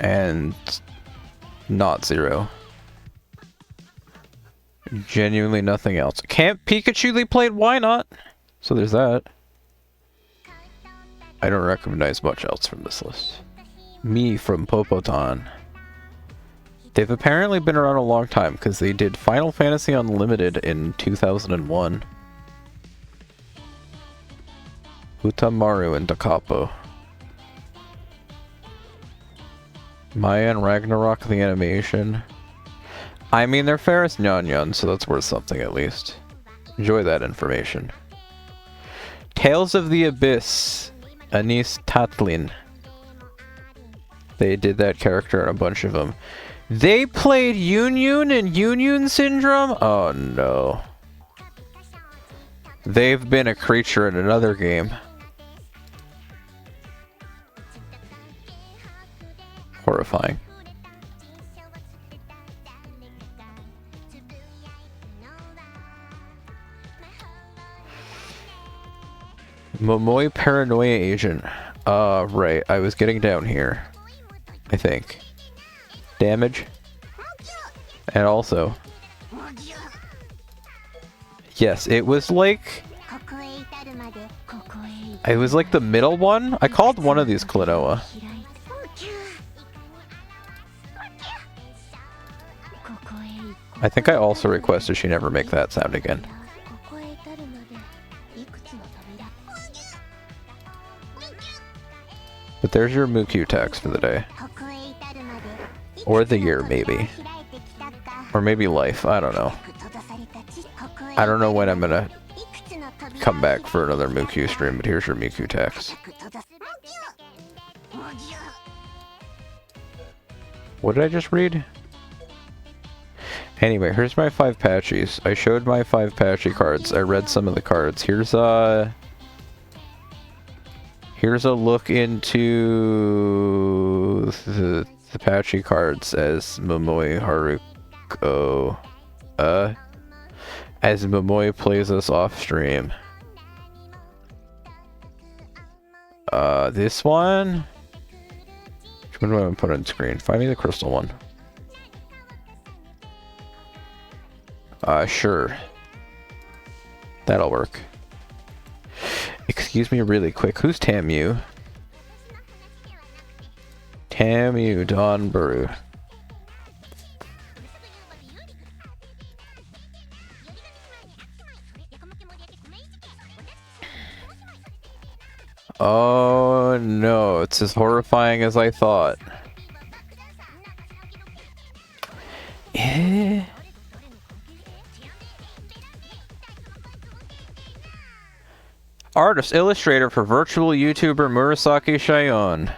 And not 0. Genuinely nothing else. Camp Pikachu they played, why not? So there's that. I don't recognize much else from this list. Me from Popotan. They've apparently been around a long time because they did Final Fantasy Unlimited in 2001. Utamaru and Dakapo. Maya and Ragnarok the animation. I mean, they're Ferris Nyan, so that's worth something at least. Enjoy that information. Tales of the Abyss. Anis Tatlin. They did that character in a bunch of them. They played Union and Union Syndrome? Oh no. They've been a creature in another game. Horrifying. Momoi Paranoia Agent. Right. I was getting down here. I think. Damage. And also... Yes, it was like... It was like the middle one? I called one of these Klonoa. I think I also requested she never make that sound again. But there's your mukyu text for the day. Or the year, maybe. Or maybe life, I don't know. I don't know when I'm gonna come back for another mukyu stream, but here's your mukyu text. What did I just read? Anyway, here's my 5 Patchies. I showed my 5 Patchy cards. I read some of the cards. Here's a look into the Patchy cards as Momoi Haruko. As Momoi plays us off stream. This one? Which one do I want to put on screen? Find me the crystal one. Sure. That'll work. Excuse me really quick. Who's Tamu? Tamu Donburu. Oh no, it's as horrifying as I thought. Eh? Artist, illustrator for virtual YouTuber Murasaki Shion.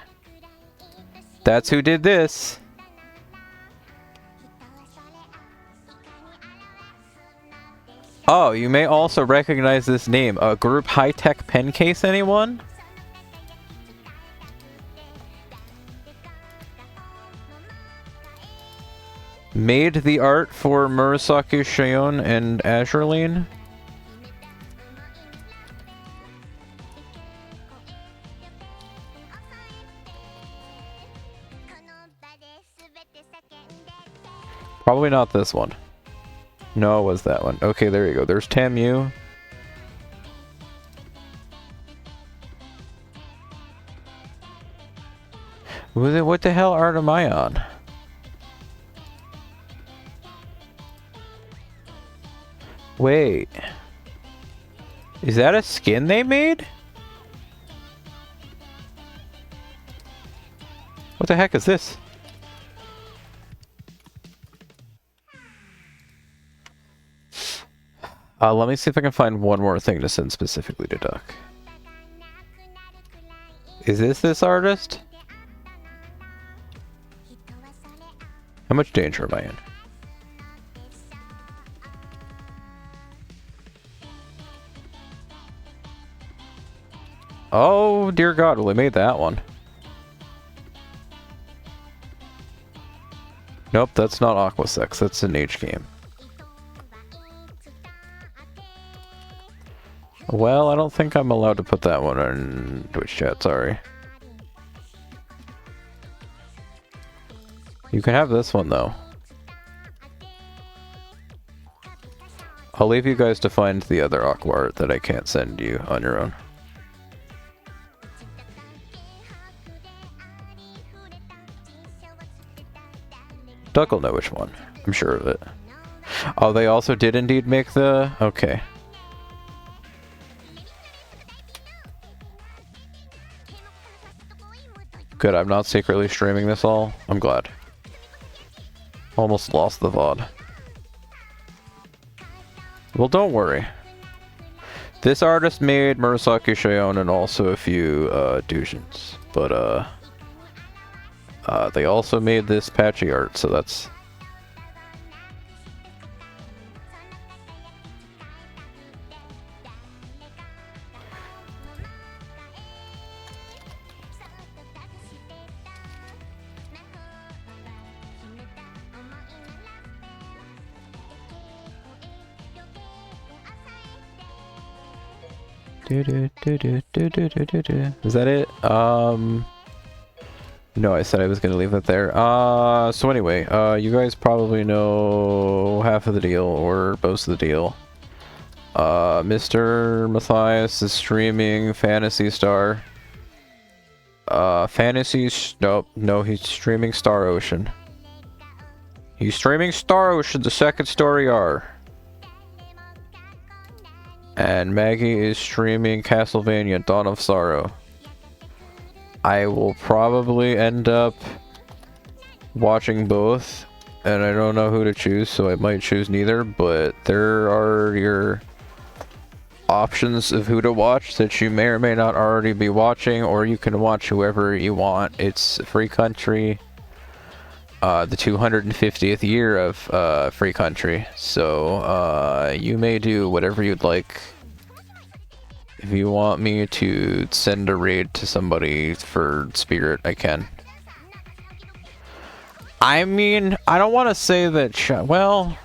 That's who did this. Oh, you may also recognize this name. Group High Tech Pen Case, anyone? Made the art for Murasaki Shion and Azurline. Probably not this one. No, it was that one. Okay, there you go. There's Tamu. What the hell art am I on? Wait. Is that a skin they made? What the heck is this? Let me see if I can find one more thing to send specifically to Duck. Is this artist? How much danger am I in? Oh, dear God, well, they made that one. Nope, that's not Aquasex, that's an H game. Well, I don't think I'm allowed to put that one on Twitch chat, sorry. You can have this one, though. I'll leave you guys to find the other Aqua art that I can't send you on your own. Duck will know which one. I'm sure of it. Oh, they also did indeed make the... Okay. Good, I'm not secretly streaming this all. I'm glad. Almost lost the VOD. Well, don't worry. This artist made Murasaki Shion and also a few Dujins. But, they also made this Patchy art, so that's... Is that it? No, I said I was gonna leave that there. So anyway, you guys probably know half of the deal, or most of the deal. Mr. Matthias is streaming Phantasy Star. Nope, no, he's streaming Star Ocean. He's streaming Star Ocean, the second story R. And Maggie is streaming Castlevania Dawn of Sorrow. I will probably end up watching both, and I don't know who to choose, so I might choose neither, but there are your options of who to watch that you may or may not already be watching, or you can watch whoever you want. It's a free country. The 250th year of free country, so you may do whatever you'd like. If you want me to send a raid to somebody for Spirit, I can. I mean, I don't want to say that well,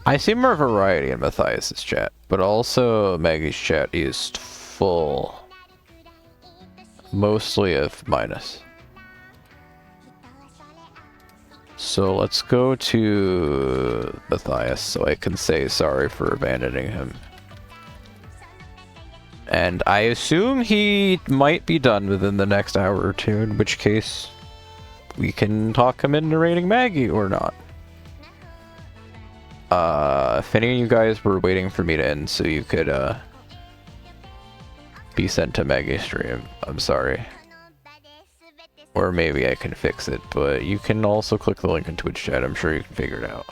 I see more variety in Matthias's chat, but also Maggie's chat is full, mostly of minus. So let's go to Matthias so I can say sorry for abandoning him. And I assume he might be done within the next hour or two, in which case we can talk him into raiding Maggie or not. If any of you guys were waiting for me to end so you could be sent to Maggie's stream, I'm sorry. Or maybe I can fix it, but you can also click the link in Twitch chat. I'm sure you can figure it out.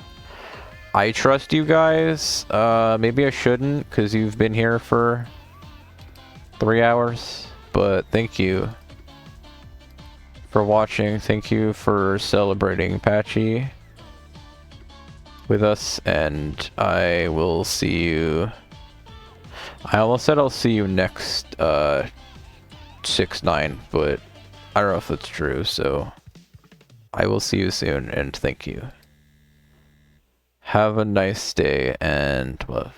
I trust you guys. Maybe I shouldn't, because you've been here for 3 hours. But thank you for watching. Thank you for celebrating Patchy with us, and I will see you. I almost said I'll see you next 6-9, but I don't know if that's true, so I will see you soon, and thank you. Have a nice day, and love.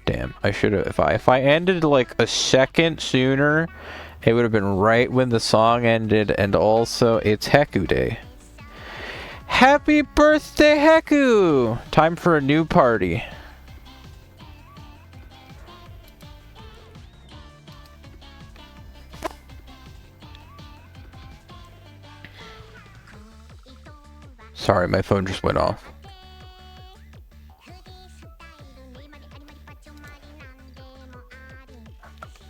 Damn, I should have, if I ended like a second sooner, it would have been right when the song ended, and also it's Heku Day. Happy birthday, Heku! Time for a new party. Sorry, my phone just went off.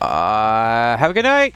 Have a good night!